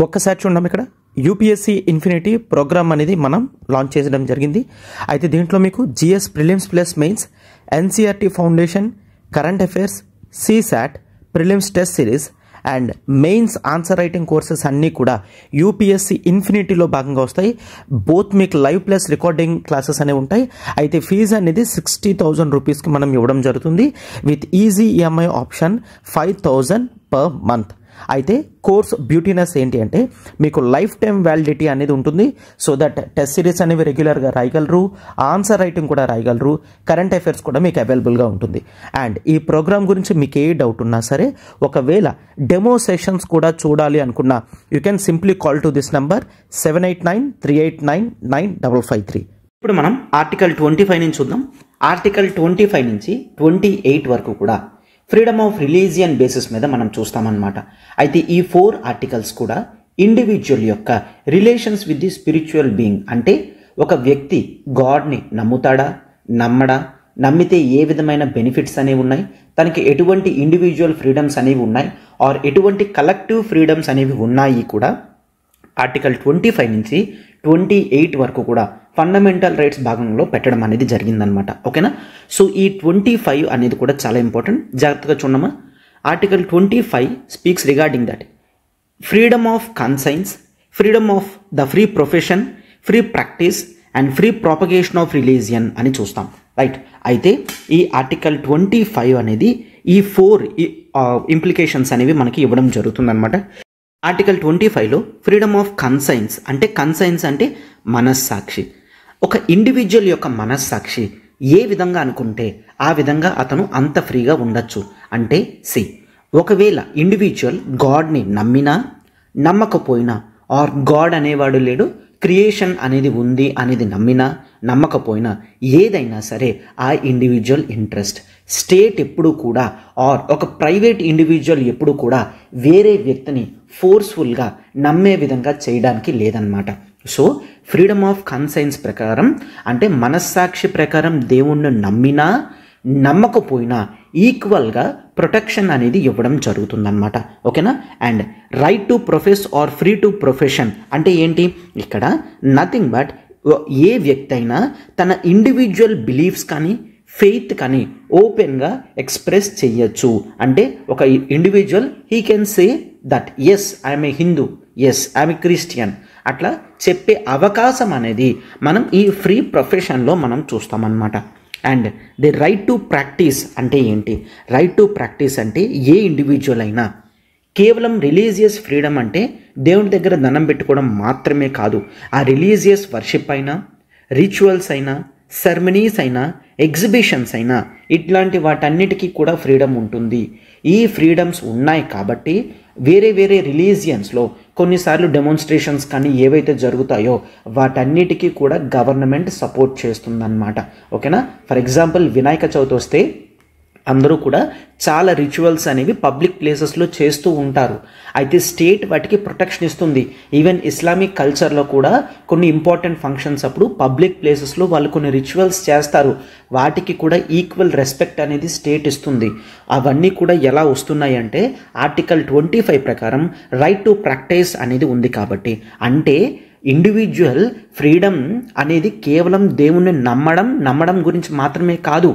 ఒక్కసారి చూడండి, ఇక్కడ యూపీఎస్సీ ఇన్ఫినిటీ ప్రోగ్రామ్ అనేది మనం లాంచ్ చేయడం జరిగింది. అయితే దీంట్లో మీకు GS prelims plus mains, NCERT foundation, current affairs, CSAT, prelims test series and mains answer writing courses అన్నీ కూడా యూపీఎస్సీ ఇన్ఫినిటీలో భాగంగా వస్తాయి. బోత్ మీకు లైవ్ ప్లస్ రికార్డింగ్ క్లాసెస్ అనేవి ఉంటాయి. అయితే ఫీజు అనేది 60,000 రూపీస్కి మనం ఇవ్వడం జరుగుతుంది with easy EMI option 5,000 per month. అయితే కోర్స్ బ్యూటీనెస్ ఏంటి అంటే మీకు లైఫ్ టైం వ్యాలిడిటీ అనేది ఉంటుంది. సో దట్ టెస్ట్ సిరీస్ అనేవి రెగ్యులర్గా రాయగలరు, ఆన్సర్ రైటింగ్ కూడా రాయగలరు, కరెంట్ అఫైర్స్ కూడా మీకు అవైలబుల్గా ఉంటుంది. అండ్ ఈ ప్రోగ్రామ్ గురించి మీకు ఏ డౌట్ ఉన్నా సరే, ఒకవేళ డెమో సెషన్స్ కూడా చూడాలి అనుకున్నా you can simply call to this number 7893899553. ఇప్పుడు మనం ఆర్టికల్ 25 నుంచి చూద్దాం. ఆర్టికల్ 25 నుంచి 28 వరకు కూడా ఫ్రీడమ్ ఆఫ్ రిలీజియన్ బేసిస్ మీద మనం చూస్తామన్నమాట. అయితే ఈ 4 ఆర్టికల్స్ కూడా ఇండివిజువల్ యొక్క relations with the spiritual being, అంటే ఒక వ్యక్తి గాడ్ని నమ్ముతాడా, నమ్మడా, నమ్మితే ఏ విధమైన బెనిఫిట్స్ అనేవి ఉన్నాయి, తనకి ఎటువంటి ఇండివిజువల్ ఫ్రీడమ్స్ అనేవి ఉన్నాయి, ఆర్ ఎటువంటి కలెక్టివ్ ఫ్రీడమ్స్ అనేవి ఉన్నాయి కూడా ఆర్టికల్ 25 నుంచి 28 వరకు కూడా ఫండమెంటల్ రైట్స్ భాగంలో పెట్టడం అనేది జరిగిందనమాట. ఓకేనా? సో ఈ 25 అనేది కూడా చాలా ఇంపార్టెంట్, జాగ్రత్తగా చూడమ్మా. Article 25 speaks regarding that freedom of conscience, freedom of the free profession, free practice and free propagation of religion అని చూస్తాం, రైట్? అయితే ఈ ఆర్టికల్ 25 అనేది ఈ 4 ఇంప్లికేషన్స్ అనేవి మనకి ఇవ్వడం జరుగుతుందన్నమాట. ఆర్టికల్ 25లో ఫ్రీడమ్ ఆఫ్ కన్సైన్స్ అంటే మనస్సాక్షి. ఒక ఇండివిజువల్ యొక్క మనస్సాక్షి ఏ విధంగా అనుకుంటే ఆ విధంగా అతను అంత ఫ్రీగా ఉండొచ్చు. అంటే ఒకవేళ ఇండివిజువల్ గాడ్ని నమ్మినా నమ్మకపోయినా, ఆర్ గాడ్ అనేవాడు లేడు, క్రియేషన్ అనేది ఉంది అనేది నమ్మినా నమ్మకపోయినా, ఏదైనా సరే ఆ ఇండివిజువల్ ఇంట్రెస్ట్, స్టేట్ ఎప్పుడు కూడా ఆర్ ఒక ప్రైవేట్ ఇండివిజువల్ ఎప్పుడు కూడా వేరే వ్యక్తిని ఫోర్స్ఫుల్గా నమ్మే విధంగా చేయడానికి లేదన్నమాట. సో ఫ్రీడమ్ ఆఫ్ కన్సైన్స్ ప్రకారం, అంటే మనస్సాక్షి ప్రకారం దేవుణ్ణి నమ్మినా నమ్మకపోయినా ఈక్వల్గా ప్రొటెక్షన్ అనేది ఇవ్వడం జరుగుతుందన్నమాట. ఓకేనా? And right to profess or free to profession అంటే ఏంటి? ఇక్కడ నథింగ్ బట్ ఏ వ్యక్తి అయినా తన ఇండివిజువల్ బిలీఫ్స్ కానీ ఫెయిత్ కానీ ఓపెన్గా ఎక్స్ప్రెస్ చెయ్యొచ్చు. అంటే ఒక individual he can say that yes I'm a Hindu, yes I'm a Christian, అట్లా చెప్పే అవకాశం అనేది మనం ఈ ఫ్రీ ప్రొఫెషన్లో మనం చూస్తామన్నమాట. And the right to practise అంటే ఏంటి? రైట్ టు ప్రాక్టీస్ అంటే ఏ ఇండివిజువల్ అయినా కేవలం రిలీజియస్ ఫ్రీడమ్ అంటే దేవుని దగ్గర దండం పెట్టుకోవడం మాత్రమే కాదు, ఆ రిలీజియస్ వర్షిప్ అయినా, రిచువల్స్ అయినా, సెరమనీస్ అయినా, ఎగ్జిబిషన్స్ అయినా, ఇట్లాంటి వాటన్నిటికీ కూడా ఫ్రీడమ్ ఉంటుంది. ఈ ఫ్రీడమ్స్ ఉన్నాయి కాబట్టి వేరే వేరే రిలీజియన్స్లో కొన్నిసార్లు డెమోన్స్ట్రేషన్స్ కానీ ఏవైతే జరుగుతాయో వాటన్నిటికీ కూడా గవర్నమెంట్ సపోర్ట్ చేస్తుందన్నమాట. ఓకేనా? ఫర్ ఎగ్జాంపుల్ వినాయక చవితి వస్తే అందరూ కూడా చాలా రిచువల్స్ అనేవి పబ్లిక్ ప్లేసెస్లో చేస్తూ ఉంటారు. అయితే స్టేట్ వాటికి ప్రొటెక్షన్ ఇస్తుంది. ఈవెన్ ఇస్లామిక్ కల్చర్లో కూడా కొన్ని ఇంపార్టెంట్ ఫంక్షన్స్ అప్పుడు పబ్లిక్ ప్లేసెస్లో వాళ్ళు కొన్ని రిచువల్స్ చేస్తారు, వాటికి కూడా ఈక్వల్ రెస్పెక్ట్ అనేది స్టేట్ ఇస్తుంది. అవన్నీ కూడా ఎలా వస్తున్నాయి అంటే ఆర్టికల్ 25 ప్రకారం రైట్ టు ప్రాక్టీస్ అనేది ఉంది కాబట్టి. అంటే ఇండివిజువల్ ఫ్రీడమ్ అనేది కేవలం దేవుణ్ణి నమ్మడం గురించి మాత్రమే కాదు,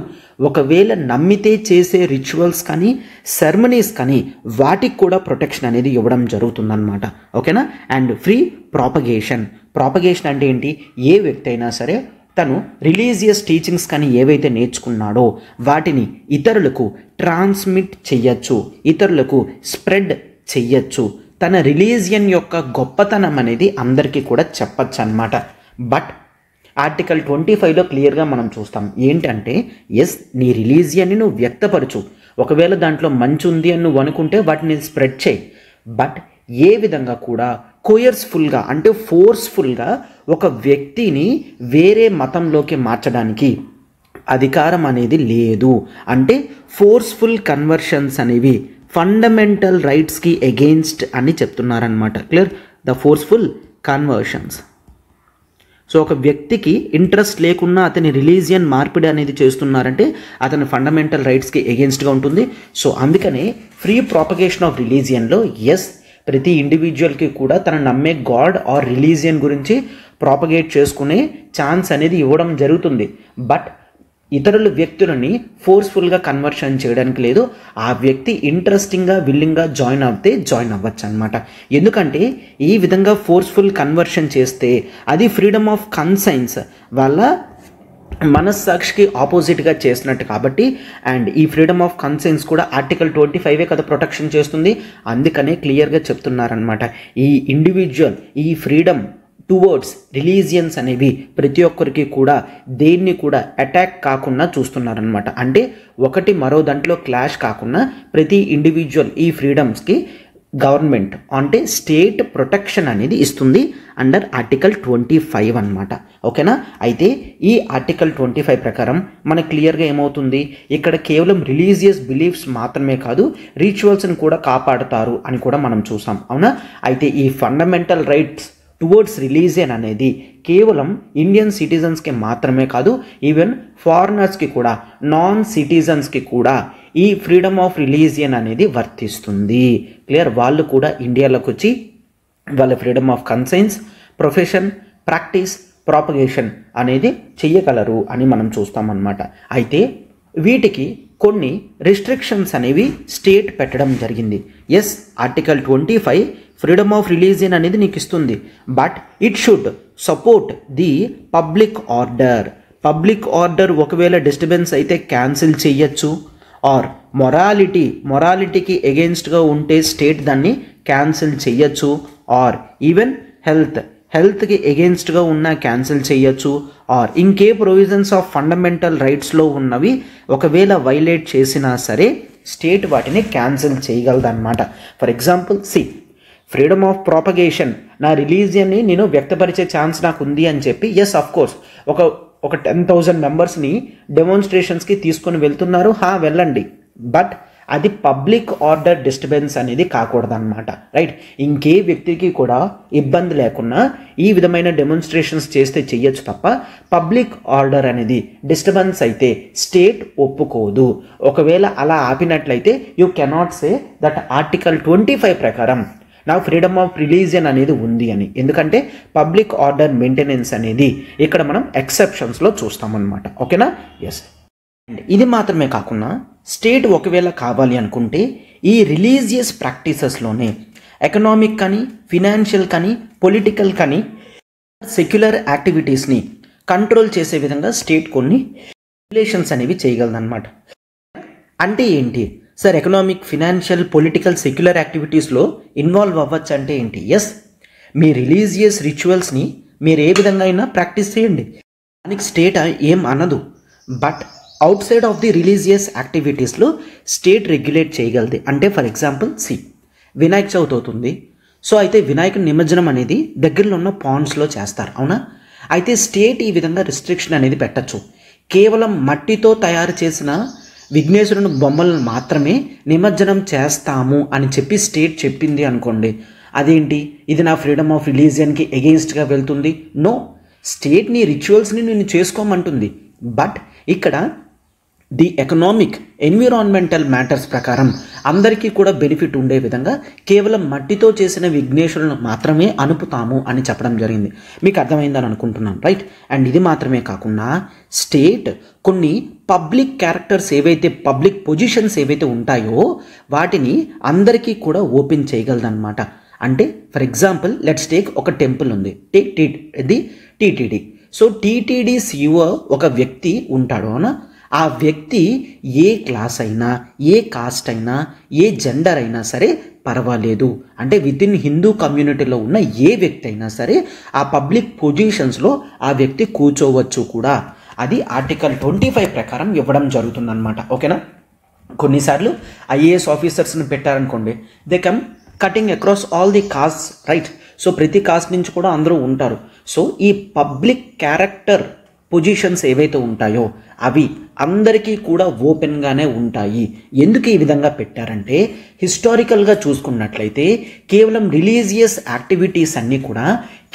ఒకవేళ నమ్మితే చేసే రిచువల్స్ కానీ సెరమనీస్ కానీ వాటికి కూడా ప్రొటెక్షన్ అనేది ఇవ్వడం జరుగుతుందన్నమాట. ఓకేనా? అండ్ ఫ్రీ ప్రాపగేషన్ అంటే ఏంటి? ఏ వ్యక్తి అయినా సరే తను రిలీజియస్ టీచింగ్స్ కానీ ఏవైతే నేర్చుకున్నాడో వాటిని ఇతరులకు ట్రాన్స్మిట్ చెయ్యొచ్చు, ఇతరులకు స్ప్రెడ్ చెయ్యొచ్చు. తన రిలీజియన్ యొక్క గొప్పతనం అనేది అందరికీ కూడా చెప్పచ్చు అన్నమాట. బట్ ఆర్టికల్ 25లో క్లియర్గా మనం చూస్తాం ఏంటంటే, ఎస్ నీ రిలీజియన్ని నువ్వు వ్యక్తపరచు, ఒకవేళ దాంట్లో మంచి ఉంది అని నువ్వు అనుకుంటే వాటిని స్ప్రెడ్ చేయి, బట్ ఏ విధంగా కూడా కోయర్స్ఫుల్గా అంటే ఫోర్స్ఫుల్గా ఒక వ్యక్తిని వేరే మతంలోకి మార్చడానికి అధికారం అనేది లేదు. అంటే ఫోర్స్ఫుల్ కన్వర్షన్స్ అనేవి ఫండమెంటల్ రైట్స్కి అగెయిన్స్ట్ అని చెప్తున్నారనమాట. Clear? The forceful conversions. So ఒక వ్యక్తికి ఇంట్రెస్ట్ లేకున్నా అతని రిలీజియన్ మార్పిడి అనేది చేస్తున్నారంటే అతని ఫండమెంటల్ రైట్స్కి అగెయిన్స్ట్గా ఉంటుంది. సో అందుకనే ఫ్రీ ప్రాపగేషన్ ఆఫ్ రిలీజియన్లో ఎస్ ప్రతి ఇండివిజువల్కి కూడా తన నమ్మే గాడ్ ఆర్ రిలీజియన్ గురించి ప్రాపగేట్ చేసుకునే ఛాన్స్ అనేది ఇవ్వడం జరుగుతుంది. బట్ ఇతరుల వ్యక్తులని ఫోర్స్ఫుల్గా కన్వర్షన్ చేయడానికి లేదు. ఆ వ్యక్తి ఇంట్రెస్టింగ్గా విల్లింగ్గా జాయిన్ అవుతే జాయిన్ అవ్వచ్చు అనమాట. ఎందుకంటే ఈ విధంగా ఫోర్స్ఫుల్ కన్వర్షన్ చేస్తే అది ఫ్రీడమ్ ఆఫ్ కన్సైన్స్ వాళ్ళ మనస్సాక్షికి ఆపోజిట్గా చేసినట్టు కాబట్టి, అండ్ ఈ ఫ్రీడమ్ ఆఫ్ కన్సైన్స్ కూడా ఆర్టికల్ 25 కదా ప్రొటెక్షన్ చేస్తుంది. అందుకనే క్లియర్గా చెప్తున్నారనమాట, ఈ ఇండివిజువల్ ఈ ఫ్రీడమ్ టువర్డ్స్ రిలీజియన్స్ అనేవి ప్రతి ఒక్కరికి కూడా దేన్ని కూడా అటాక్ కాకుండా చూస్తున్నారనమాట. అంటే ఒకటి మరో దాంట్లో క్లాష్ కాకుండా ప్రతి ఇండివిజువల్ ఈ ఫ్రీడమ్స్కి గవర్నమెంట్ అంటే స్టేట్ ప్రొటెక్షన్ అనేది ఇస్తుంది అండర్ ఆర్టికల్ 25 అనమాట. ఓకేనా? అయితే ఈ ఆర్టికల్ 25 ప్రకారం మనకు క్లియర్గా ఏమవుతుంది, ఇక్కడ కేవలం రిలీజియస్ బిలీఫ్స్ మాత్రమే కాదు రిచువల్స్ని కూడా కాపాడుతారు అని కూడా మనం చూసాం. అవునా? అయితే ఈ ఫండమెంటల్ రైట్స్ టువర్డ్స్ రిలీజియన్ అనేది కేవలం ఇండియన్ సిటిజన్స్కి మాత్రమే కాదు, ఈవెన్ ఫారినర్స్కి కూడా, నాన్ సిటిజన్స్కి కూడా ఈ ఫ్రీడమ్ ఆఫ్ రిలీజియన్ అనేది వర్తిస్తుంది. క్లియర్? వాళ్ళు కూడా ఇండియాలోకి వచ్చి వాళ్ళ freedom of conscience, profession, practice, propagation అనేది చెయ్యగలరు అని మనం చూస్తామన్నమాట. అయితే వీటికి కొన్ని రిస్ట్రిక్షన్స్ అనేవి స్టేట్ పెట్టడం జరిగింది. Yes, article 25 freedom of religion అనేది నీకు ఇస్తుంది, but it should support the public order. Public order ఒకవేళ డిస్టర్బెన్స్ అయితే క్యాన్సిల్ చేయొచ్చు, ఆర్ మొరాలిటీకి ఎగెయిన్స్ట్గా ఉంటే స్టేట్ దాన్ని క్యాన్సిల్ చేయొచ్చు, ఆర్ ఈవెన్ హెల్త్కి ఎగెయిన్స్ట్గా ఉన్నా క్యాన్సిల్ చేయొచ్చు, ఆర్ ఇంకే ప్రొవిజన్స్ ఆఫ్ ఫండమెంటల్ రైట్స్లో ఉన్నవి ఒకవేళ వైలేట్ చేసినా సరే స్టేట్ వాటిని క్యాన్సిల్ చేయగలదన్నమాట. For example freedom of propagation, నా రిలీజియన్ని నేను వ్యక్తపరిచే ఛాన్స్ నాకు ఉంది అని చెప్పి, ఎస్ అఫ్ కోర్స్ ఒక 10,000 మెంబర్స్ని డెమాన్స్ట్రేషన్స్కి తీసుకొని వెళ్తున్నారు, వెళ్ళండి, బట్ అది పబ్లిక్ ఆర్డర్ డిస్టర్బెన్స్ అనేది కాకూడదన్నమాట. రైట్? ఇంకే వ్యక్తికి కూడా ఇబ్బంది లేకుండా ఈ విధమైన డెమాన్స్ట్రేషన్స్ చేస్తే చెయ్యొచ్చు తప్ప పబ్లిక్ ఆర్డర్ అనేది డిస్టర్బెన్స్ అయితే స్టేట్ ఒప్పుకోదు. ఒకవేళ అలా ఆపినట్లయితే you cannot say that article 25 ప్రకారం నా ఫ్రీడమ్ ఆఫ్ రిలీజియన్ అనేది ఉంది అని. ఎందుకంటే పబ్లిక్ ఆర్డర్ మెయింటెనెన్స్ అనేది ఇక్కడ మనం ఎక్సెప్షన్స్లో చూస్తామన్నమాట. ఓకేనా? ఎస్. ఇది మాత్రమే కాకుండా స్టేట్ ఒకవేళ కావాలి అనుకుంటే ఈ రిలీజియస్ ప్రాక్టీసెస్లోనే ఎకనామిక్ కానీ, ఫినాన్షియల్ కానీ, పొలిటికల్ కానీ, సెక్యులర్ యాక్టివిటీస్ని కంట్రోల్ చేసే విధంగా స్టేట్ కొన్ని రెగ్యులేషన్స్ అనేవి చేయగలదన్నమాట. అంటే ఏంటి sir, economic, financial, political, secular యాక్టివిటీస్లో ఇన్వాల్వ్ అవ్వచ్చు అంటే ఏంటి? ఎస్, మీ రిలీజియస్ రిచువల్స్ని మీరు ఏ విధంగా అయినా ప్రాక్టీస్ చేయండి, దానికి స్టేట్ ఏం అనదు. But outside of the religious యాక్టివిటీస్లో స్టేట్ రెగ్యులేట్ చేయగలది. అంటే ఫర్ ఎగ్జాంపుల్ వినాయక చవితి అవుతుంది, సో అయితే వినాయకుని నిమజ్జనం అనేది దగ్గరలో ఉన్న పాండ్స్లో చేస్తారు. అవునా? అయితే స్టేట్ ఈ విధంగా రిస్ట్రిక్షన్ అనేది పెట్టచ్చు. కేవలం మట్టితో తయారు చేసిన విఘ్నేశ్వరుని బొమ్మలను మాత్రమే నిమజ్జనం చేస్తాము అని చెప్పి స్టేట్ చెప్పింది అనుకోండి, అదేంటి, ఇది నా ఫ్రీడమ్ ఆఫ్ రిలీజియన్కి ఎగెయిన్స్ట్గా వెళ్తుంది? నో, స్టేట్ని రిచువల్స్ని నేను చేసుకోమంటుంది. బట్ ఇక్కడ ది ఎకనామిక్, ఎన్విరాన్మెంటల్ మ్యాటర్స్ ప్రకారం అందరికీ కూడా బెనిఫిట్ ఉండే విధంగా కేవలం మట్టితో చేసిన విఘ్నేశ్వరులను మాత్రమే అనుపుతాము అని చెప్పడం జరిగింది. మీకు అర్థమైందని అనుకుంటున్నాను. రైట్? అండ్ ఇది మాత్రమే కాకుండా స్టేట్ కొన్ని పబ్లిక్ క్యారెక్టర్స్ ఏవైతే, పబ్లిక్ పొజిషన్స్ ఏవైతే ఉంటాయో వాటిని అందరికీ కూడా ఓపెన్ చేయగలదన్నమాట. అంటే ఫర్ ఎగ్జాంపుల్ లెట్స్ టేక్ ఒక టెంపుల్ ఉంది, టీటీడీ. సో టీటీడీ CEO ఒక వ్యక్తి ఉంటాడు. అవునా? ఆ వ్యక్తి ఏ క్లాస్ అయినా, ఏ కాస్ట్ అయినా, ఏ జెండర్ అయినా సరే పర్వాలేదు. అంటే విత్ ఇన్ హిందూ కమ్యూనిటీలో ఉన్న ఏ వ్యక్తి అయినా సరే ఆ పబ్లిక్ పొజిషన్స్లో ఆ వ్యక్తి కూర్చోవచ్చు కూడా. అది ఆర్టికల్ 25 ప్రకారం ఇవ్వడం జరుగుతుందన్నమాట. ఓకేనా? కొన్నిసార్లు IAS ఆఫీసర్స్ని పెట్టారనుకోండి, they come cutting across all the cost. Right? So ప్రతి కాస్ట్ నుంచి కూడా అందరూ ఉంటారు. సో ఈ పబ్లిక్ క్యారెక్టర్ పొజిషన్స్ ఏవైతే ఉంటాయో అవి అందరికీ కూడా ఓపెన్గానే ఉంటాయి. ఎందుకు ఈ విధంగా పెట్టారంటే, హిస్టారికల్గా చూసుకున్నట్లయితే కేవలం రిలీజియస్ యాక్టివిటీస్ అన్నీ కూడా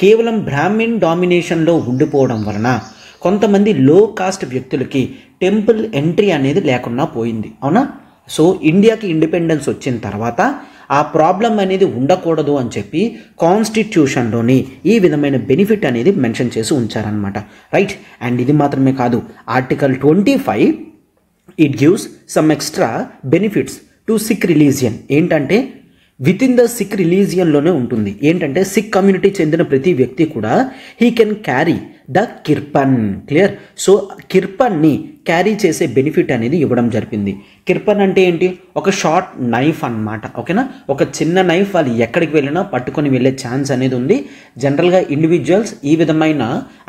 కేవలం బ్రాహ్మిన్ డామినేషన్లో ఉండిపోవడం వలన కొంతమంది లో కాస్ట్ వ్యక్తులకి టెంపుల్ ఎంట్రీ అనేది లేకుండా పోయింది. అవునా? సో ఇండియాకి ఇండిపెండెన్స్ వచ్చిన తర్వాత ఆ ప్రాబ్లం అనేది ఉండకూడదు అని చెప్పి కాన్స్టిట్యూషన్లోని ఈ విధమైన బెనిఫిట్ అనేది మెన్షన్ చేసి ఉంచారనమాట, రైట్. అండ్ ఇది మాత్రమే కాదు, article 25 it gives some extra benefits to Sikh religion. ఏంటంటే విత్ ఇన్ ద సిక్ రిలీజియన్లోనే ఉంటుంది. ఏంటంటే సిక్ కమ్యూనిటీ చెందిన ప్రతి వ్యక్తి కూడా he can carry the kirpan, clear. So కిర్పన్ని క్యారీ చేసే బెనిఫిట్ అనేది ఇవ్వడం జరిగింది. కిర్పన్ అంటే ఏంటి? ఒక షార్ట్ నైఫ్ అన్నమాట, ఓకేనా. ఒక చిన్న నైఫ్ వాళ్ళు ఎక్కడికి వెళ్ళినా పట్టుకొని వెళ్ళే ఛాన్స్ అనేది ఉంది. జనరల్గా ఇండివిజువల్స్ ఈ విధమైన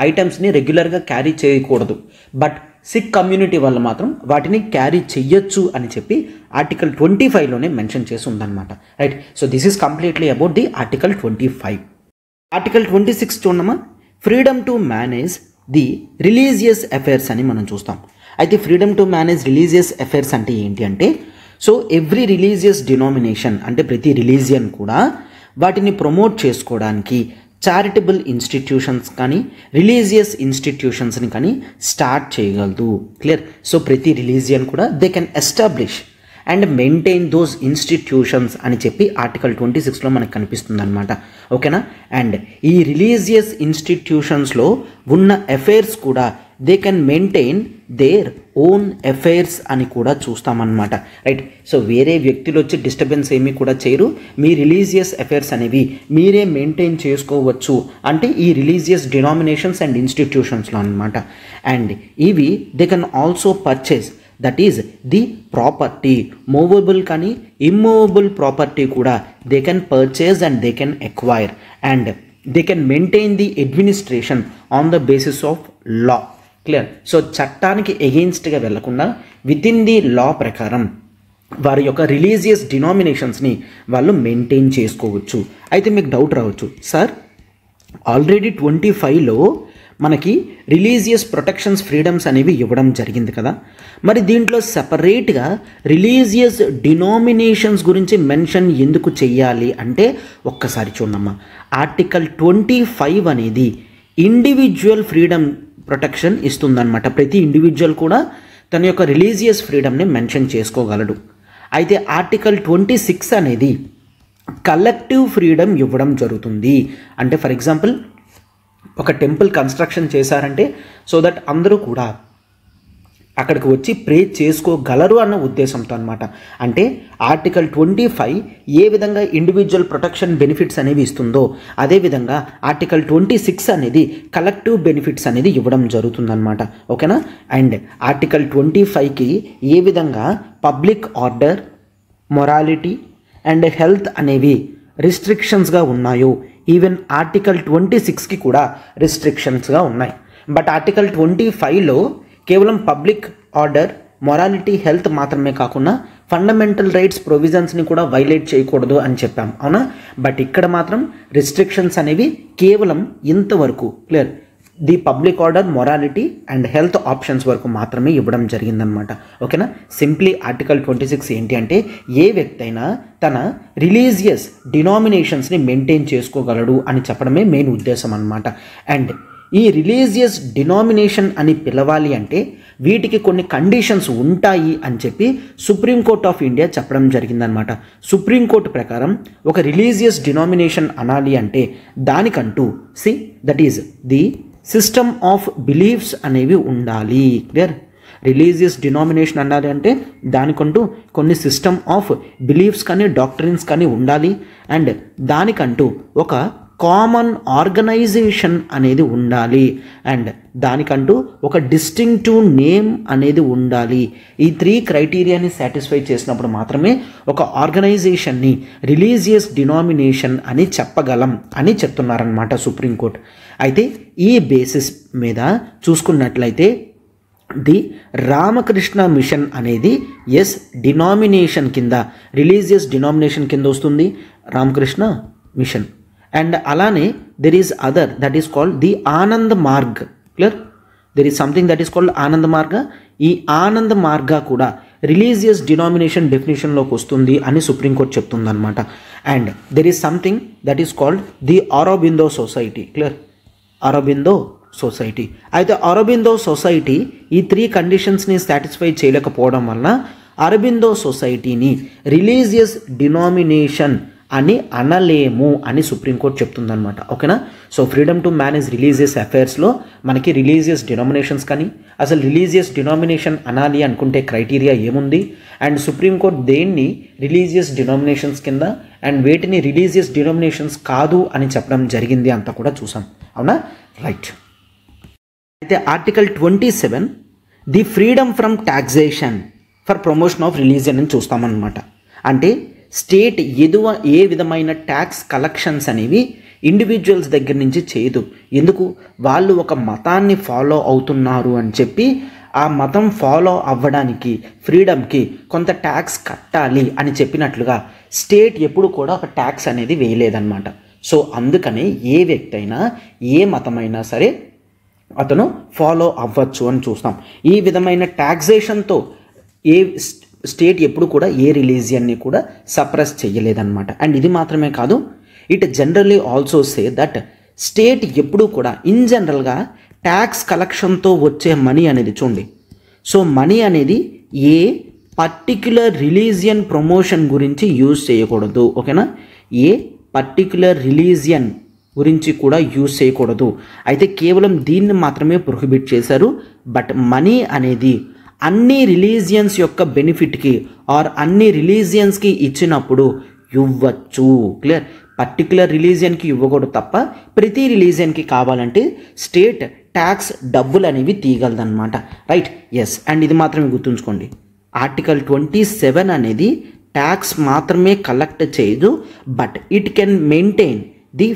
ఐటమ్స్ని రెగ్యులర్గా క్యారీ చేయకూడదు, బట్ సిక్ కమ్యూనిటీ వాళ్ళు మాత్రం వాటిని క్యారీ చెయ్యొచ్చు అని చెప్పి ఆర్టికల్ 25లోనే మెన్షన్ చేసి ఉందన్నమాట, right. So this is completely about the article 25. Article 26 చూడమ్మా, freedom to manage the religious affairs అని మనం చూస్తాం. అయితే freedom to manage religious affairs అంటే ఏంటి అంటే, సో ఎవ్రీ రిలీజియస్ డినామినేషన్ అంటే ప్రతి రిలీజియన్ కూడా వాటిని ప్రమోట్ చేసుకోవడానికి చారిటబుల్ ఇన్స్టిట్యూషన్స్ కానీ రిలీజియస్ ఇన్స్టిట్యూషన్స్ని కానీ స్టార్ట్ చేయగలదు, క్లియర్. సో ప్రతి రిలీజియన్ కూడా they can establish and maintain those institutions అని చెప్పి ఆర్టికల్ 26లో మనకు కనిపిస్తుంది అనమాట, ఓకేనా. అండ్ ఈ రిలీజియస్ ఇన్స్టిట్యూషన్స్లో ఉన్న అఫైర్స్ కూడా they can maintain their own affairs అని కూడా చూస్తామన్నమాట, రైట్. సో వేరే వ్యక్తులు వచ్చి డిస్టర్బెన్స్ ఏమీ కూడా చేయరు, మీ రిలీజియస్ అఫైర్స్ అనేవి మీరే మెయింటైన్ చేసుకోవచ్చు అంటే ఈ రిలీజియస్ డినామినేషన్స్ అండ్ ఇన్స్టిట్యూషన్స్లో అనమాట. అండ్ ఇవి they can also purchase, that is the property, movable కానీ ఇమ్మూవబుల్ ప్రాపర్టీ కూడా they can purchase and they can acquire and they can maintain the administration on the basis of law, clear. So చట్టానికి ఎగెయిన్స్ట్గా వెళ్లకుండా with in the law ప్రకారం వారి యొక్క religious డినామినేషన్స్ని వాళ్ళు maintain చేసుకోవచ్చు. అయితే మీకు డౌట్ రావచ్చు, సార్ ఆల్రెడీ 25లో మనకి రిలీజియస్ ప్రొటెక్షన్స్ ఫ్రీడమ్స్ అనేవి ఇవ్వడం జరిగింది కదా, మరి దీంట్లో సెపరేట్గా రిలీజియస్ డినామినేషన్స్ గురించి మెన్షన్ ఎందుకు చెయ్యాలి అంటే ఒక్కసారి చూడమ్మా, ఆర్టికల్ 25 అనేది ఇండివిజువల్ ఫ్రీడమ్ ప్రొటెక్షన్ ఇస్తుందన్నమాట. ప్రతి ఇండివిజువల్ కూడా తన యొక్క రిలీజియస్ ఫ్రీడమ్ని మెన్షన్ చేసుకోగలడు. అయితే ఆర్టికల్ 26 అనేది కలెక్టివ్ ఫ్రీడమ్ ఇవ్వడం జరుగుతుంది. అంటే ఫర్ ఎగ్జాంపుల్ ఒక టెంపుల్ కన్స్ట్రక్షన్ చేశారంటే సో దట్ అందరూ కూడా అక్కడికి వచ్చి ప్రే చేసుకోగలరు అన్న ఉద్దేశంతో అనమాట. అంటే ఆర్టికల్ 25 ఏ విధంగా ఇండివిజువల్ ప్రొటెక్షన్ బెనిఫిట్స్ అనేవి ఇస్తుందో అదేవిధంగా ఆర్టికల్ 26 అనేది కలెక్టివ్ బెనిఫిట్స్ అనేది ఇవ్వడం జరుగుతుందన్నమాట, ఓకేనా. అండ్ ఆర్టికల్ 25కి ఏ విధంగా public order, morality and health అనేవి రిస్ట్రిక్షన్స్గా ఉన్నాయో ఈవెన్ ఆర్టికల్ 26కి కూడా రిస్ట్రిక్షన్స్గా ఉన్నాయి. బట్ ఆర్టికల్ 25లో కేవలం పబ్లిక్ ఆర్డర్, మొరాలిటీ, హెల్త్ మాత్రమే కాకుండా ఫండమెంటల్ రైట్స్ ప్రొవిజన్స్ని కూడా వైలేట్ చేయకూడదు అని చెప్పాం, అవునా. బట్ ఇక్కడ మాత్రం రిస్ట్రిక్షన్స్ అనేవి కేవలం ఇంతవరకు, clear, the public order, morality and health options వరకు మాత్రమే ఇవ్వడం జరిగిందనమాట, ఓకేనా. సింప్లీ ఆర్టికల్ 26 ఏంటి అంటే ఏ వ్యక్తి అయినా తన రిలీజియస్ డినామినేషన్స్ని మెయింటైన్ చేసుకోగలడు అని చెప్పడమే మెయిన్ ఉద్దేశం అనమాట. అండ్ ఈ రిలీజియస్ డినామినేషన్ అని పిలవాలి అంటే వీటికి కొన్ని కండిషన్స్ ఉంటాయి అని చెప్పి సుప్రీంకోర్ట్ ఆఫ్ ఇండియా చెప్పడం జరిగిందనమాట. సుప్రీంకోర్టు ప్రకారం ఒక రిలీజియస్ డినామినేషన్ అనాలి అంటే దానికంటూ that is the system of beliefs అనేవి ఉండాలి, క్లియర్. రిలీజియస్ డినామినేషన్ అనాలి అంటే దానికంటూ కొన్ని సిస్టమ్ ఆఫ్ బిలీఫ్స్ కానీ డాక్ట్రిన్స్ కానీ ఉండాలి. అండ్ దానికంటూ ఒక కామన్ ఆర్గనైజేషన్ అనేది ఉండాలి. అండ్ దానికంటూ ఒక డిస్టింక్టివ్ నేమ్ అనేది ఉండాలి. ఈ 3 క్రైటీరియాని సాటిస్ఫై చేసినప్పుడు మాత్రమే ఒక ఆర్గనైజేషన్ని రిలీజియస్ డినామినేషన్ అని చెప్పగలం అని చెప్తున్నారనమాట సుప్రీంకోర్టు. అయితే ఈ బేసిస్ మీద చూసుకున్నట్లయితే ది రామకృష్ణ మిషన్ అనేది డినామినేషన్ కింద, రిలీజియస్ డినామినేషన్ కింద వస్తుంది రామకృష్ణ మిషన్. అండ్ అలానే there is other that is called the Anand Marg, clear. There is something that is called Anand మార్గ. ఈ ఆనంద్ మార్గ కూడా రిలీజియస్ డినామినేషన్ డెఫినేషన్లోకి వస్తుంది అని సుప్రీంకోర్టు చెప్తుందన్నమాట. And there is something that is called the Aurobindo society, clear, Aurobindo society. అయితే అరబిందో సొసైటీ ఈ 3 కండిషన్స్ని సాటిస్ఫై చేయలేకపోవడం వలన అరబిందో సొసైటీని రిలీజియస్ డినామినేషన్ అని అనలేము అని సుప్రీంకోర్టు చెప్తుందనమాట. ఓకేనా. So freedom to manage religious అఫైర్స్లో మనకి రిలీజియస్ డినామినేషన్స్ కానీ అసలు రిలీజియస్ డినామినేషన్ అనాలి అనుకుంటే క్రైటీరియా ఏముంది, అండ్ సుప్రీంకోర్టు దేన్ని రిలీజియస్ డినామినేషన్స్ కింద అండ్ వేటిని రిలీజియస్ డినామినేషన్స్ కాదు అని చెప్పడం జరిగింది అంతా కూడా చూసాం. అవునా, రైట్. అయితే article 27 the freedom from taxation for promotion of religion అని చూస్తామన్నమాట. అంటే స్టేట్ ఏ విధమైన ట్యాక్స్ కలెక్షన్స్ అనేవి ఇండివిజువల్స్ దగ్గర నుంచి చేయదు. ఎందుకు? వాళ్ళు ఒక మతాన్ని ఫాలో అవుతున్నారు అని చెప్పి ఆ మతం ఫాలో అవ్వడానికి ఫ్రీడమ్కి కొంత ట్యాక్స్ కట్టాలి అని చెప్పినట్లుగా స్టేట్ ఎప్పుడు కూడా ఒక ట్యాక్స్ అనేది వేయలేదన్నమాట. సో అందుకనే ఏ వ్యక్తి అయినా ఏ మతమైనా సరే అతను ఫాలో అవ్వచ్చు అని చూస్తాం. ఈ విధమైన ట్యాక్సేషన్తో ఏ స్టేట్ ఎప్పుడు కూడా ఏ రిలీజియన్ని కూడా సప్రెస్ చేయలేదన్నమాట. అండ్ ఇది మాత్రమే కాదు, it generally also say that state ఎప్పుడు కూడా ఇన్ జనరల్గా ట్యాక్స్ కలెక్షన్తో వచ్చే మనీ అనేది చూడండి. సో మనీ అనేది ఏ పర్టిక్యులర్ రిలీజియన్ ప్రమోషన్ గురించి యూజ్ చేయకూడదు. ఓకేనా. ఏ పర్టిక్యులర్ రిలీజియన్ గురించి కూడా యూజ్ చేయకూడదు. అయితే కేవలం దీన్ని మాత్రమే ప్రొహిబిట్ చేశారు. బట్ మనీ అనేది అన్ని రిలీజియన్స్ యొక్క బెనిఫిట్కి ఆర్ అన్ని రిలీజియన్స్కి ఇచ్చినప్పుడు ఇవ్వచ్చు. క్లియర్. పర్టిక్యులర్ రిలీజియన్కి ఇవ్వకూడదు తప్ప ప్రతి రిలీజియన్కి కావాలంటే స్టేట్ ట్యాక్స్ డబ్బులు అనేవి తీయగలదన్నమాట. రైట్. ఎస్. అండ్ ఇది మాత్రమే గుర్తుంచుకోండి, ఆర్టికల్ 27 అనేది ట్యాక్స్ మాత్రమే కలెక్ట్ చేయదు, but it can maintain the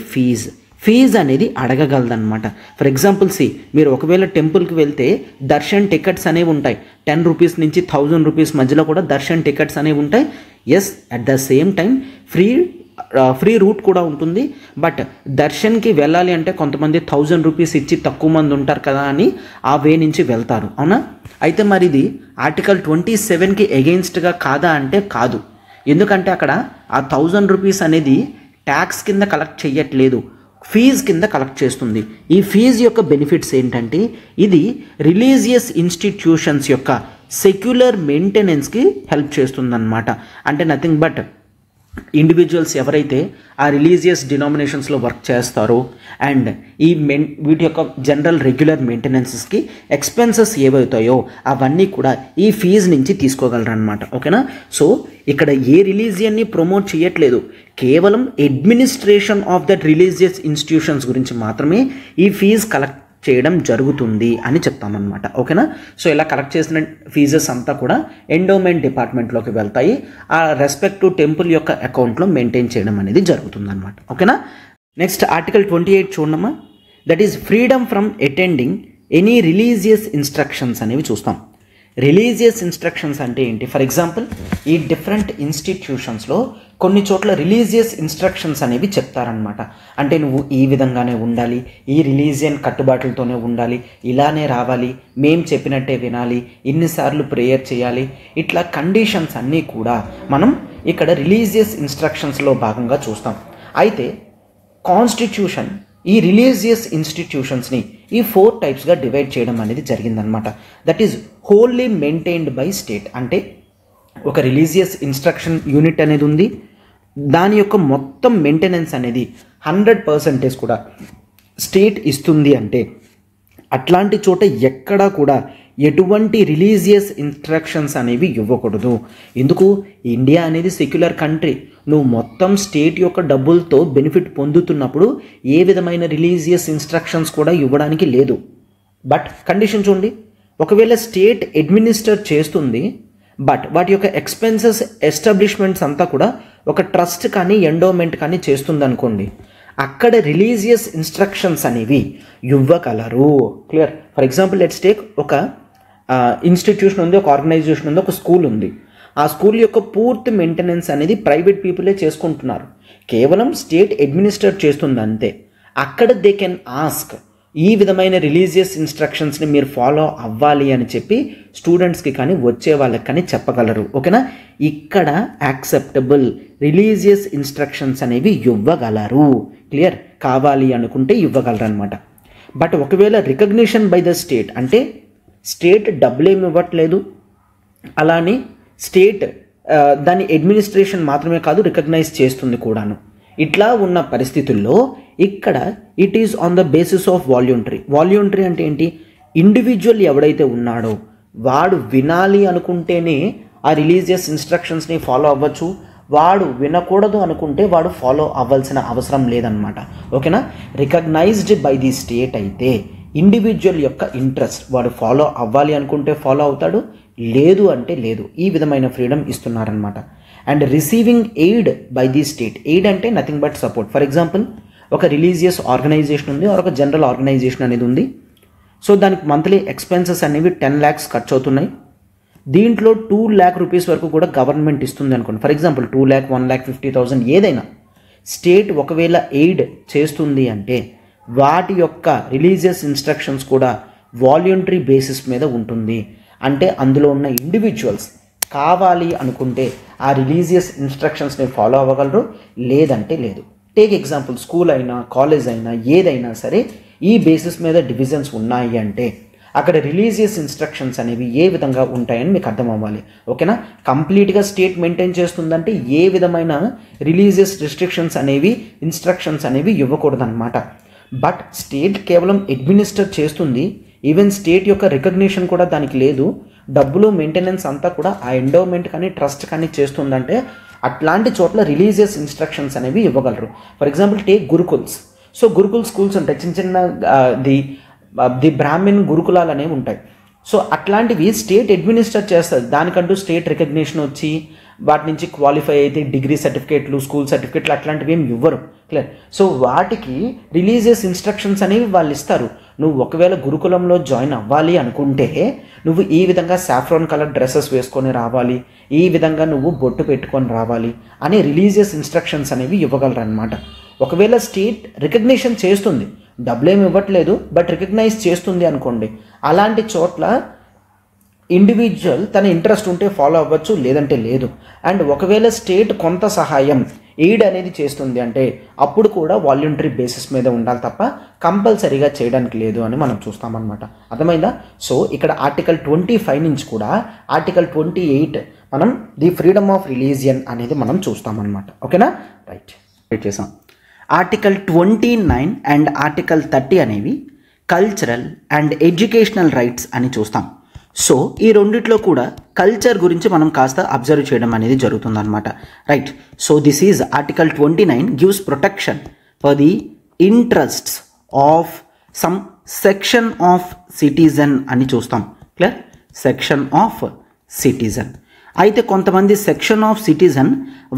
fees అనేది అడగగలదన్నమాట. ఫర్ ఎగ్జాంపుల్ మీరు ఒకవేళ టెంపుల్కి వెళ్తే దర్శన్ టికెట్స్ అనేవి ఉంటాయి. 10 రూపీస్ నుంచి 1000 రూపీస్ మధ్యలో కూడా దర్శన్ టికెట్స్ అనేవి ఉంటాయి. Yes, at the same time free route కూడా ఉంటుంది. బట్ దర్శన్కి వెళ్ళాలి అంటే కొంతమంది 1000 రూపీస్ ఇచ్చి తక్కువ మంది ఉంటారు కదా అని ఆ వే నుంచి వెళ్తారు. అవునా. అయితే మరి ఇది ఆర్టికల్ 27కి ఎగెయిన్స్ట్గా కాదా అంటే కాదు. ఎందుకంటే అక్కడ ఆ 1000 రూపీస్ అనేది ట్యాక్స్ కింద కలెక్ట్ చేయట్లేదు, ఫీజు కింద కలెక్ట్ చేస్తుంది. ఈ ఫీజు యొక్క బెనిఫిట్స్ ఏంటంటే ఇది రిలీజియస్ ఇన్స్టిట్యూషన్స్ యొక్క సెక్యులర్ మెయింటెనెన్స్కి హెల్ప్ చేస్తుందన్నమాట. అంటే నథింగ్ బట్ ఇండివిజువల్స్ ఎవరైతే ఆ రిలీజియస్ డినామినేషన్స్లో వర్క్ చేస్తారో అండ్ వీటి యొక్క జనరల్ రెగ్యులర్ మెయింటెనెన్సెస్కి ఎక్స్పెన్సెస్ ఏవవుతాయో అవన్నీ కూడా ఈ ఫీజు నుంచి తీసుకోగలరు అనమాట. ఓకేనా. సో ఇక్కడ ఏ రిలీజియన్ని ప్రమోట్ చేయట్లేదు, కేవలం administration of that religious institutions గురించి మాత్రమే ఈ ఫీజు కలెక్ట్ చేయడం జరుగుతుంది అని చెప్తామన్నమాట. ఓకేనా. సో ఇలా కలెక్ట్ చేసిన ఫీజెస్ అంతా కూడా ఎండోమెంట్ డిపార్ట్మెంట్లోకి వెళ్తాయి. ఆ రెస్పెక్టివ్ టెంపుల్ యొక్క అకౌంట్లో మెయింటైన్ చేయడం అనేది జరుగుతుందన్నమాట. ఓకేనా. నెక్స్ట్ ఆర్టికల్ 28 చూడమ్మా. That is freedom from attending any religious instructions అనేవి చూస్తాం. రిలీజియస్ ఇన్స్ట్రక్షన్స్ అంటే ఏంటి? ఫర్ ఎగ్జాంపుల్ ఈ డిఫరెంట్ ఇన్స్టిట్యూషన్స్లో కొన్ని చోట్ల రిలీజియస్ ఇన్స్ట్రక్షన్స్ అనేవి చెప్తారనమాట. అంటే నువ్వు ఈ విధంగానే ఉండాలి, ఈ రిలీజియన్ కట్టుబాట్లతోనే ఉండాలి, ఇలానే రావాలి, మేం చెప్పినట్టే వినాలి, ఇన్నిసార్లు ప్రేయర్ చేయాలి, ఇట్లా కండిషన్స్ అన్నీ కూడా మనం ఇక్కడ రిలీజియస్ ఇన్స్ట్రక్షన్స్లో భాగంగా చూస్తాం. అయితే కాన్స్టిట్యూషన్ ఈ రిలీజియస్ ఇన్స్టిట్యూషన్స్ని ఈ 4 టైప్స్గా డివైడ్ చేయడం అనేది జరిగిందనమాట. That is wholly maintained by state. అంటే ఒక రిలీజియస్ ఇన్స్ట్రక్షన్ యూనిట్ అనేది ఉంది, దాని యొక్క మొత్తం మెయింటెనెన్స్ అనేది 100% కూడా స్టేట్ ఇస్తుంది. అంటే అట్లాంటి చోట ఎక్కడా కూడా ఎటువంటి రిలీజియస్ ఇన్స్ట్రక్షన్స్ అనేవి ఇవ్వకూడదు. ఎందుకు? ఇండియా అనేది సెక్యులర్ కంట్రీ. నువ్వు మొత్తం స్టేట్ యొక్క డబ్బులతో బెనిఫిట్ పొందుతున్నప్పుడు ఏ విధమైన రిలీజియస్ ఇన్స్ట్రక్షన్స్ కూడా ఇవ్వడానికి లేదు. బట్ కండిషన్ చూడండి, ఒకవేళ స్టేట్ అడ్మినిస్టర్ చేస్తుంది, బట్ వాటి యొక్క ఎక్స్పెన్సెస్ ఎస్టాబ్లిష్మెంట్స్ అంతా కూడా ఒక ట్రస్ట్ కానీ ఎండోమెంట్ కానీ చేస్తుంది అనుకోండి, అక్కడ రిలీజియస్ ఇన్స్ట్రక్షన్స్ అనేవి ఇవ్వగలరు. Clear? For example let's take ఒక ఇన్స్టిట్యూషన్ ఉంది, ఒక ఆర్గనైజేషన్ ఉంది, ఒక స్కూల్ ఉంది. ఆ స్కూల్ యొక్క పూర్తి మెయింటెనెన్స్ అనేది ప్రైవేట్ పీపులే చేసుకుంటున్నారు, కేవలం స్టేట్ అడ్మినిస్ట్రేట్ చేస్తుంది అంతే. అక్కడ దే కెన్ ఆస్క్ ఈ విధమైన రిలీజియస్ ఇన్స్ట్రక్షన్స్ని మీరు ఫాలో అవ్వాలి అని చెప్పి స్టూడెంట్స్కి కానీ వచ్చే వాళ్ళకి కానీ చెప్పగలరు. ఓకేనా? ఇక్కడ యాక్సెప్టబుల్ రిలీజియస్ ఇన్స్ట్రక్షన్స్ అనేవి ఇవ్వగలరు. క్లియర్? కావాలి అనుకుంటే ఇవ్వగలరు అనమాట. బట్ ఒకవేళ రికగ్నిషన్ బై ద స్టేట్, అంటే స్టేట్ డబ్బులేమి ఇవ్వట్లేదు, అలానే స్టేట్ దాని అడ్మినిస్ట్రేషన్ మాత్రమే కాదు రికగ్నైజ్ చేస్తుంది కూడాను. ఇట్లా ఉన్న పరిస్థితుల్లో ఇక్కడ it is on the basis of voluntary అంటే ఏంటి, ఇండివిజువల్ ఎవడైతే ఉన్నాడో వాడు వినాలి అనుకుంటేనే ఆ రిలీజియస్ ఇన్స్ట్రక్షన్స్ని ఫాలో అవ్వచ్చు, వాడు వినకూడదు అనుకుంటే వాడు ఫాలో అవ్వాల్సిన అవసరం లేదన్నమాట. ఓకేనా. రికగ్నైజ్డ్ బై ది స్టేట్ అయితే ఇండివిజువల్ యొక్క ఇంట్రెస్ట్, వాడు ఫాలో అవ్వాలి అనుకుంటే ఫాలో అవుతాడు, లేదు అంటే లేదు. ఈ విధమైన ఫ్రీడమ్ ఇస్తున్నారనమాట. And receiving aid by the state, aid అంటే nothing but support. For example ఒక రిలీజియస్ ఆర్గనైజేషన్ ఉంది, ఒక జనరల్ ఆర్గనైజేషన్ అనేది ఉంది. సో దానికి మంత్లీ ఎక్స్పెన్సెస్ అనేవి 10 lakhs ఖర్చు అవుతున్నాయి. దీంట్లో 2 lakh rupees వరకు కూడా గవర్నమెంట్ ఇస్తుంది అనుకోండి. ఫర్ ఎగ్జాంపుల్ 2 lakh, 1,50,000 ఏదైనా స్టేట్ ఒకవేళ ఎయిడ్ చేస్తుంది అంటే వాటి యొక్క రిలీజియస్ ఇన్స్ట్రక్షన్స్ కూడా వాల్యూంటరీ బేసిస్ మీద ఉంటుంది. అంటే అందులో ఉన్న ఇండివిజువల్స్ కావాలి అనుకుంటే ఆ రిలీజియస్ ఇన్స్ట్రక్షన్స్ని ఫాలో అవ్వగలరు, లేదంటే లేదు. టేక్ ఎగ్జాంపుల్ స్కూల్ అయినా కాలేజ్ అయినా ఏదైనా సరే ఈ బేసిస్ మీద డివిజన్స్ ఉన్నాయి అంటే అక్కడ రిలీజియస్ ఇన్స్ట్రక్షన్స్ అనేవి ఏ విధంగా ఉంటాయని మీకు అర్థం అవ్వాలి. ఓకేనా. కంప్లీట్గా స్టేట్ మెయింటైన్ చేస్తుందంటే ఏ విధమైన రిలీజియస్ రిస్ట్రిక్షన్స్ అనేవి ఇన్స్ట్రక్షన్స్ అనేవి ఇవ్వకూడదన్నమాట. బట్ స్టేట్ కేవలం అడ్మినిస్టర్ చేస్తుంది. ఈవెన్ స్టేట్ యొక్క రికగ్నిషన్ కూడా దానికి లేదు. డబ్బులు మెయింటెనెన్స్ అంతా కూడా ఆ ఎండోమెంట్ కానీ ట్రస్ట్ కానీ చేస్తుందంటే అట్లాంటి చోట్ల రిలీజియస్ ఇన్స్ట్రక్షన్స్ అనేవి ఇవ్వగలరు. For example take gurukuls. So gurukul schools ఉంటాయి, చిన్న చిన్న ది బ్రాహ్మిన్ గురుకులాలు అనేవి ఉంటాయి. సో అట్లాంటివి స్టేట్ అడ్మినిస్టర్ చేస్తుంది. దానికంటూ స్టేట్ రికగ్నిషన్ వచ్చి వాటి నుంచి క్వాలిఫై అయితే డిగ్రీ సర్టిఫికేట్లు, స్కూల్ సర్టిఫికేట్లు అట్లాంటివి ఏమి ఇవ్వరు. క్లియర్. సో వాటికి రిలీజియస్ ఇన్స్ట్రక్షన్స్ అనేవి వాళ్ళు ఇస్తారు. నువ్వు ఒకవేళ గురుకులంలో జాయిన్ అవ్వాలి అనుకుంటే నువ్వు ఈ విధంగా సాఫ్రాన్ కలర్ డ్రెస్సెస్ వేసుకొని రావాలి, ఈ విధంగా నువ్వు బొట్టు పెట్టుకొని రావాలి అనే రిలీజియస్ ఇన్స్ట్రక్షన్స్ అనేవి ఇవ్వగలరు అనమాట. ఒకవేళ స్టేట్ రికగ్నిషన్ చేస్తుంది, డబ్బులేమి ఇవ్వట్లేదు బట్ రికగ్నైజ్ చేస్తుంది అనుకోండి, అలాంటి చోట్ల ఇండివిజువల్ తన ఇంట్రెస్ట్ ఉంటే ఫాలో అవ్వచ్చు, లేదంటే లేదు. అండ్ ఒకవేళ స్టేట్ కొంత సహాయం ఎయిడ్ అనేది చేస్తుంది అంటే అప్పుడు కూడా వాల్యూంటరీ బేసిస్ మీద ఉండాలి తప్ప కంపల్సరీగా చేయడానికి లేదు అని మనం చూస్తామన్నమాట. అర్థమైందా? సో ఇక్కడ ఆర్టికల్ 25 నుంచి కూడా ఆర్టికల్ 28 మనం ది ఫ్రీడమ్ ఆఫ్ రిలీజియన్ అనేది మనం చూస్తామన్నమాట. ఓకేనా. రైట్ చేసాం. ఆర్టికల్ 29 అండ్ ఆర్టికల్ 30 అనేవి కల్చరల్ అండ్ ఎడ్యుకేషనల్ రైట్స్ అని చూస్తాం. సో ఈ రెండిట్లో కూడా కల్చర్ గురించి మనం కాస్త అబ్జర్వ్ చేయడం అనేది జరుగుతుందన్నమాట. Right. So this is article 29 gives protection for the interests of some section of citizen అని చూస్తాం. క్లియర్. Section of citizen. అయితే కొంతమంది సెక్షన్ ఆఫ్ సిటిజన్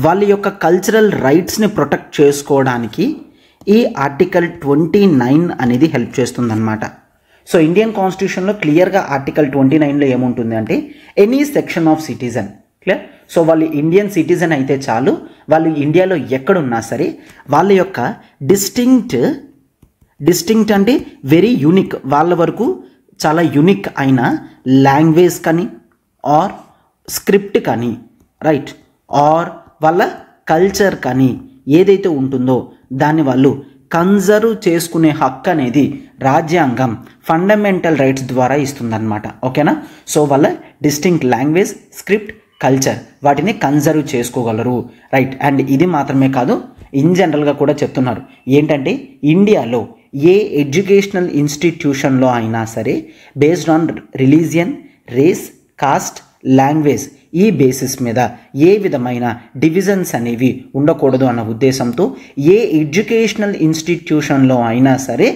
వాళ్ళ యొక్క కల్చరల్ రైట్స్ని ప్రొటెక్ట్ చేసుకోవడానికి ఈ ఆర్టికల్ 29 అనేది హెల్ప్ చేస్తుందన్నమాట. సో ఇండియన్ కాన్స్టిట్యూషన్లో క్లియర్గా ఆర్టికల్ 29లో ఏముంటుంది అంటే any section of citizen. Clear. So వాళ్ళు ఇండియన్ సిటిజన్ అయితే చాలు, వాళ్ళు ఇండియాలో ఎక్కడున్నా సరే వాళ్ళ యొక్క డిస్టింక్ట్ అంటే వెరీ యూనిక్, వాళ్ళ వరకు చాలా యూనిక్ అయిన లాంగ్వేజ్ కానీ ఆర్ స్క్రిప్ట్ కానీ, రైట్, ఆర్ వాళ్ళ కల్చర్ కానీ ఏదైతే ఉంటుందో దాన్ని వాళ్ళు కన్జర్వ్ చేసుకునే హక్కు అనేది రాజ్యాంగం ఫండమెంటల్ రైట్స్ ద్వారా ఇస్తుందన్నమాట. ఓకేనా. సో వాళ్ళ డిస్టింక్ట్ లాంగ్వేజ్, స్క్రిప్ట్, కల్చర్ వాటిని కన్జర్వ్ చేసుకోగలరు. రైట్. అండ్ ఇది మాత్రమే కాదు, ఇన్ జనరల్గా కూడా చెప్తున్నారు ఏంటంటే ఇండియాలో ఏ ఎడ్యుకేషనల్ ఇన్స్టిట్యూషన్లో అయినా సరే based on religion, race, caste, language ఈ బేసిస్ మీద ఏ విధమైన డివిజన్స్ అనేవి ఉండకూడదు అన్న ఉద్దేశంతో ఏ ఎడ్యుకేషనల్ ఇన్స్టిట్యూషన్లో అయినా సరే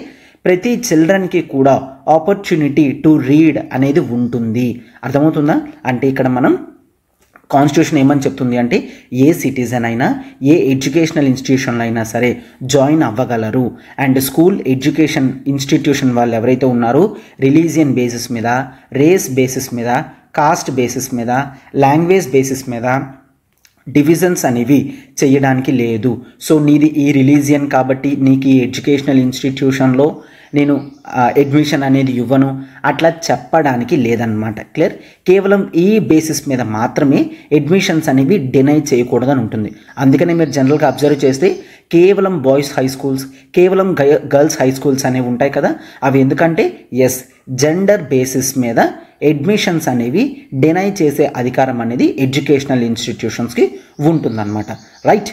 ప్రతి చిల్డ్రన్కి కూడా ఆపర్చునిటీ టు రీడ్ అనేది ఉంటుంది. అర్థమవుతుందా? అంటే ఇక్కడ మనం కాన్స్టిట్యూషన్ ఏమని చెప్తుంది అంటే ఏ సిటిజన్ అయినా ఏ ఎడ్యుకేషనల్ ఇన్స్టిట్యూషన్లో అయినా సరే జాయిన్ అవ్వగలరు. అండ్ స్కూల్ ఎడ్యుకేషన్ ఇన్స్టిట్యూషన్ వాళ్ళు ఎవరైతే ఉన్నారో రిలీజియన్ బేసిస్ మీద, రేస్ బేసిస్ మీద, కాస్ట్ బేసిస్ మీద, లాంగ్వేజ్ బేసిస్ మీద డివిజన్స్ అనేవి చేయడానికి లేదు. సో నీది ఈ రిలీజియన్ కాబట్టి నీకు ఈ ఎడ్యుకేషనల్ ఇన్స్టిట్యూషన్లో నేను అడ్మిషన్ అనేది ఇవ్వను అట్లా చెప్పడానికి లేదన్నమాట. క్లియర్. కేవలం ఈ బేసిస్ మీద మాత్రమే అడ్మిషన్స్ అనేవి డినై చేయకూడదని ఉంటుంది. అందుకనే మీరు జనరల్గా అబ్జర్వ్ చేస్తే కేవలం బాయ్స్ హై స్కూల్స్, కేవలం గర్ల్స్ హై స్కూల్స్ అనేవి ఉంటాయి కదా, అవి ఎందుకంటే జెండర్ బేసిస్ మీద అడ్మిషన్స్ అనేవి డినై చేసే అధికారం అనేది ఎడ్యుకేషనల్ ఇన్స్టిట్యూషన్స్కి ఉంటుందన్నమాట. Right,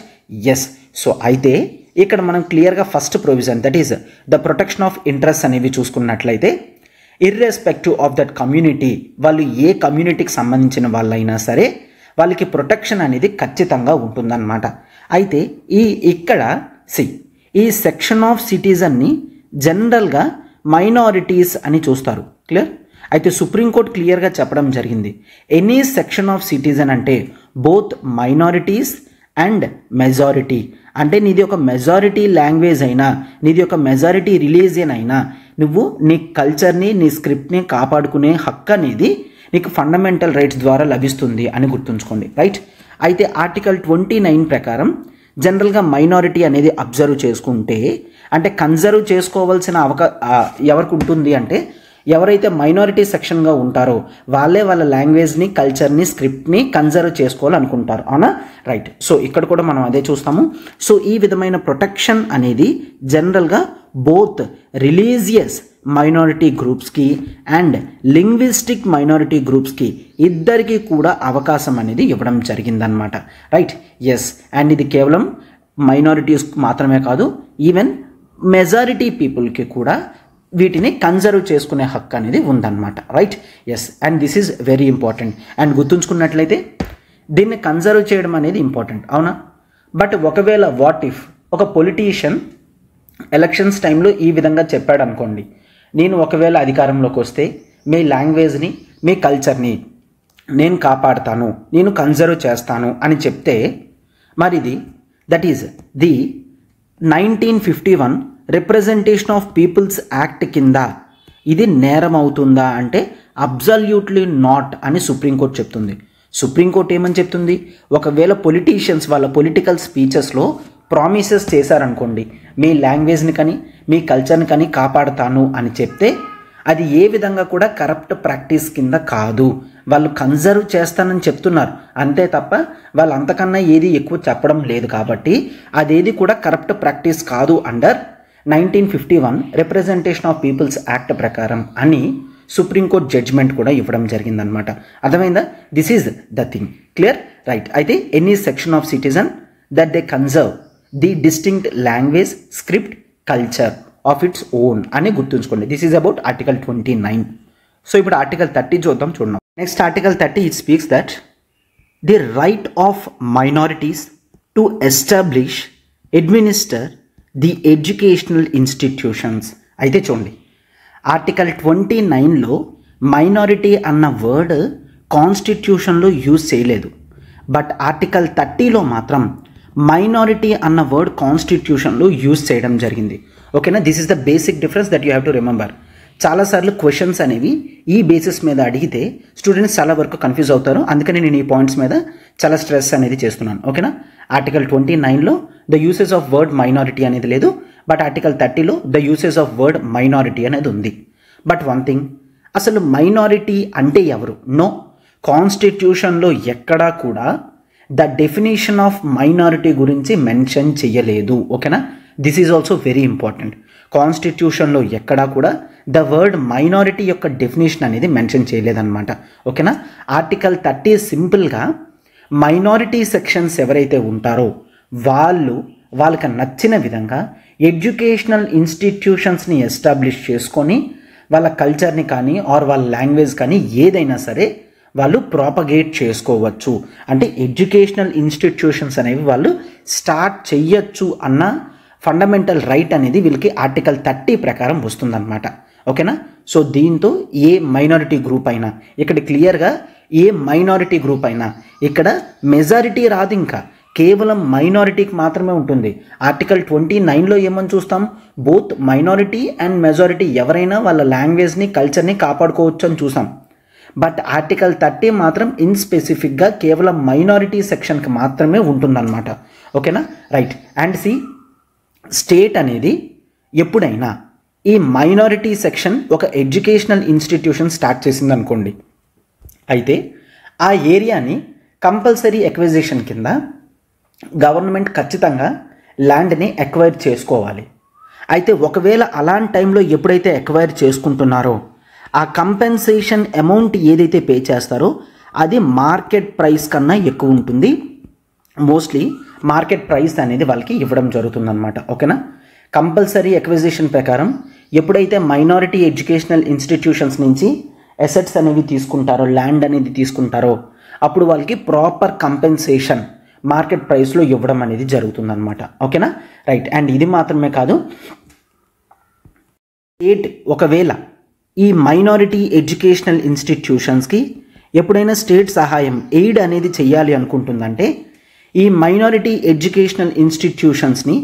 yes. సో అయితే ఇక్కడ మనం క్లియర్గా first provision that is the protection of interest అనేవి చూసుకున్నట్లయితే ఇర్రెస్పెక్టివ్ ఆఫ్ దట్ కమ్యూనిటీ, వాళ్ళు ఏ కమ్యూనిటీకి సంబంధించిన వాళ్ళైనా సరే వాళ్ళకి ప్రొటెక్షన్ అనేది ఖచ్చితంగా ఉంటుందన్నమాట. అయితే ఇక్కడ ఈ సెక్షన్ ఆఫ్ సిటిజన్ని జనరల్గా మైనారిటీస్ అని చూస్తారు. క్లియర్? అయితే సుప్రీంకోర్టు క్లియర్గా చెప్పడం జరిగింది, ఎనీ సెక్షన్ ఆఫ్ సిటిజన్ అంటే బోత్ మైనారిటీస్ అండ్ మెజారిటీ. అంటే నీది ఒక మెజారిటీ లాంగ్వేజ్ అయినా, నీది ఒక మెజారిటీ రిలీజియన్ అయినా, నువ్వు నీ కల్చర్ని, నీ స్క్రిప్ట్ని కాపాడుకునే హక్కు అనేది నీకు ఫండమెంటల్ రైట్స్ ద్వారా లభిస్తుంది అని గుర్తుంచుకోండి. రైట్? అయితే ఆర్టికల్ 29 ప్రకారం జనరల్గా మైనారిటీ అనేది అబ్జర్వ్ చేసుకుంటే, అంటే కన్జర్వ్ చేసుకోవాల్సిన ఎవరికి ఉంటుంది అంటే ఎవరైతే మైనారిటీ సెక్షన్గా ఉంటారో వాళ్ళే వాళ్ళ లాంగ్వేజ్ని, కల్చర్ని, స్క్రిప్ట్ని కన్జర్వ్ చేసుకోవాలనుకుంటారు. అవునా? రైట్. సో ఇక్కడ కూడా మనం అదే చూస్తాము. సో ఈ విధమైన ప్రొటెక్షన్ అనేది జనరల్గా బోత్ రిలీజియస్ మైనారిటీ గ్రూప్స్కి అండ్ లింగ్విస్టిక్ మైనారిటీ గ్రూప్స్కి ఇద్దరికి కూడా అవకాశం అనేది ఇవ్వడం జరిగిందనమాట. Right, yes. అండ్ ఇది కేవలం మైనారిటీస్ మాత్రమే కాదు, ఈవెన్ మెజారిటీ పీపుల్కి కూడా వీటిని కన్జర్వ్ చేసుకునే హక్కు అనేది ఉందన్నమాట. Right, yes. And this is very important. And గుర్తుంచుకున్నట్లయితే దీన్ని కన్జర్వ్ చేయడం అనేది ఇంపార్టెంట్, అవునా? బట్ ఒకవేళ వాట్ ఇఫ్ ఒక పొలిటీషియన్ ఎలక్షన్స్ టైంలో ఈ విధంగా చెప్పాడు అనుకోండి, నేను ఒకవేళ అధికారంలోకి వస్తే మీ లాంగ్వేజ్ని, మీ కల్చర్ని నేను కాపాడుతాను, నేను కన్జర్వ్ చేస్తాను అని చెప్తే, మరిది that is the 1951 representation of peoples act కింద ఇది నేరం అవుతుందా అంటే అబ్సల్యూట్లీ నాట్ అని సుప్రీంకోర్టు చెప్తుంది. సుప్రీంకోర్టు ఏమని చెప్తుంది, ఒకవేళ పొలిటీషియన్స్ వాళ్ళ పొలిటికల్ స్పీచెస్లో ప్రామిసెస్ చేశారనుకోండి, మీ లాంగ్వేజ్ని కానీ మీ కల్చర్ని కానీ కాపాడుతాను అని చెప్తే అది ఏ విధంగా కూడా కరప్ట్ ప్రాక్టీస్ కింద కాదు. వాళ్ళు కన్జర్వ్ చేస్తానని చెప్తున్నారు అంతే తప్ప వాళ్ళు అంతకన్నా ఏది ఎక్కువ చెప్పడం లేదు. కాబట్టి అదేది కూడా కరప్ట్ ప్రాక్టీస్ కాదు under 1951 representation of peoples act ప్రకారం అని సుప్రీంకోర్టు జడ్జ్మెంట్ కూడా ఇవ్వడం జరిగిందనమాట. అర్థమైందా? This is the thing. Clear? Right. అయితే any section of citizen that they conserve the distinct language, script, culture of its own అని గుర్తుంచుకోండి. This is about article 29. So ఇప్పుడు ఆర్టికల్ 30 చూద్దాం. చూడండి. Next article 30 it speaks that the right of minorities to establish, administer the educational institutions. అయితే చూడండి, article 29లో minority అన్న word కాన్స్టిట్యూషన్లో use చేయలేదు. బట్ ఆర్టికల్ 30లో మాత్రం మైనారిటీ అన్న వర్డ్ కాన్స్టిట్యూషన్లో యూజ్ చేయడం జరిగింది. ఓకేనా? This is the basic difference that you have to remember. చాలాసార్లు క్వశ్చన్స్ అనేవి ఈ బేసిస్ మీద అడిగితే స్టూడెంట్స్ చాలా వరకు కన్ఫ్యూజ్ అవుతారు. అందుకని నేను ఈ పాయింట్స్ మీద చాలా స్ట్రెస్ అనేది చేస్తున్నాను. ఓకేనా? ఆర్టికల్ 29లో the usage of word minority అనేది లేదు. బట్ ఆర్టికల్ 30లో the usage of word minority అనేది ఉంది. బట్ వన్ థింగ్, అసలు మైనారిటీ అంటే ఎవరు? నో, కాన్స్టిట్యూషన్లో ఎక్కడా కూడా ద డెఫినేషన్ ఆఫ్ మైనారిటీ గురించి మెన్షన్ చేయలేదు. ఓకేనా? This is also very important. కాన్స్టిట్యూషన్లో ఎక్కడా కూడా ద వర్డ్ మైనారిటీ యొక్క డెఫినేషన్ అనేది మెన్షన్ చేయలేదన్నమాట. ఓకేనా? ఆర్టికల్ 30 సింపుల్గా మైనారిటీ సెక్షన్స్ ఎవరైతే ఉంటారో వాళ్ళకి నచ్చిన విధంగా ఎడ్యుకేషనల్ ఇన్స్టిట్యూషన్స్ని ఎస్టాబ్లిష్ చేసుకొని వాళ్ళ కల్చర్ని కానీ ఆర్ వాళ్ళ లాంగ్వేజ్ కానీ ఏదైనా సరే వాళ్ళు ప్రాపగేట్ చేసుకోవచ్చు. అంటే ఎడ్యుకేషనల్ ఇన్స్టిట్యూషన్స్ అనేవి వాళ్ళు స్టార్ట్ చెయ్యొచ్చు అన్న ఫండమెంటల్ రైట్ అనేది వీళ్ళకి ఆర్టికల్ 30 ప్రకారం వస్తుందన్నమాట. ఓకేనా? సో దీంతో ఏ మైనారిటీ గ్రూప్ అయినా, ఇక్కడ క్లియర్గా ఏ మైనారిటీ గ్రూప్ అయినా, ఇక్కడ మెజారిటీ రాదు, ఇంకా కేవలం మైనారిటీకి మాత్రమే ఉంటుంది. ఆర్టికల్ 29లో ఏమని చూస్తాం, బోత్ మైనారిటీ అండ్ మెజారిటీ ఎవరైనా వాళ్ళ లాంగ్వేజ్ని, కల్చర్ని కాపాడుకోవచ్చు అని చూసాం. బట్ ఆర్టికల్ 30 మాత్రం ఇన్ స్పెసిఫిక్గా కేవలం మైనారిటీ సెక్షన్కి మాత్రమే ఉంటుందన్నమాట. ఓకేనా? రైట్. అండ్ సి, స్టేట్ అనేది ఎప్పుడైనా ఈ మైనారిటీ సెక్షన్ ఒక ఎడ్యుకేషనల్ ఇన్స్టిట్యూషన్ స్టార్ట్ చేసిందనుకోండి, అయితే ఆ ఏరియాని కంపల్సరీ ఎక్విజిషన్ కింద గవర్నమెంట్ ఖచ్చితంగా ల్యాండ్ని ఎక్వైర్ చేసుకోవాలి. అయితే ఒకవేళ అలాంటి టైంలో ఎప్పుడైతే ఎక్వైర్ చేసుకుంటున్నారో ఆ కంపెన్సేషన్ అమౌంట్ ఏదైతే పే చేస్తారో అది మార్కెట్ ప్రైస్ కన్నా ఎక్కువ ఉంటుంది. మోస్ట్లీ మార్కెట్ ప్రైస్ అనేది వాళ్ళకి ఇవ్వడం జరుగుతుందన్నమాట. ఓకేనా. కంపల్సరీ ఎక్విజిషన్ ప్రకారం ఎప్పుడైతే మైనారిటీ ఎడ్యుకేషనల్ ఇన్స్టిట్యూషన్స్ నుంచి అసెట్స్ అనేవి తీసుకుంటారో, ల్యాండ్ అనేది తీసుకుంటారో, అప్పుడు వాళ్ళకి ప్రాపర్ కంపెన్సేషన్ మార్కెట్ ప్రైస్లో ఇవ్వడం అనేది జరుగుతుందన్నమాట. ఓకేనా. రైట్. అండ్ ఇది మాత్రమే కాదు, స్టేట్ ఒకవేళ ఈ మైనారిటీ ఎడ్యుకేషనల్ ఇన్స్టిట్యూషన్స్కి ఎప్పుడైనా స్టేట్ సహాయం ఎయిడ్ అనేది చేయాలి అనుకుంటుందంటే ఈ మైనారిటీ ఎడ్యుకేషనల్ ఇన్స్టిట్యూషన్స్ని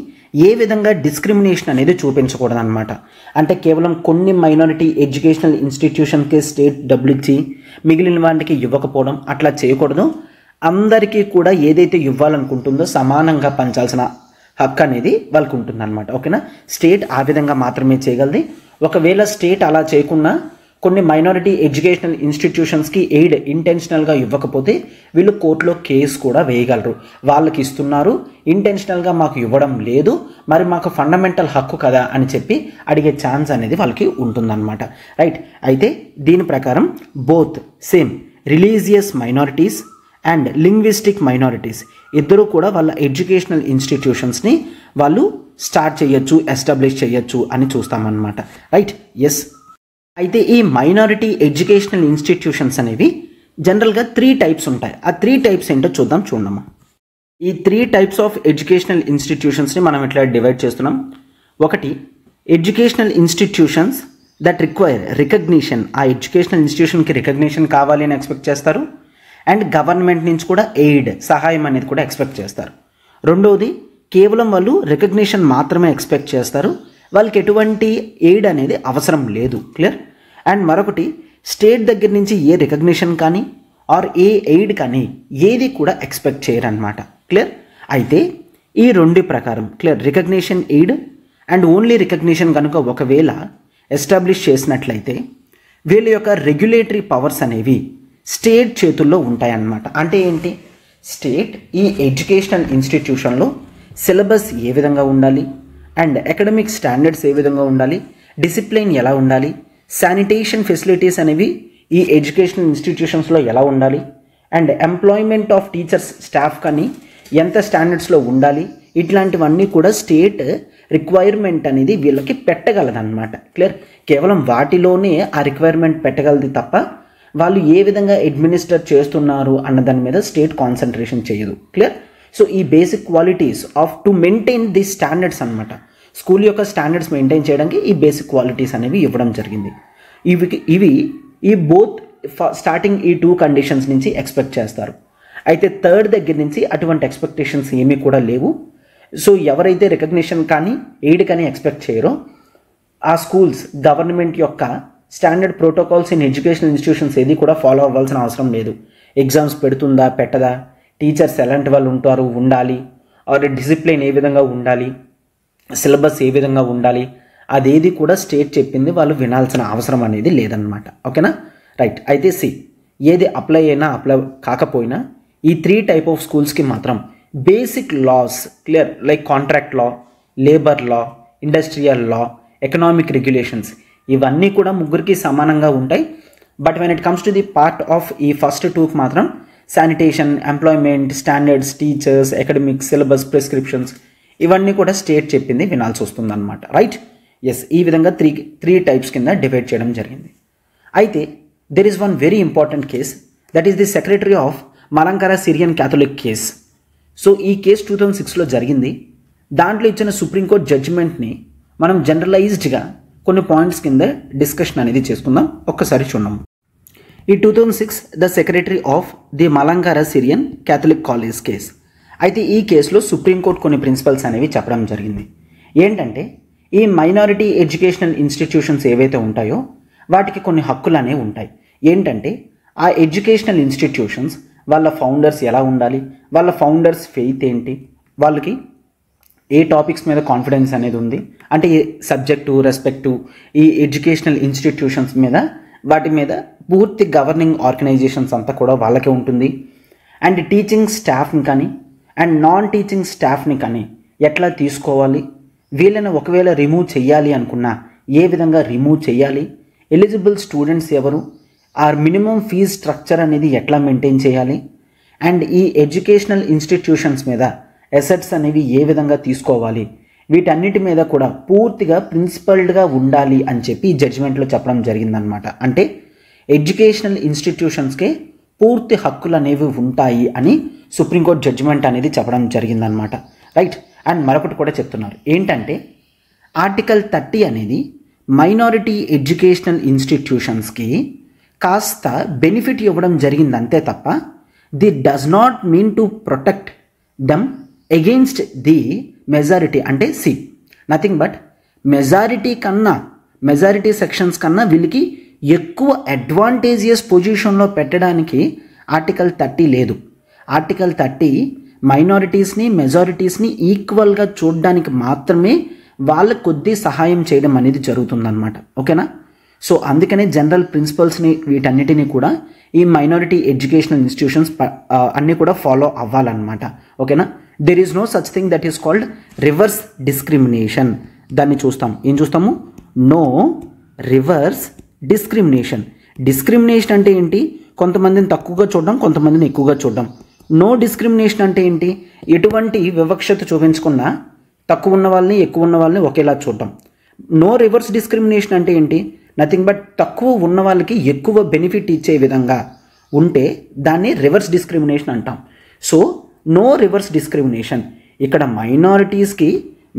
ఏ విధంగా డిస్క్రిమినేషన్ అనేది చూపించకూడదు అనమాట. అంటే కేవలం కొన్ని మైనారిటీ ఎడ్యుకేషనల్ ఇన్స్టిట్యూషన్కి స్టేట్ డబ్బులు ఇచ్చి మిగిలిన వాటికి ఇవ్వకపోవడం అట్లా చేయకూడదు. అందరికీ కూడా ఏదైతే ఇవ్వాలనుకుంటుందో సమానంగా పంచాల్సిన హక్కు అనేది వాళ్ళకు ఉంటుందన్నమాట. ఓకేనా. స్టేట్ ఆ విధంగా మాత్రమే చేయగలది. ఒకవేళ స్టేట్ అలా చేయకుండా కొన్ని మైనారిటీ ఎడ్యుకేషనల్ ఇన్స్టిట్యూషన్స్కి ఎయిడ్ ఇంటెన్షనల్గా ఇవ్వకపోతే వీళ్ళు కోర్టులో కేసు కూడా వేయగలరు. వాళ్ళకి ఇస్తున్నారు, ఇంటెన్షనల్గా మాకు ఇవ్వడం లేదు, మరి మాకు ఫండమెంటల్ హక్కు కదా అని చెప్పి అడిగే ఛాన్స్ అనేది వాళ్ళకి ఉంటుందన్నమాట. రైట్. అయితే దీని ప్రకారం both same religious minorities and linguistic minorities ఇద్దరు కూడా వాళ్ళ ఎడ్యుకేషనల్ ఇన్స్టిట్యూషన్స్ని వాళ్ళు స్టార్ట్ చేయొచ్చు, ఎస్టాబ్లిష్ చేయొచ్చు అని చూస్తామన్నమాట. రైట్. ఎస్. అయితే ఈ మైనారిటీ ఎడ్యుకేషనల్ ఇన్స్టిట్యూషన్స్ అనేవి జనరల్గా 3 టైప్స్ ఉంటాయి. ఆ 3 టైప్స్ ఏంటో చూడమ్మా. ఈ 3 టైప్స్ ఆఫ్ ఎడ్యుకేషనల్ ఇన్స్టిట్యూషన్స్ని మనం ఇట్లా డివైడ్ చేస్తున్నాం. ఒకటి, educational institutions that require recognition. ఆ ఎడ్యుకేషనల్ ఇన్స్టిట్యూషన్కి రికగ్నిషన్ కావాలి అని ఎక్స్పెక్ట్ చేస్తారు. అండ్ గవర్నమెంట్ నుంచి కూడా ఎయిడ్, సహాయం అనేది కూడా ఎక్స్పెక్ట్ చేస్తారు. రెండవది, కేవలం వాళ్ళు రికగ్నిషన్ మాత్రమే ఎక్స్పెక్ట్ చేస్తారు, వాళ్ళకి ఎటువంటి ఎయిడ్ అనేది అవసరం లేదు. క్లియర్. అండ్ మరొకటి, స్టేట్ దగ్గర నుంచి ఏ రికగ్నిషన్ కానీ ఆర్ ఏ ఎయిడ్ కానీ ఏది కూడా ఎక్స్పెక్ట్ చేయరన్నమాట. క్లియర్. అయితే ఈ 2 ప్రకారం clear, recognition, aid and only recognition కనుక ఒకవేళ ఎస్టాబ్లిష్ చేసినట్లయితే వీళ్ళ యొక్క రెగ్యులేటరీ పవర్స్ అనేవి స్టేట్ చేతుల్లో ఉంటాయన్నమాట. అంటే ఏంటి, స్టేట్ ఈ ఎడ్యుకేషనల్ ఇన్స్టిట్యూషన్లో సిలబస్ ఏ విధంగా ఉండాలి, అండ్ అకాడమిక్ స్టాండర్డ్స్ ఏ విధంగా ఉండాలి, డిసిప్లిన్ ఎలా ఉండాలి, శానిటేషన్ ఫెసిలిటీస్ అనేవి ఈ ఎడ్యుకేషనల్ ఇన్స్టిట్యూషన్స్లో ఎలా ఉండాలి, and employment of teachers, staff కానీ ఎంత స్టాండర్డ్స్లో ఉండాలి, ఇట్లాంటివన్నీ కూడా స్టేట్ రిక్వైర్మెంట్ అనేది వీళ్ళకి పెట్టగలదన్నమాట. క్లియర్. కేవలం వాటిలోనే ఆ రిక్వైర్మెంట్ పెట్టగలది తప్ప వాళ్ళు ఏ విధంగా అడ్మినిస్టర్ చేస్తున్నారు అన్న దాని మీద స్టేట్ కాన్సన్ట్రేషన్ చేయదు. క్లియర్. సో ఈ basic qualities off to maintain the standards అనమాట, స్కూల్ యొక్క స్టాండర్డ్స్ మెయింటైన్ చేయడానికి ఈ బేసిక్ క్వాలిటీస్ అనేవి ఇవ్వడం జరిగింది. ఇవి ఈ బోత్ స్టార్టింగ్ ఈ 2 కండిషన్స్ నుంచి ఎక్స్పెక్ట్ చేస్తారు. అయితే థర్డ్ దగ్గర నుంచి అటువంటి ఎక్స్పెక్టేషన్స్ ఏమీ కూడా లేవు. సో ఎవరైతే రికగ్నిషన్ కానీ ఎయిడ్ కానీ ఎక్స్పెక్ట్ చేయరో ఆ స్కూల్స్ గవర్నమెంట్ యొక్క standard protocols in educational institutions ఏది కూడా ఫాలో అవ్వాల్సిన అవసరం లేదు. ఎగ్జామ్స్ పెడుతుందా, పెట్టదా, టీచర్స్ ఎలాంటి వాళ్ళు ఉంటారు, ఉండాలి, ఆర్ డిసిప్లిన్ ఏ విధంగా ఉండాలి, సిలబస్ ఏ విధంగా ఉండాలి, అదేది కూడా స్టేట్ చెప్పింది వాళ్ళు వినాల్సిన అవసరం అనేది లేదన్నమాట. ఓకేనా. రైట్. అయితే ఏది అప్లై అయినా అప్లై కాకపోయినా ఈ 3 టైప్ ఆఫ్ స్కూల్స్కి మాత్రం basic laws clear, like contract law, labour law, industrial law, economic regulations ఇవన్నీ కూడా ముగ్గురికి సమానంగా ఉంటాయి. But when it comes to the part of ఈ ఫస్ట్ 2కి మాత్రం sanitation, employment, standards, teachers, academic, syllabus, prescriptions ఇవన్నీ కూడా స్టేట్ చెప్పింది వినాల్సి వస్తుంది అనమాట. రైట్. ఎస్. ఈ విధంగా 3 టైప్స్ కింద డివైడ్ చేయడం జరిగింది. అయితే there is one very important case, that is the secretary of Malankara Syrian Catholic case. So ఈ కేసు 2006లో జరిగింది. దాంట్లో ఇచ్చిన సుప్రీంకోర్టు జడ్జిమెంట్ని మనం జనరలైజ్డ్గా కొన్ని పాయింట్స్ కింద డిస్కషన్ అనేది చేసుకుందాం. ఒక్కసారి చూద్దాం. ఈ 2006 the secretary of the Malankara Syrian Catholic college case. అయితే ఈ కేసులో సుప్రీంకోర్టు కొన్ని ప్రిన్సిపల్స్ అనేవి చెప్పడం జరిగింది. ఏంటంటే ఈ మైనారిటీ ఎడ్యుకేషనల్ ఇన్స్టిట్యూషన్స్ ఏవైతే ఉంటాయో వాటికి కొన్ని హక్కులు అనేవి ఉంటాయి. ఏంటంటే ఆ ఎడ్యుకేషనల్ ఇన్స్టిట్యూషన్స్ వాళ్ళ ఫౌండర్స్ ఎలా ఉండాలి, వాళ్ళ ఫౌండర్స్ ఫెయిత్ ఏంటి, వాళ్ళకి ఏ టాపిక్స్ మీద కాన్ఫిడెన్స్ అనేది ఉంది, అంటే ఏ సబ్జెక్టు రెస్పెక్టు ఈ ఎడ్యుకేషనల్ ఇన్స్టిట్యూషన్స్ మీద, వాటి మీద పూర్తి గవర్నింగ్ ఆర్గనైజేషన్స్ అంతా కూడా వాళ్ళకే ఉంటుంది. అండ్ టీచింగ్ స్టాఫ్ని కానీ అండ్ నాన్ టీచింగ్ స్టాఫ్ని కానీ ఎట్లా తీసుకోవాలి, వీళ్ళని ఒకవేళ రిమూవ్ చేయాలి అనుకున్నా ఏ విధంగా రిమూవ్ చేయాలి, ఎలిజిబుల్ స్టూడెంట్స్ ఎవరు, ఆర్ మినిమం ఫీజ్ స్ట్రక్చర్ అనేది ఎట్లా మెయింటైన్ చేయాలి, అండ్ ఈ ఎడ్యుకేషనల్ ఇన్స్టిట్యూషన్స్ మీద అసెట్స్ అనేవి ఏ విధంగా తీసుకోవాలి, వీటన్నిటి మీద కూడా పూర్తిగా ప్రిన్సిపల్డ్గా ఉండాలి అని చెప్పి ఈ జడ్జిమెంట్లో చెప్పడం జరిగిందనమాట. అంటే ఎడ్యుకేషనల్ ఇన్స్టిట్యూషన్స్కే పూర్తి హక్కులు అనేవి ఉంటాయి అని సుప్రీంకోర్టు జడ్జిమెంట్ అనేది చెప్పడం జరిగిందనమాట. రైట్. అండ్ మరొకటి కూడా చెప్తున్నారు ఏంటంటే ఆర్టికల్ 30 అనేది మైనారిటీ ఎడ్యుకేషనల్ ఇన్స్టిట్యూషన్స్కి కాస్త బెనిఫిట్ ఇవ్వడం జరిగింది అంతే తప్ప the does not mean to protect them against the majority. అంటే నథింగ్ బట్ మెజారిటీ సెక్షన్స్ కన్నా వీళ్ళకి ఎక్కువ అడ్వాంటేజియస్ పొజిషన్లో పెట్టడానికి ఆర్టికల్ 30 లేదు. ఆర్టికల్ 30 మైనారిటీస్ని మెజారిటీస్ని ఈక్వల్గా చూడడానికి మాత్రమే వాళ్ళకు కొద్ది సహాయం చేయడం అనేది జరుగుతుందన్నమాట. ఓకేనా. సో అందుకనే జనరల్ ప్రిన్సిపల్స్ని వీటన్నిటినీ కూడా ఈ మైనారిటీ ఎడ్యుకేషనల్ ఇన్స్టిట్యూషన్స్ అన్నీ కూడా ఫాలో అవ్వాలన్నమాట. ఓకేనా. There is no such thing that is called reverse discrimination. దాన్ని చూస్తాం. ఏం చూస్తాము? No reverse discrimination. డిస్క్రిమినేషన్ అంటే ఏంటి? కొంతమందిని తక్కువగా చూడడం, కొంతమందిని ఎక్కువగా చూడడం. నో డిస్క్రిమినేషన్ అంటే ఏంటి? ఎటువంటి వివక్షత చూపించకుండా తక్కువ ఉన్న వాళ్ళని ఎక్కువ ఉన్న వాళ్ళని ఒకేలా చూడడం. నో రివర్స్ డిస్క్రిమినేషన్ అంటే ఏంటి? నథింగ్ బట్ తక్కువ ఉన్న వాళ్ళకి ఎక్కువ బెనిఫిట్ ఇచ్చే విధంగా ఉంటే దాన్ని రివర్స్ డిస్క్రిమినేషన్ అంటాం. So no reverse discrimination. ఇక్కడ మైనారిటీస్కి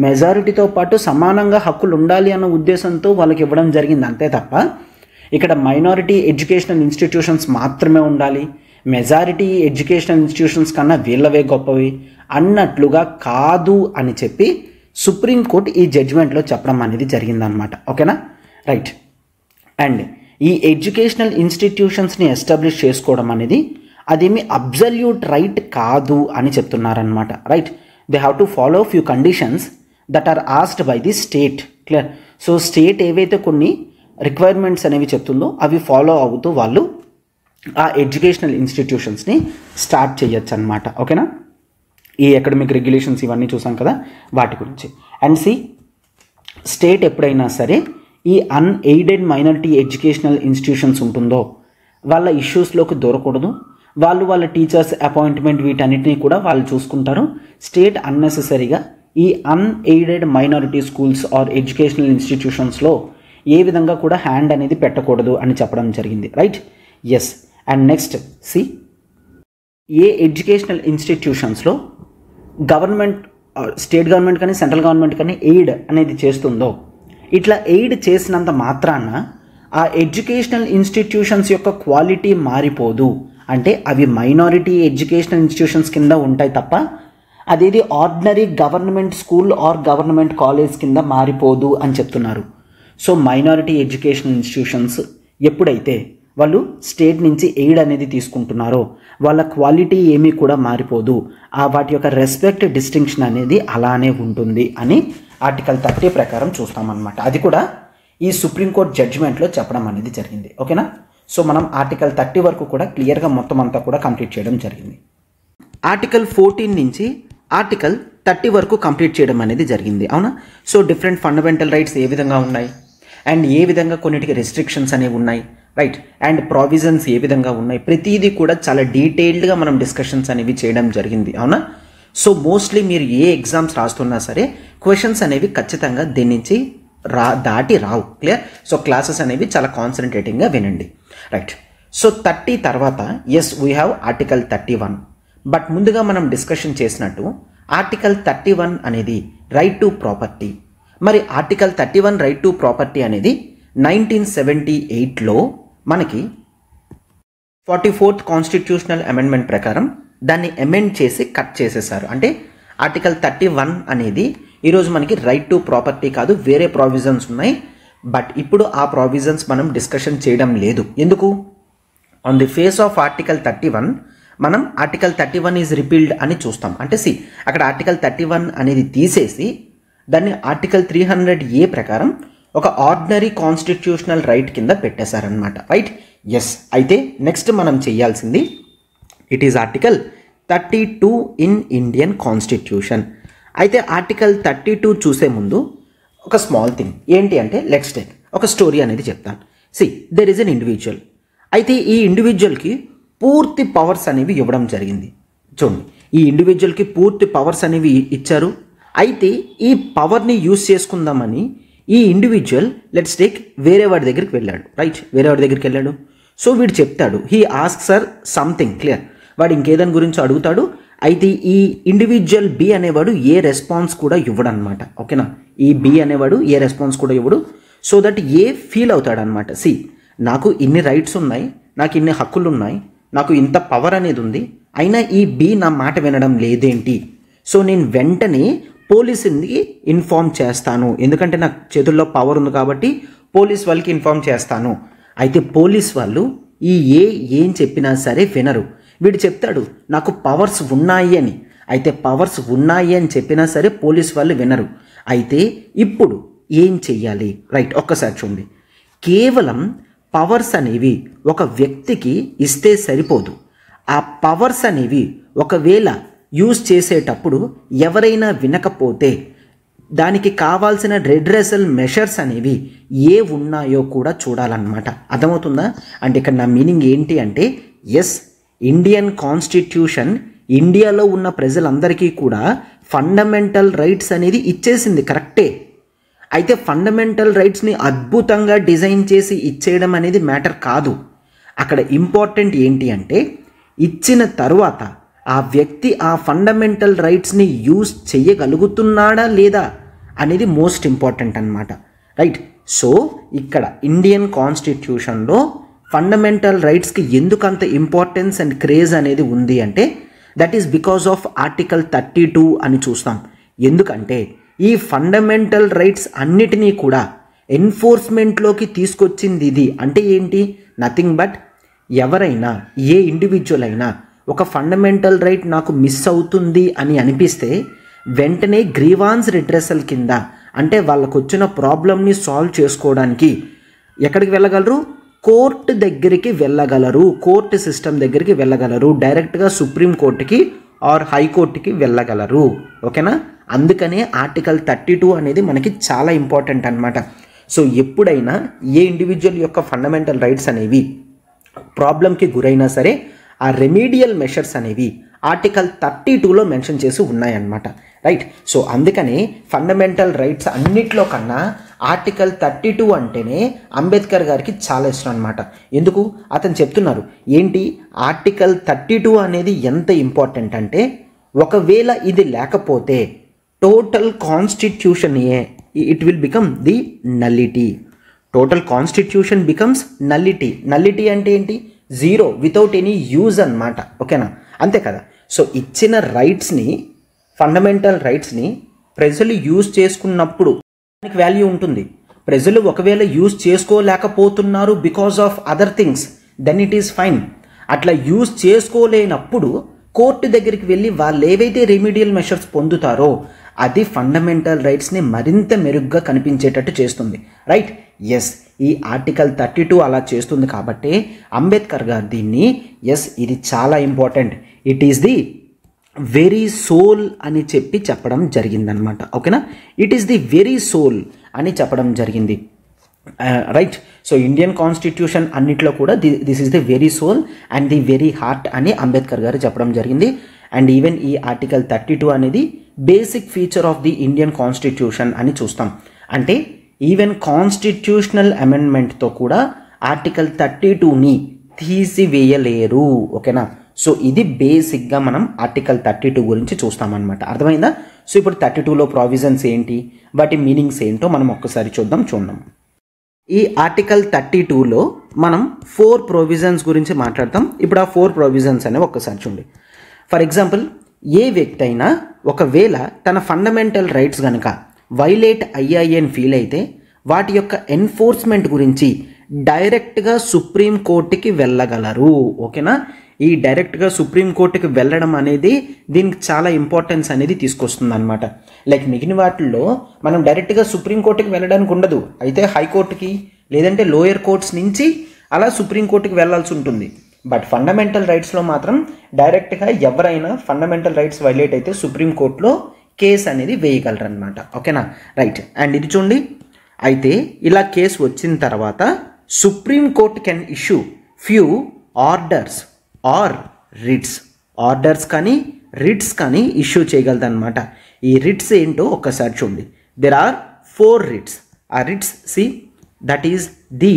మెజారిటీతో పాటు సమానంగా హక్కులు ఉండాలి అన్న ఉద్దేశంతో వాళ్ళకి ఇవ్వడం జరిగింది అంతే తప్ప ఇక్కడ మైనారిటీ ఎడ్యుకేషనల్ ఇన్స్టిట్యూషన్స్ మాత్రమే ఉండాలి, మెజారిటీ ఎడ్యుకేషనల్ ఇన్స్టిట్యూషన్స్ కన్నా వీళ్ళవే గొప్పవి అన్నట్లుగా కాదు అని చెప్పి సుప్రీంకోర్టు ఈ జడ్జిమెంట్లో చెప్పడం అనేది జరిగిందనమాట. ఓకేనా. రైట్. అండ్ ఈ ఎడ్యుకేషనల్ ఇన్స్టిట్యూషన్స్ని ఎస్టాబ్లిష్ చేసుకోవడం అనేది అదేమి అబ్సల్యూట్ రైట్ కాదు అని చెప్తున్నారనమాట. Right. They have to follow few conditions that are asked by the state. Clear. So state ఏవైతే కొన్ని రిక్వైర్మెంట్స్ అనేవి చెప్తుందో అవి ఫాలో అవుతూ వాళ్ళు ఆ ఎడ్యుకేషనల్ ఇన్స్టిట్యూషన్స్ని స్టార్ట్ చేయొచ్చు అనమాట. ఓకేనా. ఈ అకాడమిక్ రెగ్యులేషన్స్ ఇవన్నీ చూసాం కదా వాటి గురించి. అండ్ స్టేట్ ఎప్పుడైనా సరే ఈ అన్ఎయిడెడ్ మైనారిటీ ఎడ్యుకేషనల్ ఇన్స్టిట్యూషన్స్ ఉంటుందో వాళ్ళ ఇష్యూస్లోకి దూరకూడదు. వాళ్ళ టీచర్స్ అపాయింట్మెంట్ వీటన్నిటిని కూడా వాళ్ళు చూసుకుంటారు. స్టేట్ అన్నెసెసరీగా ఈ unaided minority schools or educational ఇన్స్టిట్యూషన్స్లో ఏ విధంగా కూడా హ్యాండ్ అనేది పెట్టకూడదు అని చెప్పడం జరిగింది. రైట్. ఎస్. అండ్ నెక్స్ట్ ఏ ఎడ్యుకేషనల్ ఇన్స్టిట్యూషన్స్లో గవర్నమెంట్ స్టేట్ గవర్నమెంట్ కానీ సెంట్రల్ గవర్నమెంట్ కానీ ఎయిడ్ అనేది చేస్తుందో ఇట్లా ఎయిడ్ చేసినంత మాత్రాన ఆ ఎడ్యుకేషనల్ ఇన్స్టిట్యూషన్స్ యొక్క క్వాలిటీ మారిపోదు. అంటే అవి మైనారిటీ ఎడ్యుకేషనల్ ఇన్స్టిట్యూషన్స్ కింద ఉంటాయి తప్ప అదేది ordinary government school or government college కింద మారిపోదు అని చెప్తున్నారు. సో మైనారిటీ ఎడ్యుకేషనల్ ఇన్స్టిట్యూషన్స్ ఎప్పుడైతే వాళ్ళు స్టేట్ నుంచి ఎయిడ్ అనేది తీసుకుంటున్నారో వాళ్ళ క్వాలిటీ ఏమీ కూడా మారిపోదు. వాటి యొక్క రెస్పెక్ట్ డిస్టింక్షన్ అనేది అలానే ఉంటుంది అని ఆర్టికల్ 30 ప్రకారం చూస్తామన్నమాట. అది కూడా ఈ సుప్రీంకోర్టు జడ్జిమెంట్లో చెప్పడం అనేది జరిగింది. ఓకేనా. సో మనం ఆర్టికల్ 30 వరకు కూడా క్లియర్గా మొత్తం అంతా కూడా కంప్లీట్ చేయడం జరిగింది. ఆర్టికల్ 14 నుంచి ఆర్టికల్ 30 వరకు కంప్లీట్ చేయడం అనేది జరిగింది. అవునా. సో డిఫరెంట్ ఫండమెంటల్ రైట్స్ ఏ విధంగా ఉన్నాయి అండ్ ఏ విధంగా కొన్నిటికి రెస్ట్రిక్షన్స్ అనేవి ఉన్నాయి. రైట్. అండ్ ప్రావిజన్స్ ఏ విధంగా ఉన్నాయి ప్రతిదీ కూడా చాలా డీటెయిల్డ్గా మనం డిస్కషన్స్ అనేవి చేయడం జరిగింది. అవునా. సో మోస్ట్లీ మీరు ఏ ఎగ్జామ్స్ రాస్తున్నా సరే క్వశ్చన్స్ అనేవి ఖచ్చితంగా దీని నుంచి దాటి రావు. క్లియర్. సో క్లాసెస్ అనేవి చాలా కాన్సన్ట్రేటింగ్గా వినండి. రైట్. సో 30 తర్వాత yes we have article 31. But ముందుగా మనం డిస్కషన్ చేసినట్టు ఆర్టికల్ 31 అనేది రైట్ టు ప్రాపర్టీ. మరి ఆర్టికల్ 31 రైట్ టు ప్రాపర్టీ అనేది 1978లో మనకి 44th కాన్స్టిట్యూషనల్ అమెండ్మెంట్ ప్రకారం దాన్ని అమెండ్ చేసి కట్ చేసేసారు. అంటే ఆర్టికల్ 31 అనేది ఈరోజు మనకి రైట్ టు ప్రాపర్టీ కాదు, వేరే ప్రావిజన్స్ ఉన్నాయి. బట్ ఇప్పుడు ఆ ప్రావిజన్స్ మనం డిస్కషన్ చేయడం లేదు. ఎందుకు? On the face of article 31 మనం ఆర్టికల్ 31 ఈజ్ రిపీల్డ్ అని చూస్తాం. అంటే అక్కడ ఆర్టికల్ 31 అనేది తీసేసి దాన్ని ఆర్టికల్ 300A ప్రకారం ఒక ఆర్డినరీ కాన్స్టిట్యూషనల్ రైట్ కింద పెట్టేశారనమాట. రైట్. ఎస్. అయితే నెక్స్ట్ మనం చేయాల్సింది it is article 32 in Indian constitution. అయితే ఆర్టికల్ 32 చూసే ముందు ఒక స్మాల్ థింగ్ ఏంటి అంటే లెట్స్ టేక్ ఒక స్టోరీ అనేది చెప్తాను. There is an individual. అయితే ఈ ఇండివిజువల్కి పూర్తి పవర్స్ అనేవి ఇవ్వడం జరిగింది. చూడండి, ఈ ఇండివిజువల్కి పూర్తి పవర్స్ అనేవి ఇచ్చారు. అయితే ఈ పవర్ని యూజ్ చేసుకుందామని ఈ ఇండివిజువల్ లెట్స్ టేక్ వేరే వాడి దగ్గరికి వెళ్ళాడు. రైట్, వేరే వాడి దగ్గరికి వెళ్ళాడు. సో వీడు చెప్తాడు, he asks sir something clear. వాడు ఇంకేదాని గురించి అడుగుతాడు. అయితే ఈ ఇండివిజువల్ బి అనేవాడు ఏ రెస్పాన్స్ కూడా ఇవ్వడు అనమాట. ఓకేనా, ఈ బి అనేవాడు ఏ రెస్పాన్స్ కూడా ఇవ్వడు. సో దట్ ఏ ఫీల్ అవుతాడు అనమాట. నాకు ఇన్ని రైట్స్ ఉన్నాయి, నాకు ఇన్ని హక్కులు ఉన్నాయి, నాకు ఇంత పవర్ అనేది ఉంది, అయినా ఈ బి నా మాట వినడం లేదేంటి? సో నేను వెంటనే పోలీసుకి ఇన్ఫామ్ చేస్తాను, ఎందుకంటే నాకు చేతుల్లో పవర్ ఉంది కాబట్టి పోలీస్ వాళ్ళకి ఇన్ఫామ్ చేస్తాను. అయితే పోలీస్ వాళ్ళు ఈ ఏం చెప్పినా సరే వినరు. వీడు చెప్తాడు నాకు పవర్స్ ఉన్నాయి అని. అయితే పవర్స్ ఉన్నాయి అని చెప్పినా సరే పోలీస్ వాళ్ళు వినరు. అయితే ఇప్పుడు ఏం చెయ్యాలి? రైట్, ఒక్కసారి చూడండి. కేవలం పవర్స్ అనేవి ఒక వ్యక్తికి ఇస్తే సరిపోదు. ఆ పవర్స్ అనేవి ఒకవేళ యూజ్ చేసేటప్పుడు ఎవరైనా వినకపోతే దానికి కావాల్సిన రెడ్రెసల్ మెషర్స్ అనేవి ఏ ఉన్నాయో కూడా చూడాలన్నమాట. అర్థమవుతుందా? అంటే ఇక్కడ నా మీనింగ్ ఏంటి అంటే, ఎస్, ఇండియన్ కాన్స్టిట్యూషన్ ఇండియాలో ఉన్న ప్రజలందరికీ కూడా ఫండమెంటల్ రైట్స్ అనేది ఇచ్చేసింది, కరెక్టే. అయితే ఫండమెంటల్ రైట్స్ని అద్భుతంగా డిజైన్ చేసి ఇచ్చేయడం అనేది మ్యాటర్ కాదు. అక్కడ ఇంపార్టెంట్ ఏంటి అంటే, ఇచ్చిన తరువాత ఆ వ్యక్తి ఆ ఫండమెంటల్ రైట్స్ని యూజ్ చేయగలుగుతున్నాడా లేదా అనేది మోస్ట్ ఇంపార్టెంట్ అన్నమాట. రైట్, సో ఇక్కడ ఇండియన్ కాన్స్టిట్యూషన్లో ఫండమెంటల్ రైట్స్కి ఎందుకంత ఇంపార్టెన్స్ అండ్ క్రేజ్ అనేది ఉంది అంటే, that is because of article 32 అని చూస్తాం. ఎందుకంటే ఈ ఫండమెంటల్ రైట్స్ అన్నిటినీ కూడా ఎన్ఫోర్స్మెంట్లోకి తీసుకొచ్చింది ఇది. అంటే ఏంటి? నథింగ్ బట్ ఎవరైనా, ఏ ఇండివిజువల్ అయినా ఒక ఫండమెంటల్ రైట్ నాకు మిస్ అవుతుంది అని అనిపిస్తే వెంటనే గ్రీవాన్స్ రిడ్రెసల్ కింద, అంటే వాళ్ళకు వచ్చిన ప్రాబ్లమ్ని సాల్వ్ చేసుకోవడానికి ఎక్కడికి వెళ్ళగలరు? కోర్టు దగ్గరికి వెళ్ళగలరు, కోర్టు సిస్టమ్ దగ్గరికి వెళ్ళగలరు, డైరెక్ట్గా సుప్రీం కోర్టుకి ఆర్ హైకోర్టుకి వెళ్ళగలరు. ఓకేనా? అందుకనే ఆర్టికల్ 32 అనేది మనకి చాలా ఇంపార్టెంట్ అనమాట. సో ఎప్పుడైనా ఏ ఇండివిజువల్ యొక్క ఫండమెంటల్ రైట్స్ అనేవి ప్రాబ్లంకి గురైనా సరే ఆ రెమీడియల్ మెషర్స్ అనేవి ఆర్టికల్ 32లో మెన్షన్ చేసి ఉన్నాయన్నమాట. రైట్, సో అందుకనే ఫండమెంటల్ రైట్స్ అన్నిట్లో కన్నా ఆర్టికల్ 32 అంటేనే అంబేద్కర్ గారికి చాలా ఇష్టం అనమాట. ఎందుకు? అతను చెప్తున్నారు ఏంటి, ఆర్టికల్ 32 అనేది ఎంత ఇంపార్టెంట్ అంటే, ఒకవేళ ఇది లేకపోతే total constitution it will become the nullity. Total constitution becomes nullity. Nullity అంటే ఏంటి? జీరో, వితౌట్ ఎనీ యూజ్ అన్నమాట. ఓకేనా? అంతే కదా. సో ఇచ్చిన రైట్స్ని, ఫండమెంటల్ రైట్స్ని ప్రజలు యూజ్ చేసుకున్నప్పుడు దానికి వాల్యూ ఉంటుంది. ప్రజలు ఒకవేళ యూజ్ చేసుకోలేకపోతున్నారు because of other things, then it is fine. అట్లా యూజ్ చేసుకోలేనప్పుడు కోర్టు దగ్గరికి వెళ్ళి వాళ్ళు ఏవైతే రెమిడియల్ మెషర్స్ పొందుతారో అది ఫండమెంటల్ రైట్స్ని మరింత మెరుగ్గా కనిపించేటట్టు చేస్తుంది. రైట్, ఎస్, ఈ ఆర్టికల్ 32 అలా చేస్తుంది కాబట్టి అంబేద్కర్ గారు దీన్ని, ఎస్, ఇది చాలా important, it is the very soul అని చెప్పడం జరిగిందనమాట. ఓకేనా? It is the very soul అని చెప్పడం జరిగింది. రైట్, సో ఇండియన్ కాన్స్టిట్యూషన్ అన్నిట్లో కూడా this is the very soul and the very heart అని అంబేద్కర్ గారు చెప్పడం జరిగింది. అండ్ ఈవెన్ ఈ ఆర్టికల్ 32 అనేది basic feature of the Indian constitution అని చూస్తాం. అంటే ఈవెన్ కాన్స్టిట్యూషనల్ అమెండ్మెంట్తో కూడా ఆర్టికల్ 32ని తీసివేయలేరు. ఓకేనా? సో ఇది బేసిక్గా మనం ఆర్టికల్ 32 గురించి చూస్తామన్నమాట. అర్థమైందా? సో ఇప్పుడు 32లో ప్రావిజన్స్ ఏంటి, వాటి మీనింగ్స్ ఏంటో మనం ఒక్కసారి చూద్దాం. ఈ ఆర్టికల్ 32లో మనం 4 ప్రొవిజన్స్ గురించి మాట్లాడతాం. ఇప్పుడు ఆ 4 ప్రొవిజన్స్ అనేవి ఒక్కసారి చూడండి. ఫర్ ఎగ్జాంపుల్, ఏ వ్యక్తి అయినా ఒకవేళ తన ఫండమెంటల్ రైట్స్ కనుక వైలేట్ అయ్యాయి అని ఫీల్ అయితే వాటి యొక్క ఎన్ఫోర్స్మెంట్ గురించి డైరెక్ట్గా సుప్రీం కోర్టుకి వెళ్ళగలరు. ఓకేనా? ఈ డైరెక్ట్గా సుప్రీం కోర్టుకి వెళ్ళడం అనేది దీనికి చాలా ఇంపార్టెన్స్ అనేది తీసుకొస్తుంది అనమాట. లైక్ మిగిలిన వాటిల్లో మనం డైరెక్ట్గా సుప్రీం కోర్టుకి వెళ్ళడానికి ఉండదు, అయితే హైకోర్టుకి లేదంటే లోయర్ కోర్ట్స్ నుంచి అలా సుప్రీం కోర్టుకి వెళ్ళాల్సి ఉంటుంది. బట్ ఫండమెంటల్ రైట్స్లో మాత్రం డైరెక్ట్గా ఎవరైనా ఫండమెంటల్ రైట్స్ వైలేట్ అయితే సుప్రీం కోర్టులో కేసు అనేది వేయగలరు అనమాట. ఓకేనా? రైట్, అండ్ ఇది చూడండి. అయితే ఇలా కేసు వచ్చిన తర్వాత Supreme Court can issue few orders or writs. Orders కానీ రిట్స్ కానీ ఇష్యూ చేయగలదు అనమాట. ఈ రిట్స్ ఏంటో ఒక్కసారి చూడండి. There are 4 writs. ఆ writs see that is the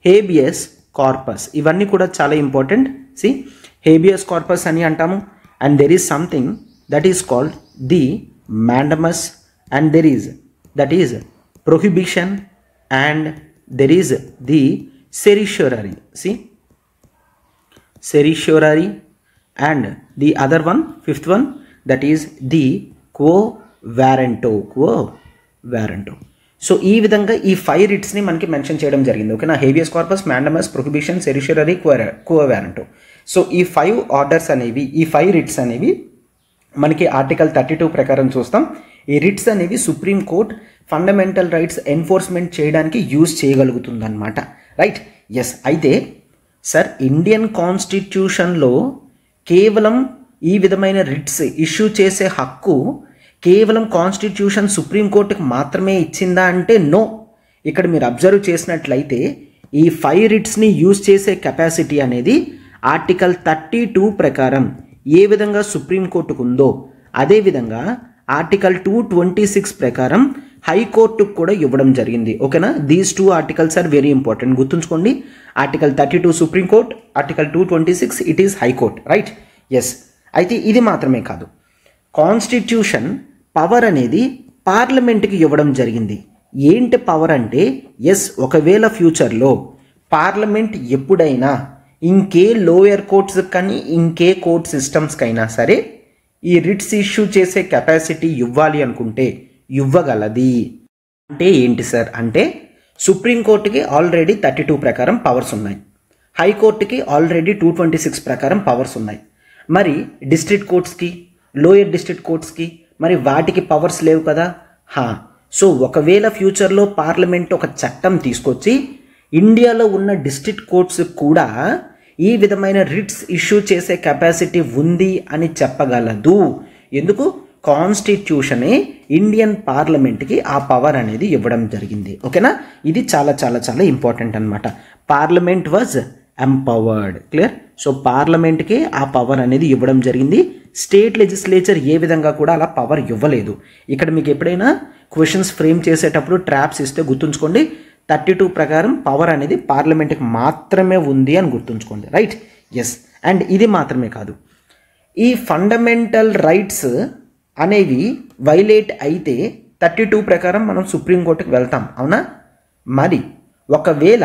habeas corpus. ఇవన్నీ కూడా చాలా ఇంపార్టెంట్. సి హేబియస్ కార్పస్ అని అంటాము. And there is something that is called the mandamus, and there is that is prohibition, and there is the certiorari. See certiorari, and the other one, 5th one, that is the quo warranto. So ఈ విధంగా ఈ 5 రిట్స్ని మనకి mention చేయడం జరిగింది. ఓకేనా, habeas corpus, mandamus, prohibition, certiorari, quo warranto. So ఈ 5 orders అనేవి, ఈ 5 రిట్స్ అనేవి మనకి ఆర్టికల్ 32 ప్రకారం చూస్తాం. ఈ రిట్స్ అనేవి supreme court fundamental rights enforcement చేయడానికి యూజ్ చేయగలుగుతుంది అనమాట. Right, yes. అయితే సార్ ఇండియన్ కాన్స్టిట్యూషన్లో కేవలం ఈ విధమైన రిట్స్ ఇష్యూ చేసే హక్కు కేవలం కాన్స్టిట్యూషన్ సుప్రీంకోర్టుకి మాత్రమే ఇచ్చిందా అంటే నో. ఇక్కడ మీరు అబ్జర్వ్ చేసినట్లయితే ఈ 5 రిట్స్ని యూజ్ చేసే కెపాసిటీ అనేది ఆర్టికల్ 32 ప్రకారం ఏ విధంగా సుప్రీంకోర్టుకు ఉందో అదేవిధంగా ఆర్టికల్ 226 ప్రకారం హైకోర్టుకు కూడా ఇవ్వడం జరిగింది. ఓకేనా, these 2 articles are very important. గుర్తుంచుకోండి, article 32 Supreme Court, article 226 it is High Court. Right, yes. అయితే ఇది మాత్రమే కాదు, కాన్స్టిట్యూషన్ పవర్ అనేది పార్లమెంట్కి ఇవ్వడం జరిగింది. ఏంటి పవర్ అంటే, ఎస్, ఒకవేళ ఫ్యూచర్లో పార్లమెంట్ ఎప్పుడైనా ఇంకే లోయర్ కోర్ట్స్ కానీ ఇంకే కోర్ట్ సిస్టమ్స్కైనా సరే ఈ రిట్స్ ఇష్యూ చేసే కెపాసిటీ ఇవ్వాలి అనుకుంటే ఇవ్వగలది. అంటే ఏంటి సార్ అంటే, సుప్రీంకోర్టుకి ఆల్రెడీ 32 ప్రకారం పవర్స్ ఉన్నాయి, హైకోర్టుకి ఆల్రెడీ 226 ప్రకారం పవర్స్ ఉన్నాయి. మరి డిస్ట్రిక్ట్ కోర్ట్స్కి, లోయర్ డిస్ట్రిక్ట్ కోర్ట్స్కి మరి వాటికి పవర్స్ లేవు కదా. సో ఒకవేళ ఫ్యూచర్లో పార్లమెంట్ ఒక చట్టం తీసుకొచ్చి ఇండియాలో ఉన్న డిస్ట్రిక్ట్ కోర్ట్స్ కూడా ఈ విధమైన రిట్స్ ఇష్యూ చేసే కెపాసిటీ ఉంది అని చెప్పగలదు. ఎందుకు? కాన్స్టిట్యూషనే ఇండియన్ పార్లమెంట్కి ఆ పవర్ అనేది ఇవ్వడం జరిగింది. ఓకేనా, ఇది చాలా చాలా చాలా ఇంపార్టెంట్ అనమాట. Parliament was empowered. Clear? So పార్లమెంట్కి ఆ పవర్ అనేది ఇవ్వడం జరిగింది. స్టేట్ లెజిస్లేచర్ ఏ విధంగా కూడా అలా పవర్ ఇవ్వలేదు. ఇక్కడ మీకు ఎప్పుడైనా క్వశ్చన్స్ ఫ్రేమ్ చేసేటప్పుడు ట్రాప్స్ ఇస్తే గుర్తుంచుకోండి, 32 ప్రకారం పవర్ అనేది పార్లమెంట్కి మాత్రమే ఉంది అని గుర్తుంచుకోండి. Right, yes. అండ్ ఇది మాత్రమే కాదు, ఈ ఫండమెంటల్ రైట్స్ అనేవి వైలేట్ అయితే 32 ప్రకారం మనం సుప్రీంకోర్టుకి వెళ్తాం, అవునా? మరి ఒకవేళ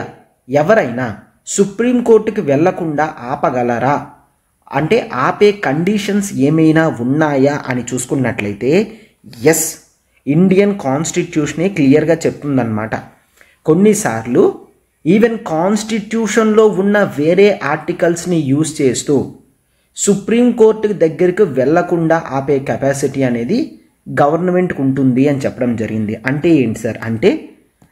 ఎవరైనా సుప్రీంకోర్టుకి వెళ్లకుండా ఆపగలరా అంటే ఆపే కండిషన్స్ ఏమైనా ఉన్నాయా అని చూసుకున్నట్లయితే ఎస్, ఇండియన్ కాన్స్టిట్యూషనే క్లియర్గా చెప్తుందన్నమాట. కొన్నిసార్లు ఈవెన్ కాన్స్టిట్యూషన్లో ఉన్న వేరే ఆర్టికల్స్ని యూజ్ చేస్తూ సుప్రీంకోర్టు దగ్గరికి వెళ్లకుండా ఆపే కెపాసిటీ అనేది గవర్నమెంట్కి ఉంటుంది అని చెప్పడం జరిగింది. అంటే ఏంటి సార్ అంటే,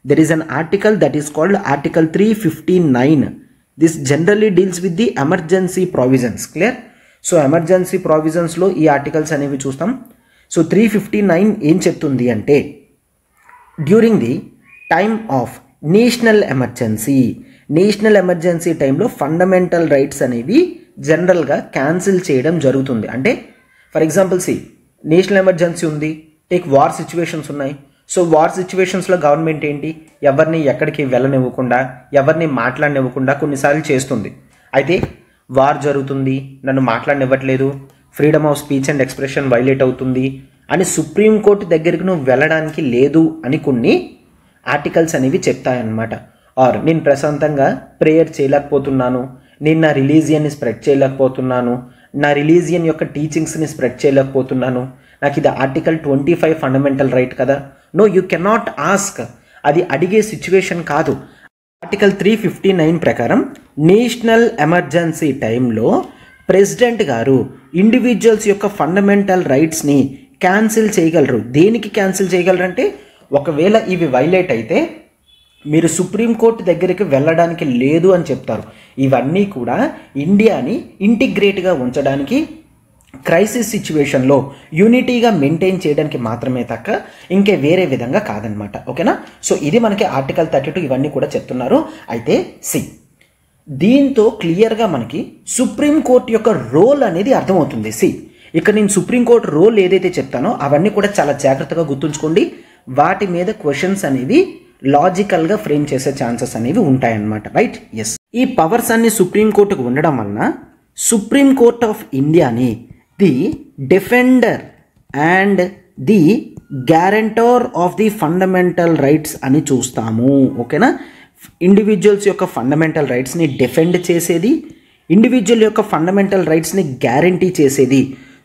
there is an article that is called article 359. This generally deals with the emergency provisions. Clear? So emergency ప్రావిజన్స్లో ఈ ఆర్టికల్స్ అనేవి చూస్తాం. సో 359 ఏం చెప్తుంది అంటే, during the time of national emergency టైంలో ఫండమెంటల్ రైట్స్ అనేవి జనరల్గా క్యాన్సిల్ చేయడం జరుగుతుంది. అంటే ఫర్ ఎగ్జాంపుల్ నేషనల్ ఎమర్జెన్సీ ఉంది, టేక్ వార్ సిచ్యువేషన్స్ ఉన్నాయి. సో వార్ సిచ్యువేషన్స్లో గవర్నమెంట్ ఏంటి, ఎవరిని ఎక్కడికి వెళ్ళనివ్వకుండా, ఎవరిని మాట్లాడనివ్వకుండా కొన్నిసార్లు చేస్తుంది. అయితే వార్ జరుగుతుంది, నన్ను మాట్లాడనివ్వట్లేదు, freedom of speech and expression violate అవుతుంది అని సుప్రీంకోర్టు దగ్గరికి నువ్వు వెళ్ళడానికి లేదు అని కొన్ని ఆర్టికల్స్ అనేవి చెప్తాయన్నమాట. ఆర్ నేను ప్రశాంతంగా ప్రేయర్ చేయలేకపోతున్నాను, నేను నా రిలీజియన్ని స్ప్రెడ్ చేయలేకపోతున్నాను, నా రిలీజియన్ యొక్క టీచింగ్స్ని స్ప్రెడ్ చేయలేకపోతున్నాను, నాకు ఇది ఆర్టికల్ 25 ఫండమెంటల్ రైట్ కదా. No, you cannot ask. అది అడిగే సిచ్యువేషన్ కాదు. ఆర్టికల్ 359 ప్రకారం నేషనల్ ఎమర్జెన్సీ టైంలో ప్రెసిడెంట్ గారు ఇండివిజువల్స్ యొక్క ఫండమెంటల్ రైట్స్ని క్యాన్సిల్ చేయగలరు. దేనికి క్యాన్సిల్ చేయగలరు అంటే, ఒకవేళ ఇవి వైలేట్ అయితే మీరు సుప్రీంకోర్టు దగ్గరికి వెళ్ళడానికి లేదు అని చెప్తారు. ఇవన్నీ కూడా ఇండియాని ఇంటిగ్రేట్గా ఉంచడానికి క్రైసిస్ సిచ్యువేషన్లో యూనిటీగా మెయింటైన్ చేయడానికి మాత్రమే తక్క ఇంకే వేరే విధంగా కాదనమాట. ఓకేనా? సో ఇది మనకి ఆర్టికల్ 32 ఇవన్నీ కూడా చెప్తున్నారు. అయితే దీంతో క్లియర్గా మనకి సుప్రీంకోర్టు యొక్క రోల్ అనేది అర్థమవుతుంది. ఇక్కడ నేను సుప్రీంకోర్టు రోల్ ఏదైతే చెప్తానో అవన్నీ కూడా చాలా జాగ్రత్తగా గుర్తుంచుకోండి. వాటి మీద క్వశ్చన్స్ అనేవి లాజికల్గా ఫ్రేమ్ చేసే ఛాన్సెస్ అనేవి ఉంటాయన్నమాట. రైట్? ఎస్. ఈ పవర్స్ అన్ని సుప్రీంకోర్టుకు ఉండడం వలన సుప్రీంకోర్ట్ ఆఫ్ ఇండియాని the defender and the guarantor of the fundamental rights అని చూస్తాము. ఓకేనా? ఇండివిజువల్స్ యొక్క ఫండమెంటల్ రైట్స్ని డిఫెండ్ చేసేది, ఇండివిజువల్ యొక్క ఫండమెంటల్ రైట్స్ని గ్యారంటీ చేసేది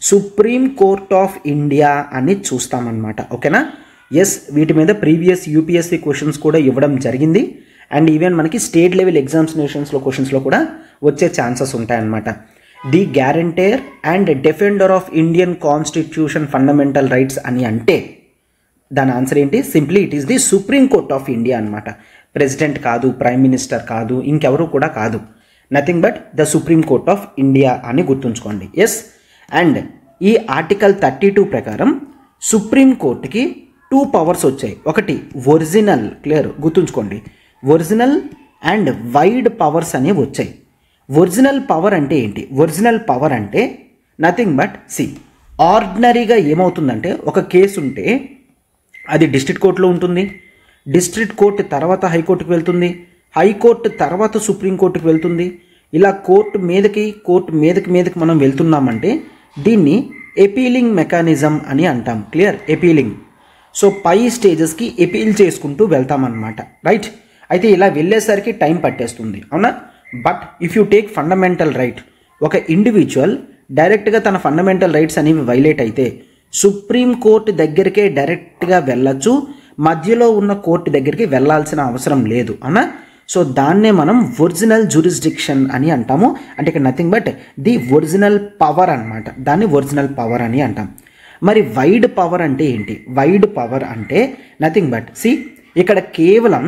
సుప్రీం కోర్ట్ ఆఫ్ ఇండియా అని చూస్తామన్నమాట. ఓకేనా? ఎస్. వీటి మీద ప్రీవియస్ యూపీఎస్సీ క్వశ్చన్స్ కూడా ఇవ్వడం జరిగింది. అండ్ ఈవెన్ మనకి స్టేట్ లెవెల్ ఎగ్జామినేషన్స్లో క్వశ్చన్స్లో కూడా వచ్చే ఛాన్సెస్ ఉంటాయన్నమాట. The guarantor and defender of Indian constitution fundamental rights అని అంటే దాని ఆన్సర్ ఏంటి? Simply it is the supreme court of India అనమాట. ప్రెసిడెంట్ కాదు, ప్రైమ్ మినిస్టర్ కాదు, ఇంకెవరు కూడా కాదు. Nothing but the supreme court of India అని గుర్తుంచుకోండి. ఎస్. అండ్ ఈ ఆర్టికల్ 32 ప్రకారం సుప్రీం కోర్టుకి 2 పవర్స్ వచ్చాయి. ఒకటి ఒరిజినల్, క్లియర్ గుర్తుంచుకోండి, ఒరిజినల్ అండ్ వైడ్ పవర్స్ అనేవి వచ్చాయి. ఒరిజినల్ పవర్ అంటే ఏంటి? ఒరిజినల్ పవర్ అంటే నథింగ్ బట్ ఆర్డినరీగా ఏమవుతుందంటే ఒక కేసు ఉంటే అది డిస్ట్రిక్ట్ కోర్టులో ఉంటుంది, డిస్ట్రిక్ట్ కోర్టు తర్వాత హైకోర్టుకు వెళ్తుంది, హైకోర్టు తర్వాత సుప్రీంకోర్టుకు వెళ్తుంది. ఇలా కోర్టు మీదకి మనం వెళ్తున్నామంటే దీన్ని ఎపీలింగ్ మెకానిజం అని అంటాం. క్లియర్? ఎపీలింగ్. సో పై స్టేజెస్కి ఎపీల్ చేసుకుంటూ వెళ్తామన్నమాట. రైట్? అయితే ఇలా వెళ్ళేసరికి టైం పట్టేస్తుంది, అవునా? But if you take fundamental right, ఒక ఇండివిజువల్ డైరెక్ట్గా తన ఫండమెంటల్ రైట్స్ అనేవి వైలేట్ అయితే సుప్రీంకోర్టు దగ్గరికే డైరెక్ట్గా వెళ్ళచ్చు, మధ్యలో ఉన్న కోర్టు దగ్గరికి వెళ్ళాల్సిన అవసరం లేదు, అవునా? సో దాన్నే మనం ఒరిజినల్ జ్యూరిస్డిక్షన్ అని అంటాము. అంటే ఇక్కడ nothing but the original power అనమాట. దాన్ని ఒరిజినల్ పవర్ అని అంటాం. మరి వైడ్ పవర్ అంటే ఏంటి? వైడ్ పవర్ అంటే నథింగ్ బట్ ఇక్కడ కేవలం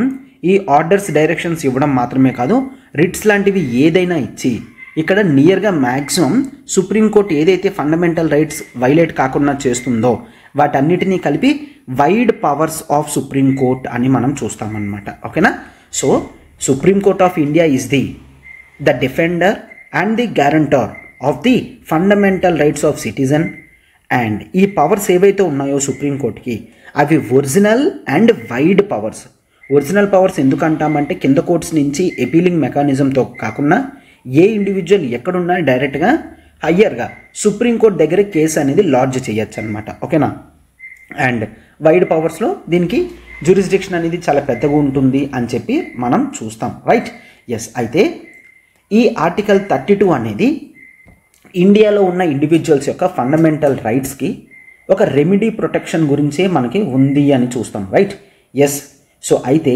ఈ ఆర్డర్స్, డైరెక్షన్స్ ఇవ్వడం మాత్రమే కాదు, రిట్స్ లాంటివి ఏదైనా ఇచ్చి ఇక్కడ నియర్గా మ్యాక్సిమం సుప్రీంకోర్టు ఏదైతే ఫండమెంటల్ రైట్స్ వైలేట్ కాకుండా చేస్తుందో వాటన్నిటినీ కలిపి వైడ్ పవర్స్ ఆఫ్ సుప్రీంకోర్ట్ అని మనం చూస్తామన్నమాట. ఓకేనా? So Supreme Court of India is the defender and the guarantor of the fundamental rights of citizen. And ఈ పవర్స్ ఏవైతే ఉన్నాయో సుప్రీంకోర్టుకి అవి original and wide powers. Original powers ఎందుకు అంటామంటే కింద కోర్ట్స్ నుంచి ఎపీలింగ్ మెకానిజంతో కాకుండా ఏ ఇండివిజువల్ ఎక్కడున్నా డైరెక్ట్గా హయ్యర్గా సుప్రీంకోర్టు దగ్గర కేసు అనేది లాడ్జ్ చేయొచ్చు అనమాట. ఓకేనా? అండ్ వైడ్ పవర్స్లో దీనికి జ్యూరిస్డిక్షన్ అనేది చాలా పెద్దగా ఉంటుంది అని చెప్పి మనం చూస్తాం. రైట్? ఎస్. అయితే ఈ ఆర్టికల్ 32 అనేది ఇండియాలో ఉన్న ఇండివిజువల్స్ యొక్క ఫండమెంటల్ రైట్స్కి ఒక రెమెడీ ప్రొటెక్షన్ గురించే మనకి ఉంది అని చూస్తాం. రైట్? ఎస్. సో అయితే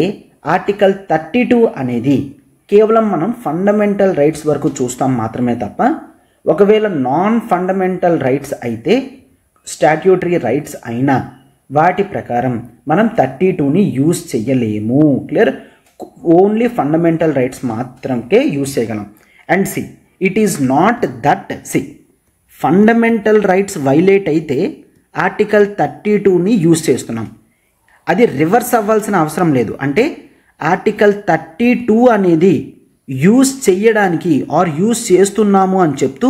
ఆర్టికల్ 32 అనేది కేవలం మనం ఫండమెంటల్ రైట్స్ వరకు చూస్తాం మాత్రమే తప్ప ఒకవేళ నాన్ ఫండమెంటల్ రైట్స్ అయితే, స్టాట్యూటరీ రైట్స్ అయినా వాటి ప్రకారం మనం 32ని యూజ్ చేయలేము. క్లియర్? ఓన్లీ ఫండమెంటల్ రైట్స్ మాత్రమే యూజ్ చేయగలం. And it is not that fundamental rights violate అయితే ఆర్టికల్ 32ని యూజ్ చేస్తున్నాం, అది రివర్స్ అవ్వాల్సిన అవసరం లేదు. అంటే ఆర్టికల్ 32 అనేది యూజ్ చేయడానికి ఆర్ యూజ్ చేస్తున్నాము అని చెప్తూ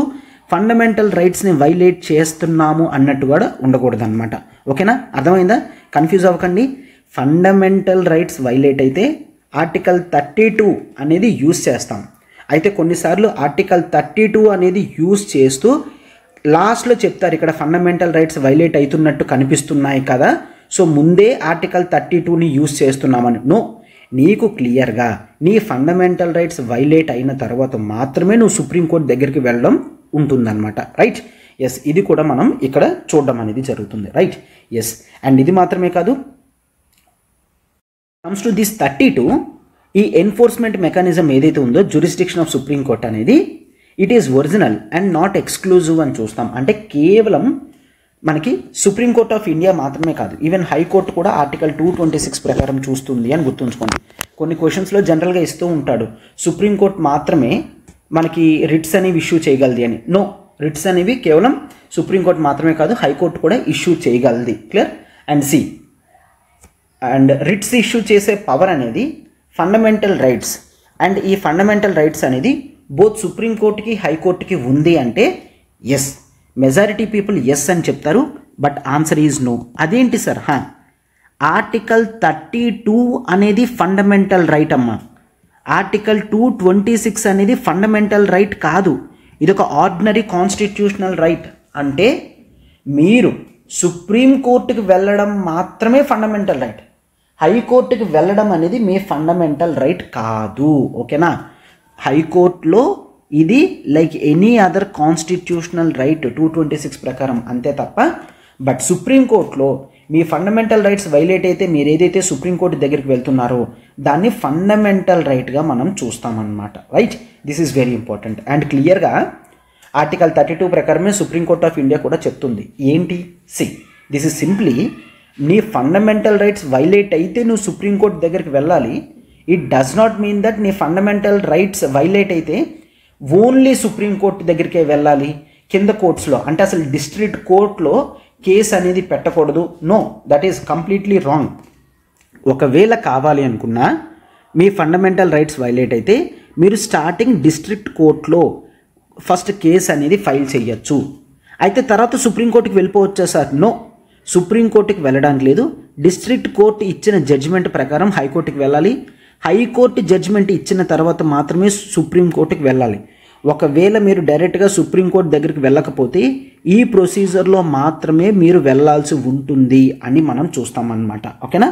ఫండమెంటల్ రైట్స్ని వైలేట్ చేస్తున్నాము అన్నట్టు కూడా ఉండకూడదు అనమాట. ఓకేనా? అర్థమైందా? కన్ఫ్యూజ్ అవ్వకండి. ఫండమెంటల్ రైట్స్ వైలేట్ అయితే ఆర్టికల్ 32 అనేది యూజ్ చేస్తాం. అయితే కొన్నిసార్లు ఆర్టికల్ 32 అనేది యూజ్ చేస్తూ లాస్ట్లో చెప్తారు ఇక్కడ ఫండమెంటల్ రైట్స్ వైలేట్ అవుతున్నట్టు కనిపిస్తున్నాయి కదా, సో ముందే ఆర్టికల్ 32ని యూజ్ చేస్తున్నామని. నో, నీకు క్లియర్గా నీ ఫండమెంటల్ రైట్స్ వైలేట్ అయిన తర్వాత మాత్రమే నువ్వు సుప్రీంకోర్టు దగ్గరికి వెళ్ళడం ఉంటుందన్నమాట. రైట్? ఎస్. ఇది కూడా మనం ఇక్కడ చూడడం అనేది జరుగుతుంది. రైట్? ఎస్. అండ్ ఇది మాత్రమే కాదు, కమ్స్ టు దిస్ 32, ఈ ఎన్ఫోర్స్మెంట్ మెకానిజం ఏదైతే ఉందో జ్యూరిస్డిక్షన్ ఆఫ్ సుప్రీంకోర్టు అనేది it is original and not exclusive అని చూస్తాం. అంటే కేవలం మనకి సుప్రీంకోర్ట్ ఆఫ్ ఇండియా మాత్రమే కాదు, ఈవెన్ హైకోర్టు కూడా ఆర్టికల్ 226 ప్రకారం చూస్తుంది అని గుర్తుంచుకోండి. కొన్ని క్వశ్చన్స్లో జనరల్గా ఇస్తూ ఉంటాడు సుప్రీంకోర్టు మాత్రమే మనకి రిట్స్ అనేవి ఇష్యూ చేయగలది అని. నో, రిట్స్ అనేవి కేవలం సుప్రీంకోర్టు మాత్రమే కాదు, హైకోర్టు కూడా ఇష్యూ చేయగలది. Clear. And see, and writs issue చేసే పవర్ అనేది ఫండమెంటల్ రైట్స్, అండ్ ఈ ఫండమెంటల్ రైట్స్ అనేది బోత్ సుప్రీంకోర్టుకి హైకోర్టుకి ఉంది అంటే ఎస్, మెజారిటీ పీపుల్ ఎస్ అని చెప్తారు. But answer is no. అదేంటి సార్? ఆర్టికల్ 32 అనేది ఫండమెంటల్ రైట్ అమ్మా. ఆర్టికల్ 226 అనేది ఫండమెంటల్ రైట్ కాదు, ఇది ఒక ఆర్డినరీ కాన్స్టిట్యూషనల్ రైట్. అంటే మీరు సుప్రీంకోర్టుకి వెళ్ళడం మాత్రమే ఫండమెంటల్ రైట్, హైకోర్టుకి వెళ్ళడం అనేది మీ ఫండమెంటల్ రైట్ కాదు. ఓకేనా? హైకోర్టులో ఇది like any other constitutional right 226 ప్రకారం అంతే తప్ప, బట్ సుప్రీంకోర్టులో మీ ఫండమెంటల్ రైట్స్ వైలేట్ అయితే మీరు ఏదైతే సుప్రీంకోర్టు దగ్గరికి వెళ్తున్నారో దాన్ని ఫండమెంటల్ రైట్గా మనం చూస్తామన్నమాట. Right. This is very important. And క్లియర్గా ఆర్టికల్ 32 ప్రకారమే సుప్రీంకోర్ట్ ఆఫ్ ఇండియా కూడా చెప్తుంది. ఏంటి? సి, దిస్ ఈజ్ సింప్లీ నీ ఫండమెంటల్ రైట్స్ వైలేట్ అయితే నువ్వు సుప్రీంకోర్టు దగ్గరికి వెళ్ళాలి. It does not mean that నీ ఫండమెంటల్ రైట్స్ వైలేట్ అయితే ఓన్లీ సుప్రీంకోర్టు దగ్గరికే వెళ్ళాలి. కింద కోర్ట్స్లో అంటే అసలు డిస్ట్రిక్ట్ కోర్టులో కేసు అనేది పెట్టకూడదు. No, that is completely wrong. ఒకవేళ కావాలి అనుకున్నా మీ ఫండమెంటల్ రైట్స్ వైలేట్ అయితే మీరు స్టార్టింగ్ డిస్ట్రిక్ట్ కోర్టులో ఫస్ట్ కేసు అనేది ఫైల్ చేయొచ్చు. అయితే తర్వాత సుప్రీంకోర్టుకి వెళ్ళిపోవచ్చా సార్? నో, సుప్రీంకోర్టుకి వెళ్ళడానికి లేదు. డిస్ట్రిక్ట్ కోర్టు ఇచ్చిన జడ్జిమెంట్ ప్రకారం హైకోర్టుకి వెళ్ళాలి. హైకోర్టు జడ్జిమెంట్ ఇచ్చిన తర్వాత మాత్రమే సుప్రీంకోర్టుకి వెళ్ళాలి. ఒకవేళ మీరు డైరెక్ట్గా సుప్రీంకోర్టు దగ్గరికి వెళ్ళకపోతే ఈ ప్రొసీజర్లో మాత్రమే మీరు వెళ్ళాల్సి ఉంటుంది అని మనం చూస్తామన్నమాట. ఓకేనా?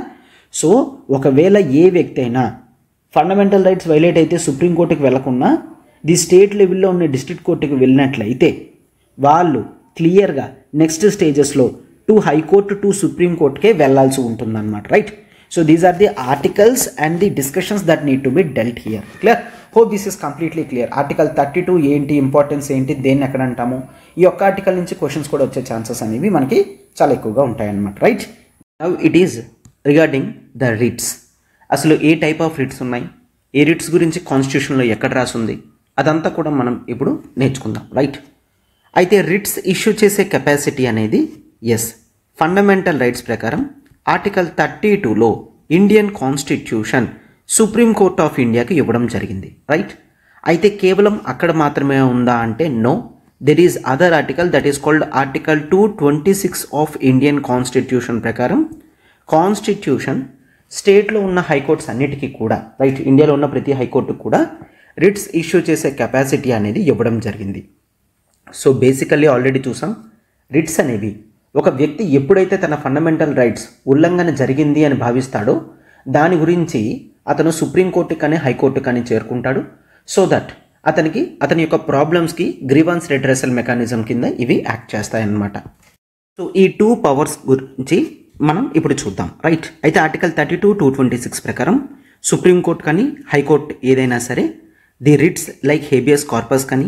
సో ఒకవేళ ఏ వ్యక్తి అయినా ఫండమెంటల్ రైట్స్ వైలేట్ అయితే సుప్రీంకోర్టుకి వెళ్లకుండా ది స్టేట్ లెవెల్లో ఉన్న డిస్ట్రిక్ట్ కోర్టుకి వెళ్ళినట్లయితే వాళ్ళు క్లియర్గా నెక్స్ట్ స్టేజెస్లో టు హైకోర్టు టు సుప్రీంకోర్టుకే వెళ్ళాల్సి ఉంటుందన్నమాట. Right. So these are the articles and the discussions that need to be dealt here. Clear? Hope this is completely clear. Article 32 ఏంటి, ఇంపార్టెన్స్ ఏంటి, దేన్ని ఎక్కడ అంటాము, ఈ ఒక్క ఆర్టికల్ నుంచి క్వశ్చన్స్ కూడా వచ్చే ఛాన్సెస్ అనేవి మనకి చాలా ఎక్కువగా ఉంటాయన్నమాట. Right. Now it is regarding the writs. అసలు ఏ టైప్ ఆఫ్ రిట్స్ ఉన్నాయి, ఏ రిట్స్ గురించి కాన్స్టిట్యూషన్లో ఎక్కడ రాసుంది, అదంతా కూడా మనం ఇప్పుడు నేర్చుకుందాం. రైట్. అయితే రిట్స్ ఇష్యూ చేసే కెపాసిటీ అనేది ఎస్, ఫండమెంటల్ రైట్స్ ప్రకారం ఆర్టికల్ 32లో ఇండియన్ కాన్స్టిట్యూషన్ సుప్రీంకోర్ట్ ఆఫ్ ఇండియాకి ఇవ్వడం జరిగింది. రైట్. అయితే కేవలం అక్కడ మాత్రమే ఉందా అంటే no, there is other article that is called article 226 of Indian constitution ప్రకారం కాన్స్టిట్యూషన్ స్టేట్లో ఉన్న హైకోర్ట్స్ అన్నిటికీ కూడా, రైట్, ఇండియాలో ఉన్న ప్రతి హైకోర్టుకు కూడా రిట్స్ ఇష్యూ చేసే కెపాసిటీ అనేది ఇవ్వడం జరిగింది. సో బేసికల్లీ ఆల్రెడీ చూసాం, రిట్స్ అనేవి ఒక వ్యక్తి ఎప్పుడైతే తన ఫండమెంటల్ రైట్స్ ఉల్లంఘన జరిగింది అని భావిస్తాడో దాని గురించి అతను సుప్రీంకోర్టు కానీ హైకోర్టు కానీ చేరుకుంటాడు. సో దట్ అతని యొక్క ప్రాబ్లమ్స్కి గ్రీవాన్స్ రెడ్రెసల్ మెకానిజం కింద ఇవి యాక్ట్ చేస్తాయన్నమాట. సో ఈ 2 పవర్స్ గురించి మనం ఇప్పుడు చూద్దాం. రైట్. అయితే ఆర్టికల్ 32, 226 ప్రకారం సుప్రీంకోర్టు కానీ హైకోర్టు ఏదైనా సరే the writs like habeas corpus కానీ,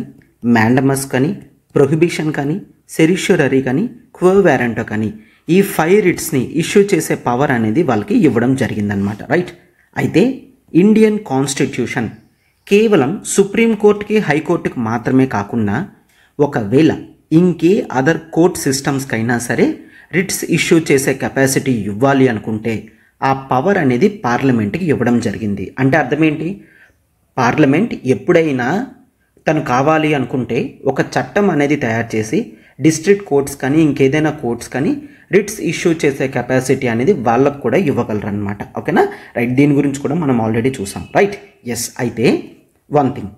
మ్యాండమస్ కానీ, ప్రొహిబిషన్ కానీ, సెరిష్యూరరీ కానీ, క్వో వారెంటో కానీ ఈ 5 రిట్స్ని ఇష్యూ చేసే పవర్ అనేది వాళ్ళకి ఇవ్వడం జరిగిందనమాట. రైట్. అయితే ఇండియన్ కాన్స్టిట్యూషన్ కేవలం సుప్రీంకోర్టుకి హైకోర్టుకి మాత్రమే కాకుండా ఒకవేళ ఇంకే అదర్ కోర్ట్ సిస్టమ్స్కైనా సరే రిట్స్ ఇష్యూ చేసే కెపాసిటీ ఇవ్వాలి అనుకుంటే ఆ పవర్ అనేది పార్లమెంట్కి ఇవ్వడం జరిగింది. అంటే అర్థం ఏంటి? పార్లమెంట్ ఎప్పుడైనా తను కావాలి అనుకుంటే ఒక చట్టం అనేది తయారు చేసి డిస్ట్రిక్ట్ కోర్ట్స్ కానీ ఇంకేదైనా కోర్ట్స్ కానీ రిట్స్ ఇష్యూ చేసే కెపాసిటీ అనేది వాళ్ళకు కూడా ఇవ్వగలరు అనమాట. ఓకేనా? రైట్. దీని గురించి కూడా మనం ఆల్రెడీ చూసాం. రైట్. ఎస్. అయితే వన్ థింగ్,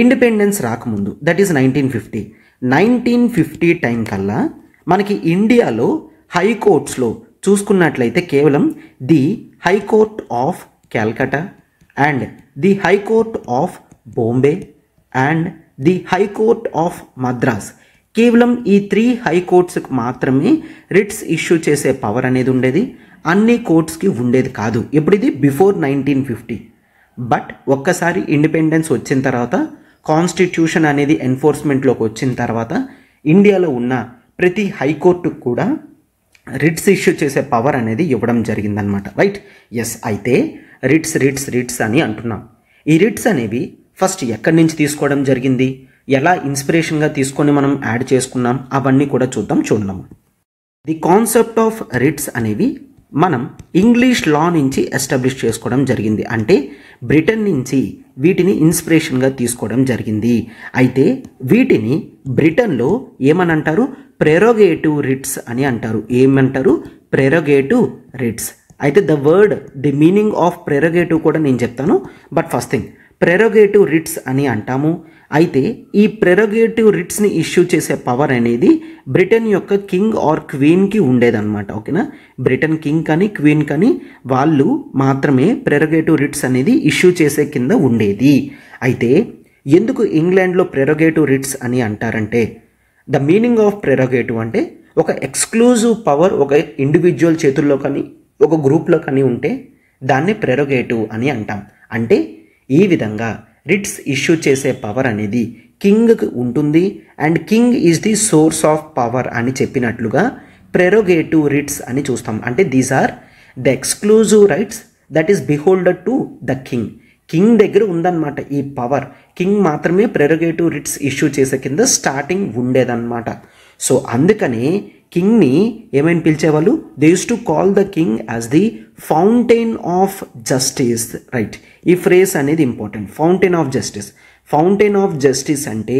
ఇండిపెండెన్స్ రాకముందు దట్ ఈస్ 1950 టైం కల్లా మనకి ఇండియాలో హైకోర్ట్స్లో చూసుకున్నట్లయితే కేవలం the high court of Calcutta and the high court of Bombay and the high court of Madras, కేవలం ఈ 3 హైకోర్ట్స్కి మాత్రమే రిట్స్ ఇష్యూ చేసే పవర్ అనేది ఉండేది. అన్ని కోర్ట్స్కి ఉండేది కాదు. ఇప్పుడు ఇది బిఫోర్ 1950. బట్ ఒక్కసారి ఇండిపెండెన్స్ వచ్చిన తర్వాత, కాన్స్టిట్యూషన్ అనేది ఎన్ఫోర్స్మెంట్లోకి వచ్చిన తర్వాత ఇండియాలో ఉన్న ప్రతి హైకోర్టుకు కూడా రిట్స్ ఇష్యూ చేసే పవర్ అనేది ఇవ్వడం జరిగిందనమాట. రైట్. ఎస్. అయితే రిట్స్ అని అంటున్నాం. ఈ రిట్స్ అనేవి ఫస్ట్ ఎక్కడి నుంచి తీసుకోవడం జరిగింది, ఎలా ఇన్స్పిరేషన్గా తీసుకొని మనం యాడ్ చేసుకున్నాం అవన్నీ కూడా చూద్దాం. ది కాన్సెప్ట్ ఆఫ్ రిట్స్ అనేవి మనం ఇంగ్లీష్ లా నుంచి ఎస్టాబ్లిష్ చేసుకోవడం జరిగింది. అంటే బ్రిటన్ నుంచి వీటిని ఇన్స్పిరేషన్గా తీసుకోవడం జరిగింది. అయితే వీటిని బ్రిటన్లో ఏమనంటారు? ప్రెరోగేటివ్ రిట్స్ అని అంటారు. ఏమంటారు? Prerogative writs. అయితే ది మీనింగ్ ఆఫ్ ప్రెరోగేటివ్ కూడా నేను చెప్తాను. But first thing, prerogative writs అని అంటాము. అయితే ఈ ప్రెరోగేటివ్ రిట్స్ని ఇష్యూ చేసే పవర్ అనేది బ్రిటన్ యొక్క కింగ్ ఆర్ క్వీన్కి ఉండేదన్నమాట. ఓకేనా? బ్రిటన్ కింగ్ కానీ క్వీన్ కానీ వాళ్ళు మాత్రమే ప్రెరోగేటివ్ రిట్స్ అనేది ఇష్యూ చేసే కింద ఉండేది. అయితే ఎందుకు ఇంగ్లాండ్లో ప్రెరోగేటివ్ రిట్స్ అని అంటారంటే, ద మీనింగ్ ఆఫ్ ప్రెరోగేటివ్ అంటే ఒక ఎక్స్క్లూజివ్ పవర్ ఒక ఇండివిజువల్ చేతుల్లో కానీ ఒక గ్రూప్లో కానీ ఉంటే దాన్ని ప్రెరోగేటివ్ అని అంటాం. అంటే ఈ విధంగా రిట్స్ ఇష్యూ చేసే పవర్ అనేది కింగ్కి ఉంటుంది and king is the source of power అని చెప్పినట్లుగా ప్రెరోగేటివ్ రిట్స్ అని చూస్తాం. అంటే these are the exclusive rights that is beholded to the king. King దగ్గర ఉందన్నమాట ఈ పవర్. కింగ్ మాత్రమే ప్రెరోగేటివ్ రిట్స్ ఇష్యూ చేసే కింద స్టార్టింగ్ ఉండేదన్నమాట. సో అందుకనే కింగ్ని ఏమైనా పిలిచేవాళ్ళు? They use to call the king as the fountain of justice. Right, ఈ ఫ్రేజ్ అనేది important. Fountain of justice. Fountain of justice అంటే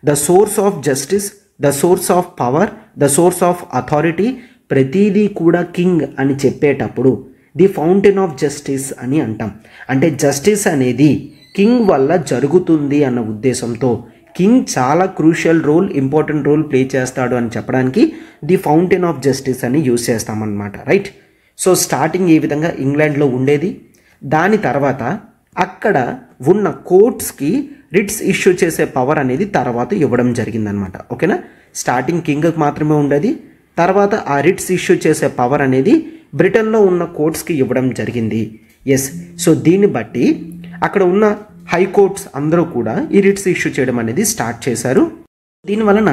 the source of justice, the source of power, the source of authority. ప్రతిదీ కూడా king అని చెప్పేటప్పుడు the fountain of justice అని అంటాం. అంటే జస్టిస్ అనేది కింగ్ వల్ల జరుగుతుంది అన్న ఉద్దేశంతో కింగ్ చాలా crucial role, important role play చేస్తాడు అని చెప్పడానికి ది ఫౌంటైన్ ఆఫ్ జస్టిస్ అని యూజ్ చేస్తామన్నమాట. రైట్. సో స్టార్టింగ్ ఈ విధంగా ఇంగ్లాండ్లో ఉండేది. దాని తర్వాత అక్కడ ఉన్న కోర్ట్స్కి రిట్స్ ఇష్యూ చేసే పవర్ అనేది తర్వాత ఇవ్వడం జరిగిందనమాట. ఓకేనా? స్టార్టింగ్ కింగ్కి మాత్రమే ఉండేది. తర్వాత ఆ రిట్స్ ఇష్యూ చేసే పవర్ అనేది బ్రిటన్లో ఉన్న కోర్ట్స్కి ఇవ్వడం జరిగింది. ఎస్. సో దీన్ని బట్టి అక్కడ ఉన్న హైకోర్ట్స్ అందరూ కూడా ఈ రిట్స్ ఇష్యూ చేయడం అనేది స్టార్ట్ చేశారు. దీనివలన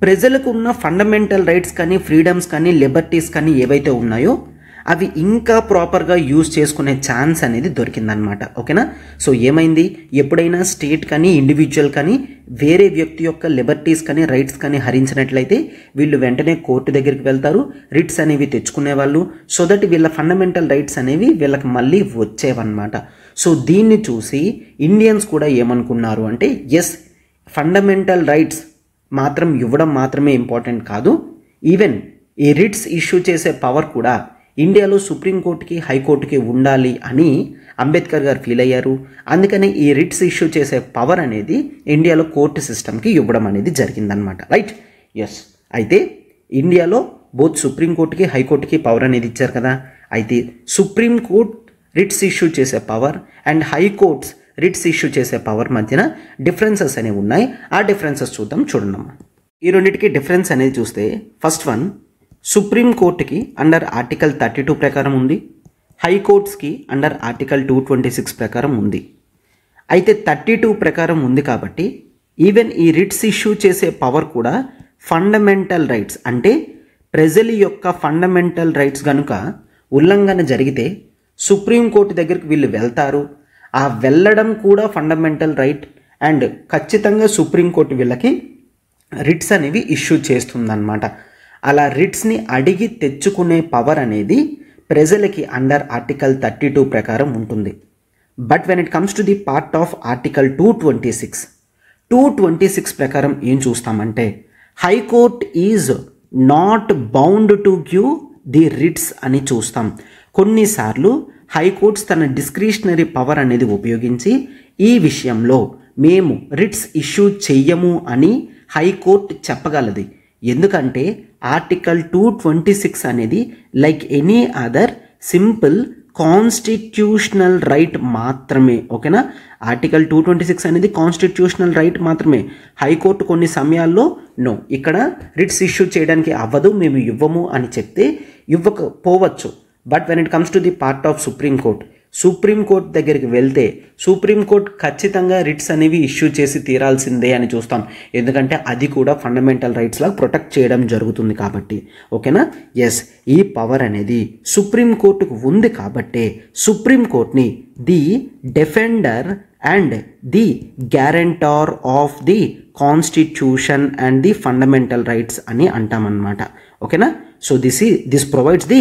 ప్రజలకు ఉన్న ఫండమెంటల్ రైట్స్ కానీ ఫ్రీడమ్స్ కానీ లిబర్టీస్ కానీ ఏవైతే ఉన్నాయో అవి ఇంకా ప్రాపర్గా యూజ్ చేసుకునే ఛాన్స్ అనేది దొరికిందనమాట. ఓకేనా? సో ఏమైంది? ఎప్పుడైనా స్టేట్ కానీ ఇండివిజువల్ కానీ వేరే వ్యక్తి యొక్క లిబర్టీస్ కానీ రైట్స్ కానీ హరించినట్లయితే వీళ్ళు వెంటనే కోర్టు దగ్గరికి వెళ్తారు, రిట్స్ అనేవి తెచ్చుకునేవాళ్ళు. సో దట్ వీళ్ళ ఫండమెంటల్ రైట్స్ అనేవి వీళ్ళకి మళ్ళీ వచ్చేవన్నమాట. సో దీన్ని చూసి ఇండియన్స్ కూడా ఏమనుకున్నారు అంటే, ఎస్, ఫండమెంటల్ రైట్స్ మాత్రం ఇవ్వడం మాత్రమే ఇంపార్టెంట్ కాదు, ఈవెన్ ఈ రిట్స్ ఇష్యూ చేసే పవర్ కూడా ఇండియాలో సుప్రీంకోర్టుకి హైకోర్టుకి ఉండాలి అని అంబేద్కర్ గారు ఫీల్ అయ్యారు. అందుకని ఈ రిట్స్ ఇష్యూ చేసే పవర్ అనేది ఇండియాలో కోర్టు సిస్టమ్కి ఇవ్వడం అనేది జరిగిందనమాట. రైట్. ఎస్. అయితే ఇండియాలో బోత్ సుప్రీంకోర్టుకి హైకోర్టుకి పవర్ అనేది ఇచ్చారు కదా. అయితే సుప్రీంకోర్టు రిట్స్ ఇష్యూ చేసే power and high court's writs issue చేసే పవర్ మధ్యన డిఫరెన్సెస్ అనేవి ఉన్నాయి. ఆ డిఫరెన్సెస్ చూడండి. ఈ రెండింటికి డిఫరెన్స్ అనేది చూస్తే, ఫస్ట్ వన్, సుప్రీంకోర్టుకి అండర్ ఆర్టికల్ 32 ప్రకారం ఉంది, హైకోర్ట్స్కి అండర్ ఆర్టికల్ 226 ప్రకారం ఉంది. అయితే 32 ప్రకారం ఉంది కాబట్టి ఈవెన్ ఈ రిట్స్ ఇష్యూ చేసే పవర్ కూడా ఫండమెంటల్ రైట్స్ అంటే ప్రజల యొక్క ఫండమెంటల్ రైట్స్ కనుక ఉల్లంఘన జరిగితే సుప్రీంకోర్టు దగ్గరికి వీళ్ళు వెళ్తారు. ఆ వెళ్ళడం కూడా ఫండమెంటల్ రైట్ అండ్ ఖచ్చితంగా సుప్రీంకోర్టు వీళ్ళకి రిట్స్ అనేవి ఇష్యూ చేస్తుందన్నమాట. అలా రిట్స్ని అడిగి తెచ్చుకునే పవర్ అనేది ప్రజలకి అండర్ ఆర్టికల్ 32 ప్రకారం ఉంటుంది. But when it comes to the part of article 226 ప్రకారం ఏం చూస్తామంటే, high court is not bound to give the writs అని చూస్తాం. కొన్నిసార్లు హైకోర్ట్స్ తన డిస్క్రిషనరీ పవర్ అనేది ఉపయోగించి ఈ విషయంలో మేము రిట్స్ ఇష్యూ చెయ్యము అని హైకోర్టు చెప్పగలది. ఎందుకంటే ఆర్టికల్ 226 అనేది like any other simple constitutional right మాత్రమే. ఓకేనా? ఆర్టికల్ 226 అనేది కాన్స్టిట్యూషనల్ రైట్ మాత్రమే. హైకోర్టు కొన్ని సమయాల్లో నో, ఇక్కడ రిట్స్ ఇష్యూ చేయడానికి అవ్వదు, మేము ఇవ్వము అని చెప్తే ఇవ్వకపోవచ్చు. But when it comes to the part of supreme court దగ్గరికి వెళ్తే సుప్రీంకోర్టు ఖచ్చితంగా రిట్స్ అనేవి ఇష్యూ చేసి తీరాల్సిందే అని చూస్తాం. ఎందుకంటే అది కూడా ఫండమెంటల్ రైట్స్ లాగా ప్రొటెక్ట్ చేయడం జరుగుతుంది కాబట్టి. ఓకేనా? ఎస్, ఈ పవర్ అనేది సుప్రీంకోర్టుకు ఉంది కాబట్టే సుప్రీంకోర్టుని the defender and the guarantor of the constitution and the fundamental rights అని అంటామన్నమాట. ఓకేనా. So this provides the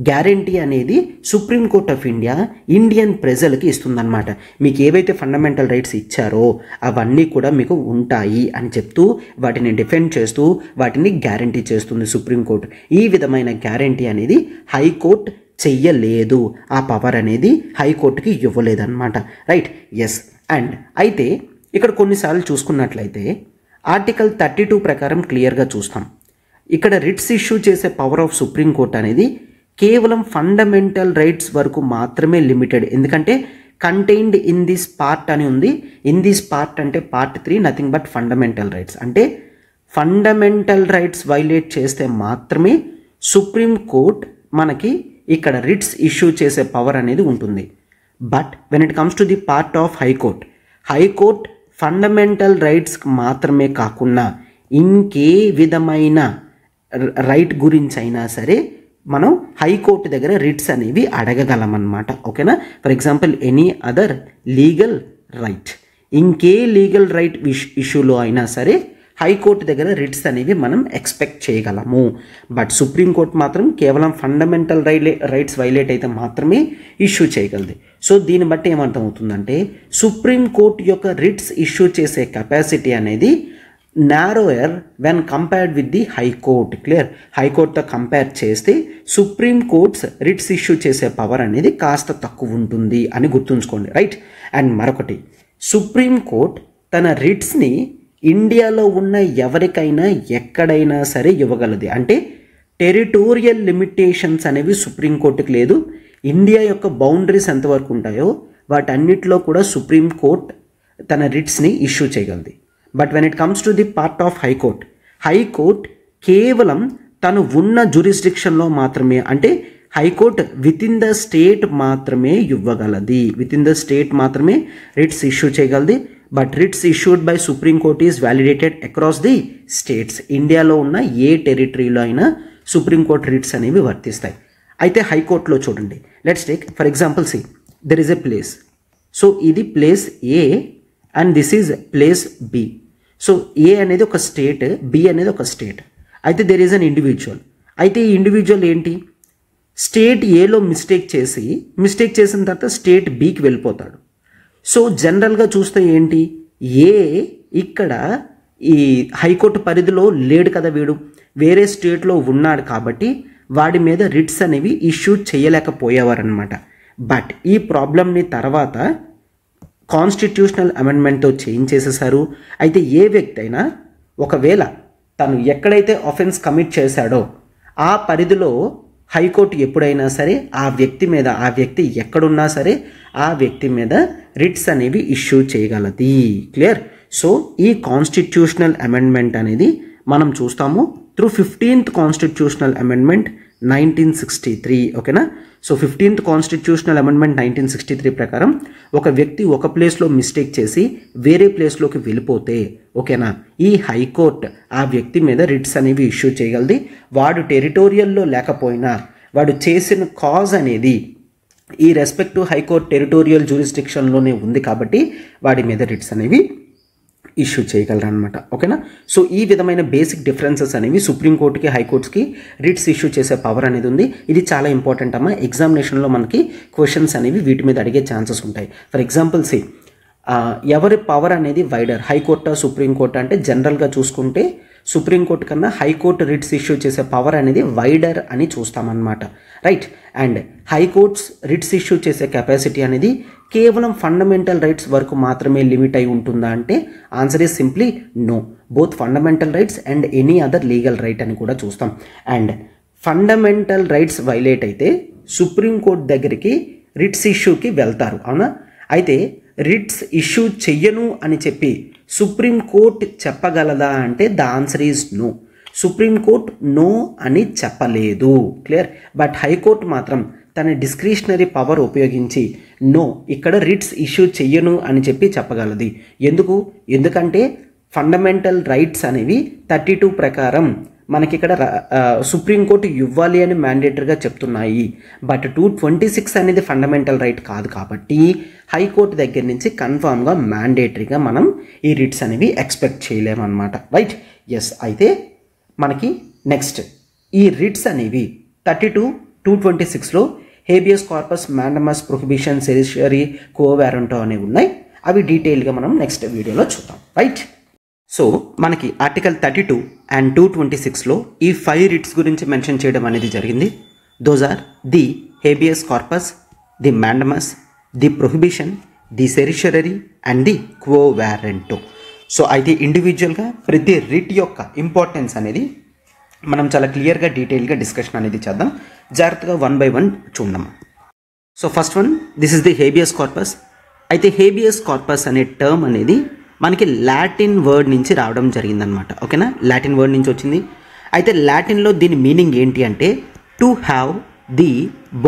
guarantee అనేది సుప్రీంకోర్ట్ ఆఫ్ ఇండియా ఇండియన్ ప్రజలకి ఇస్తుందన్నమాట. మీకు ఏవైతే ఫండమెంటల్ రైట్స్ ఇచ్చారో అవన్నీ కూడా మీకు ఉంటాయి అని చెప్తూ వాటిని డిఫెండ్ చేస్తూ వాటిని గ్యారంటీ చేస్తుంది సుప్రీంకోర్టు. ఈ విధమైన గ్యారంటీ అనేది హైకోర్టు చెయ్యలేదు, ఆ పవర్ అనేది హైకోర్టుకి ఇవ్వలేదన్నమాట. రైట్. ఎస్. అండ్ అయితే ఇక్కడ కొన్నిసార్లు చూసుకున్నట్లయితే ఆర్టికల్ 32 ప్రకారం క్లియర్గా చూస్తాం. ఇక్కడ రిట్స్ ఇష్యూ చేసే పవర్ ఆఫ్ సుప్రీంకోర్టు అనేది కేవలం ఫండమెంటల్ రైట్స్ వరకు మాత్రమే లిమిటెడ్. ఎందుకంటే కంటైన్డ్ ఇన్ దిస్ పార్ట్ అని ఉంది. ఇన్ దిస్ పార్ట్ అంటే part 3 nothing but fundamental rights. అంటే ఫండమెంటల్ రైట్స్ వైలేట్ చేస్తే మాత్రమే సుప్రీంకోర్టు మనకి ఇక్కడ రిట్స్ ఇష్యూ చేసే పవర్ అనేది ఉంటుంది. But when it comes to the part of high court fundamental రైట్స్కి మాత్రమే కాకుండా ఇంకే విధమైన రైట్ గురించి అయినా సరే మనం హైకోర్టు దగ్గర రిట్స్ అనేవి అడగగలమన్నమాట. ఓకేనా. For example any other legal right, ఇంకే లీగల్ రైట్ ఇష్యూలో అయినా సరే హైకోర్టు దగ్గర రిట్స్ అనేవి మనం ఎక్స్పెక్ట్ చేయగలము. బట్ సుప్రీంకోర్టు మాత్రం కేవలం ఫండమెంటల్ రైట్స్ వైలేట్ అయితే మాత్రమే ఇష్యూ చేయగలదు. సో దీన్ని బట్టి ఏమర్థం అవుతుందంటే సుప్రీంకోర్టు యొక్క రిట్స్ ఇష్యూ చేసే కెపాసిటీ అనేది narrower when compared with the high court. Clear. హైకోర్టుతో కంపేర్ చేస్తే సుప్రీంకోర్ట్స్ రిట్స్ ఇష్యూ చేసే పవర్ అనేది కాస్త తక్కువ ఉంటుంది అని గుర్తుంచుకోండి. రైట్. అండ్ మరొకటి, సుప్రీంకోర్టు తన రిట్స్ని ఇండియాలో ఉన్న ఎవరికైనా ఎక్కడైనా సరే ఇవ్వగలది. అంటే టెరిటోరియల్ లిమిటేషన్స్ అనేవి సుప్రీంకోర్టుకి లేదు. ఇండియా యొక్క బౌండరీస్ ఎంతవరకు ఉంటాయో వాటన్నిటిలో కూడా సుప్రీంకోర్టు తన రిట్స్ని ఇష్యూ చేయగలది. But when it comes to the part of high court కేవలం తను ఉన్న జ్యూరిస్డిక్షన్లో మాత్రమే, అంటే high court within the state మాత్రమే ఇవ్వగలది. విత్ ఇన్ ద స్టేట్ మాత్రమే రిట్స్ ఇష్యూ చేయగలది. But writs issued by supreme court is validated across the states. ఇండియాలో ఉన్న ఏ టెరిటరీలో అయినా సుప్రీంకోర్టు రిట్స్ అనేవి వర్తిస్తాయి. అయితే హైకోర్టులో చూడండి, let's take for example see there is a place. So ఇది place A and this is place B. So A అనేది ఒక స్టేట్, బి అనేది ఒక స్టేట్. అయితే దెర్ ఈజ్ అన్ ఇండివిజువల్. అయితే ఈ ఇండివిజువల్ ఏంటి, స్టేట్ ఏలో మిస్టేక్ చేసిన తర్వాత స్టేట్ బికి వెళ్ళిపోతాడు. సో జనరల్గా చూస్తే ఏంటి, ఏ ఇక్కడ ఈ హైకోర్టు పరిధిలో లేడు కదా, వీడు వేరే స్టేట్లో ఉన్నాడు కాబట్టి వాడి మీద రిట్స్ అనేవి ఇష్యూ చేయలేకపోయేవారనమాట. బట్ ఈ ప్రాబ్లమ్ని తర్వాత కాన్స్టిట్యూషనల్ అమెండ్మెంట్తో చేంజ్ చేసేసారు. అయితే ఏ వ్యక్తి అయినా ఒకవేళ తను ఎక్కడైతే ఆఫెన్స్ కమిట్ చేశాడో ఆ పరిధిలో హైకోర్టు ఎప్పుడైనా సరే ఆ వ్యక్తి ఎక్కడున్నా సరే ఆ వ్యక్తి మీద రిట్స్ అనేవి ఇష్యూ చేయగలది. క్లియర్. సో ఈ కాన్స్టిట్యూషనల్ అమెండ్మెంట్ అనేది మనం చూస్తాము త్రూ 15th కాన్స్టిట్యూషనల్ అమెండ్మెంట్ 1963. ఓకేనా. సో 15th కాన్స్టిట్యూషనల్ అమెండ్మెంట్ 1963 ప్రకారం ఒక వ్యక్తి ఒక ప్లేస్లో మిస్టేక్ చేసి వేరే ప్లేస్లోకి వెళ్ళిపోతే, ఓకేనా, ఈ హైకోర్టు ఆ వ్యక్తి మీద రిట్స్ అనేవి ఇష్యూ చేయగలది. వాడు టెరిటోరియల్లో లేకపోయినా వాడు చేసిన కాజ్ అనేది ఈ రెస్పెక్టివ్ హైకోర్టు టెరిటోరియల్ జ్యూరిస్డిక్షన్లోనే ఉంది కాబట్టి వాడి మీద రిట్స్ అనేవి ఇష్యూ చేయగలరు అనమాట. ఓకేనా. సో ఈ విధమైన బేసిక్ డిఫరెన్సెస్ అనేవి సుప్రీంకోర్టుకి హైకోర్ట్స్కి రిట్స్ ఇష్యూ చేసే పవర్ అనేది ఉంది. ఇది చాలా ఇంపార్టెంట్ అమ్మా. ఎగ్జామినేషన్లో మనకి క్వశ్చన్స్ అనేవి వీటి మీద అడిగే ఛాన్సెస్ ఉంటాయి. ఫర్ ఎగ్జాంపుల్ సి ఎవరి పవర్ అనేది వైడర్, హైకోర్టు సుప్రీంకోర్టు అంటే జనరల్గా చూసుకుంటే సుప్రీంకోర్టు కన్నా హైకోర్టు రిట్స్ ఇష్యూ చేసే పవర్ అనేది వైడర్ అని చూస్తామన్నమాట. Right. And high court's writs issue చేసే కెపాసిటీ అనేది కేవలం ఫండమెంటల్ రైట్స్ వరకు మాత్రమే లిమిట్ అయి ఉంటుందా అంటే answer is simply no. Both fundamental rights and any other legal right అని కూడా చూస్తాం. అండ్ ఫండమెంటల్ రైట్స్ వైలేట్ అయితే సుప్రీంకోర్టు దగ్గరికి రిట్స్ ఇష్యూకి వెళ్తారు, అవునా. అయితే రిట్స్ ఇష్యూ చెయ్యను అని చెప్పి సుప్రీంకోర్టు చెప్పగలదా అంటే the answer is no. Supreme Court no అని చెప్పలేదు. క్లియర్. బట్ హైకోర్టు మాత్రం తన డిస్క్రిషనరీ పవర్ ఉపయోగించి నో, ఇక్కడ రిట్స్ ఇష్యూ చెయ్యను అని చెప్పి చెప్పగలది. ఎందుకంటే ఫండమెంటల్ రైట్స్ అనేవి 32 ప్రకారం మనకి ఇక్కడ సుప్రీంకోర్టు ఇవ్వాలి అని మ్యాండేటరీగా చెప్తున్నాయి. బట్ 226 అనేది ఫండమెంటల్ రైట్ కాదు కాబట్టి హైకోర్టు దగ్గర నుంచి కన్ఫామ్గా మ్యాండేటరీగా మనం ఈ రిట్స్ అనేవి ఎక్స్పెక్ట్ చేయలేమన్నమాట. రైట్. ఎస్. అయితే మనకి నెక్స్ట్ ఈ రిట్స్ అనేవి 32, 226లో habeas corpus, mandamus, prohibition, certiorari, quo warranto అనేవి ఉన్నాయి. అవి డీటెయిల్గా మనం నెక్స్ట్ వీడియోలో చూద్దాం. రైట్. సో మనకి ఆర్టికల్ 32 అండ్ 226లో ఈ 5 రిట్స్ గురించి మెన్షన్ చేయడం అనేది జరిగింది. Those are the habeas corpus, the mandamus, the prohibition, the certiorari and the quo warranto. So అయితే ఇండివిజువల్గా ప్రతి రిట్ యొక్క ఇంపార్టెన్స్ అనేది మనం చాలా క్లియర్గా డీటెయిల్గా డిస్కషన్ అనేది చేద్దాం. జాగ్రత్తగా 1 by 1 చూద్దాం. So first one, this is the habeas corpus. అయితే హేబియస్ కార్పస్ అనే టర్మ్ అనేది మనకి లాటిన్ వర్డ్ నుంచి రావడం జరిగిందనమాట. ఓకేనా, లాటిన్ వర్డ్ నుంచి వచ్చింది. అయితే లాటిన్లో దీని మీనింగ్ ఏంటి అంటే to have the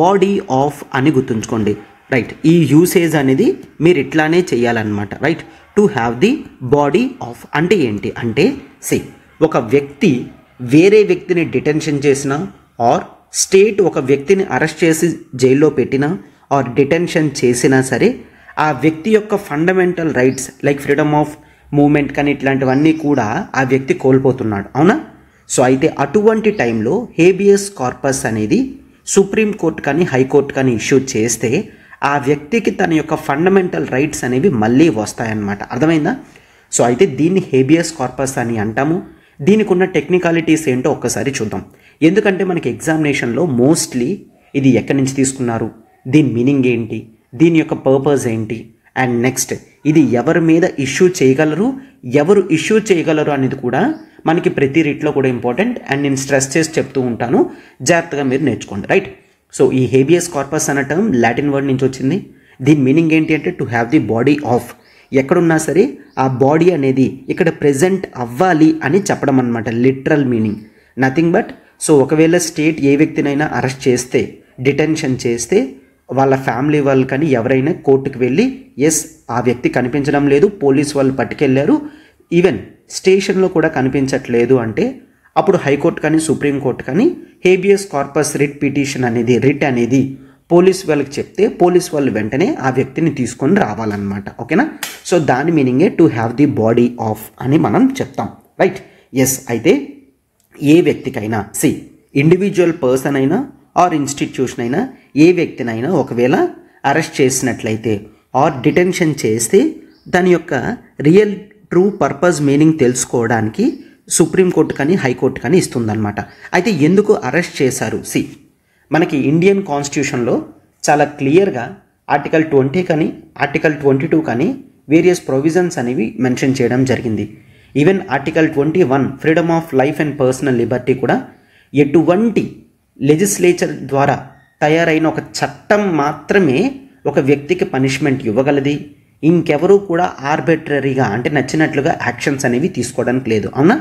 body of అని గుర్తుంచుకోండి. రైట్. ఈ యూసేజ్ అనేది మీరు ఇట్లానే చేయాలన్నమాట. Right. To have the body of అంటే ఏంటి అంటే ఒక వ్యక్తి వేరే వ్యక్తిని డిటెన్షన్ చేసినా ఆర్ స్టేట్ ఒక వ్యక్తిని అరెస్ట్ చేసి జైల్లో పెట్టినా ఆర్ డిటెన్షన్ చేసినా సరే ఆ వ్యక్తి యొక్క fundamental rights like freedom of movement కానీ ఇట్లాంటివన్నీ కూడా ఆ వ్యక్తి కోల్పోతున్నాడు. అవునా? సో అయితే అటువంటి టైంలో హేబియస్ కార్పస్ అనేది సుప్రీంకోర్టు కానీ హైకోర్టు కానీ ఇష్యూ చేస్తే ఆ వ్యక్తికి తన యొక్క ఫండమెంటల్ రైట్స్ అనేవి మళ్ళీ వస్తాయన్నమాట. అర్థమైందా? సో అయితే దీన్ని హేబియస్ కార్పస్ అని అంటాము. దీనికి ఉన్న టెక్నికాలిటీస్ ఏంటో ఒక్కసారి చూద్దాం. ఎందుకంటే మనకి ఎగ్జామినేషన్లో మోస్ట్లీ ఇది ఎక్కడి నుంచి తీసుకున్నారు, దీని మీనింగ్ ఏంటి, దీని యొక్క పర్పస్ ఏంటి, అండ్ నెక్స్ట్ ఇది ఎవరి మీద ఇష్యూ చేయగలరు, ఎవరు ఇష్యూ చేయగలరు అనేది కూడా మనకి ప్రతి రిట్లో కూడా ఇంపార్టెంట్. అండ్ నేను స్ట్రెస్ చేసి చెప్తూ ఉంటాను, జాగ్రత్తగా మీరు నేర్చుకోండి. రైట్. సో ఈ హేబియస్ కార్పస్ అన్న టర్మ్ లాటిన్ వర్డ్ నుంచి వచ్చింది. దీని మీనింగ్ ఏంటి అంటే to have the body of, ఎక్కడున్నా సరే ఆ బాడీ అనేది ఇక్కడ ప్రెజెంట్ అవ్వాలి అని చెప్పడం అనమాట. Literal meaning nothing but so ఒకవేళ స్టేట్ ఏ వ్యక్తినైనా అరెస్ట్ చేస్తే, డిటెన్షన్ చేస్తే వాళ్ళ ఫ్యామిలీ వాళ్ళు కానీ ఎవరైనా కోర్టుకు వెళ్ళి ఎస్ ఆ వ్యక్తి కనిపించడం లేదు, పోలీస్ వాళ్ళు పట్టుకెళ్ళారు, ఈవెన్ స్టేషన్లో కూడా కనిపించట్లేదు అంటే అప్పుడు హైకోర్టు కానీ సుప్రీంకోర్టు కానీ హేబియస్ కార్పస్ రిట్ పిటిషన్ అనేది రిట్ అనేది పోలీస్ వాళ్ళకి చెప్తే పోలీస్ వాళ్ళు వెంటనే ఆ వ్యక్తిని తీసుకొని రావాలన్నమాట. ఓకేనా? సో దాని మీనింగే to have the body of అని మనం చెప్తాం. రైట్. ఎస్. అయితే ఏ వ్యక్తికైనా ఇండివిజువల్ పర్సన్ అయినా ఆర్ ఇన్స్టిట్యూషన్ అయినా ఏ వ్యక్తినైనా ఒకవేళ అరెస్ట్ చేసినట్లయితే ఆర్ డిటెన్షన్ చేస్తే దాని యొక్క రియల్ ట్రూ పర్పస్ మీనింగ్ తెలుసుకోవడానికి సుప్రీంకోర్టు కానీ హైకోర్టు కానీ ఇస్తుందన్నమాట. అయితే ఎందుకు అరెస్ట్ చేశారు? మనకి ఇండియన్ కాన్స్టిట్యూషన్లో చాలా క్లియర్గా ఆర్టికల్ 20 కానీ ఆర్టికల్ 22 కానీ వేరియస్ ప్రొవిజన్స్ అనేవి మెన్షన్ చేయడం జరిగింది. Even article 21 freedom of life and personal Liberty కూడా ఎటువంటి లెజిస్లేచర్ ద్వారా తయారైన ఒక చట్టం మాత్రమే ఒక వ్యక్తికి పనిష్మెంట్ ఇవ్వగలది. ఇంకెవరూ కూడా ఆర్బిట్రరీగా అంటే నచ్చినట్లుగా యాక్షన్స్ అనేవి తీసుకోవడానికి లేదు. అవునా?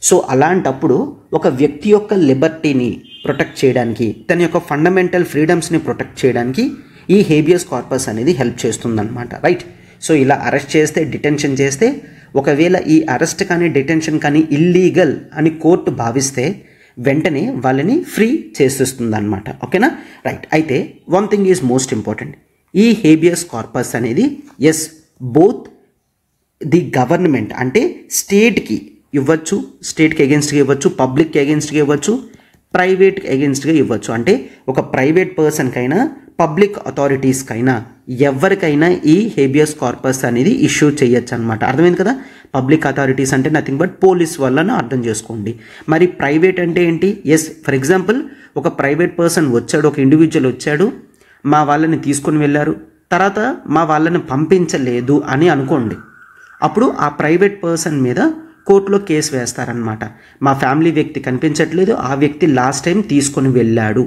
సో అలాంటప్పుడు ఒక వ్యక్తి యొక్క లిబర్టీని ప్రొటెక్ట్ చేయడానికి, తన యొక్క ఫండమెంటల్ ఫ్రీడమ్స్ని ప్రొటెక్ట్ చేయడానికి ఈ హేబియస్ కార్పస్ అనేది హెల్ప్ చేస్తుందన్నమాట. రైట్. సో ఇలా అరెస్ట్ చేస్తే, డిటెన్షన్ చేస్తే ఒకవేళ ఈ అరెస్ట్ కానీ డిటెన్షన్ కానీ ఇల్లీగల్ అని కోర్టు భావిస్తే వెంటనే వాళ్ళని ఫ్రీ చేసేస్తుంది అనమాట. ఓకేనా? రైట్. అయితే one thing is most important. ఈ హేబియస్ కార్పస్ అనేది ఎస్ బోత్ ది గవర్నమెంట్ అంటే స్టేట్కి ఇవ్వచ్చు, స్టేట్కి అగెన్స్ట్గా ఇవ్వచ్చు, పబ్లిక్కి అగెన్స్ట్గా ఇవ్వచ్చు, ప్రైవేట్కి అగెన్స్ట్గా ఇవ్వచ్చు. అంటే ఒక ప్రైవేట్ పర్సన్కైనా పబ్లిక్ అథారిటీస్కైనా ఎవరికైనా ఈ హేబియస్ కార్పస్ అనేది ఇష్యూ చేయొచ్చు అనమాట. అర్థమైంది కదా? పబ్లిక్ అథారిటీస్ అంటే నథింగ్ బట్ పోలీస్ వాళ్ళని అర్థం చేసుకోండి. మరి ప్రైవేట్ అంటే ఏంటి? ఎస్, ఫర్ ఎగ్జాంపుల్ ఒక ప్రైవేట్ పర్సన్ వచ్చాడు, ఒక ఇండివిజువల్ వచ్చాడు, మా వాళ్ళని తీసుకొని వెళ్ళారు, తర్వాత మా వాళ్ళని పంపించలేదు అని అనుకోండి. అప్పుడు ఆ ప్రైవేట్ పర్సన్ మీద కోర్టులో కేసు వేస్తారనమాట. మా ఫ్యామిలీ వ్యక్తి కనిపించట్లేదు, ఆ వ్యక్తి లాస్ట్ టైం తీసుకొని వెళ్ళాడు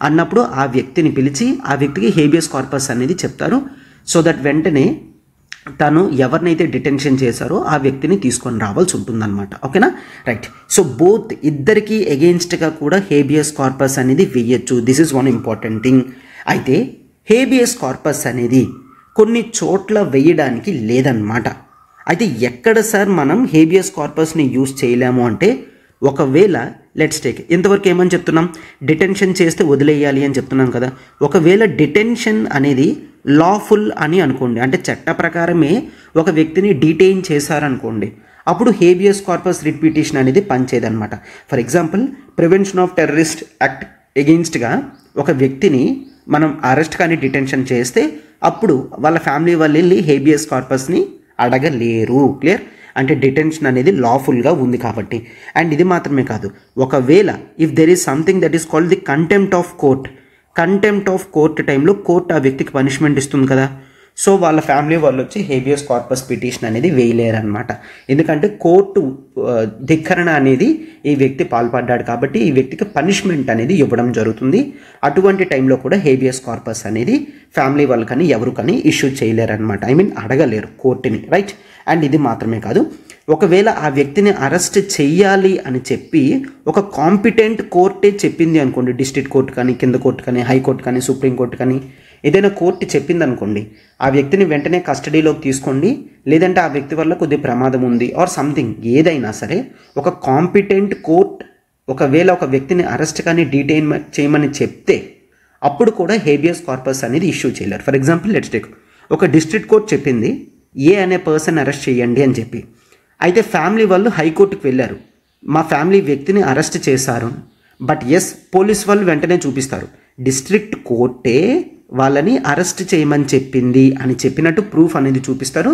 అన్నప్పుడు ఆ వ్యక్తిని పిలిచి ఆ వ్యక్తికి హేబియస్ కార్పస్ అనేది చెప్తారు. సో దట్ వెంటనే తను ఎవరినైతే డిటెన్షన్ చేశారో ఆ వ్యక్తిని తీసుకొని రావాల్సి ఉంటుందన్నమాట. ఓకేనా? రైట్. సో బోత్ ఇద్దరికి అగెయిన్స్ట్గా కూడా హేబియస్ కార్పస్ అనేది వేయచ్చు. This is one important thing. అయితే హేబియస్ కార్పస్ అనేది కొన్ని చోట్ల వేయడానికి లేదన్నమాట. అయితే ఎక్కడ సార్ మనం హేబియస్ కార్పస్ని యూజ్ చేయలేము అంటే ఒకవేళ లెట్స్ టేక్ ఇంతవరకు ఏమని చెప్తున్నాం, డిటెన్షన్ చేస్తే వదిలేయాలి అని చెప్తున్నాం కదా. ఒకవేళ డిటెన్షన్ అనేది లాఫుల్ అని అనుకోండి, అంటే చట్ట ప్రకారమే ఒక వ్యక్తిని డిటైన్ చేశారనుకోండి, అప్పుడు హేబియస్ కార్పస్ రిట్ పిటిషన్ అనేది పనిచేయదనమాట. For example prevention of terrorist act ఎగెయిన్స్ట్గా ఒక వ్యక్తిని మనం అరెస్ట్ కానీ డిటెన్షన్ చేస్తే అప్పుడు వాళ్ళ ఫ్యామిలీ వాళ్ళు వెళ్ళి హేబియస్ కార్పస్ని అడగలేరు. క్లియర్? అంటే డిటెన్షన్ అనేది లాఫుల్గా ఉంది కాబట్టి. అండ్ ఇది మాత్రమే కాదు, ఒకవేళ if there is something that is called the contempt of court, contempt of court టైంలో కోర్ట్ ఆ వ్యక్తికి పనిష్మెంట్ ఇస్తుంది కదా, సో వాళ్ళ ఫ్యామిలీ వాళ్ళు వచ్చి హేబియస్ కార్పస్ పిటిషన్ అనేది వేయలేరు అనమాట. ఎందుకంటే కోర్టు ధిక్కరణ అనేది ఈ వ్యక్తి పాల్పడ్డాడు కాబట్టి ఈ వ్యక్తికి పనిష్మెంట్ అనేది ఇవ్వడం జరుగుతుంది. అటువంటి టైంలో కూడా హేబియస్ కార్పస్ అనేది ఫ్యామిలీ వాళ్ళు కానీ ఎవరు కానీ ఇష్యూ చేయలేరు అనమాట. ఐ మీన్ అడగలేరు కోర్టుని, రైట్? అండ్ ఇది మాత్రమే కాదు, ఒకవేళ ఆ వ్యక్తిని అరెస్ట్ చెయ్యాలి అని చెప్పి ఒక కాంపిటెంట్ కోర్టే చెప్పింది అనుకోండి, డిస్ట్రిక్ట్ కోర్టు కానీ, కింద కోర్టు కానీ, హైకోర్టు కానీ, సుప్రీంకోర్టు కానీ, ఏదైనా కోర్టు చెప్పింది అనుకోండి, ఆ వ్యక్తిని వెంటనే కస్టడీలోకి తీసుకోండి, లేదంటే ఆ వ్యక్తి వల్ల కొద్ది ప్రమాదం ఉంది ఆర్ సంథింగ్, ఏదైనా సరే ఒక కాంపిటెంట్ కోర్ట్ ఒకవేళ ఒక వ్యక్తిని అరెస్ట్ కానీ డిటైన్ చేయమని చెప్తే అప్పుడు కూడా హేబియస్ కార్పస్ అనేది ఇష్యూ చేయలేరు. ఫర్ ఎగ్జాంపుల్ లెట్స్ టేక్, ఒక డిస్ట్రిక్ట్ కోర్ట్ చెప్పింది ఏ అనే పర్సన్ అరెస్ట్ చేయండి అని చెప్పి, అయితే ఫ్యామిలీ వాళ్ళు హైకోర్టుకు వెళ్ళారు, మా ఫ్యామిలీ వ్యక్తిని అరెస్ట్ చేశారు, బట్ ఎస్ పోలీస్ వాళ్ళు వెంటనే చూపిస్తారు డిస్ట్రిక్ట్ కోర్టే వాళ్ళని అరెస్ట్ చేయమని చెప్పింది అని చెప్పినట్టు ప్రూఫ్ అనేది చూపిస్తారు.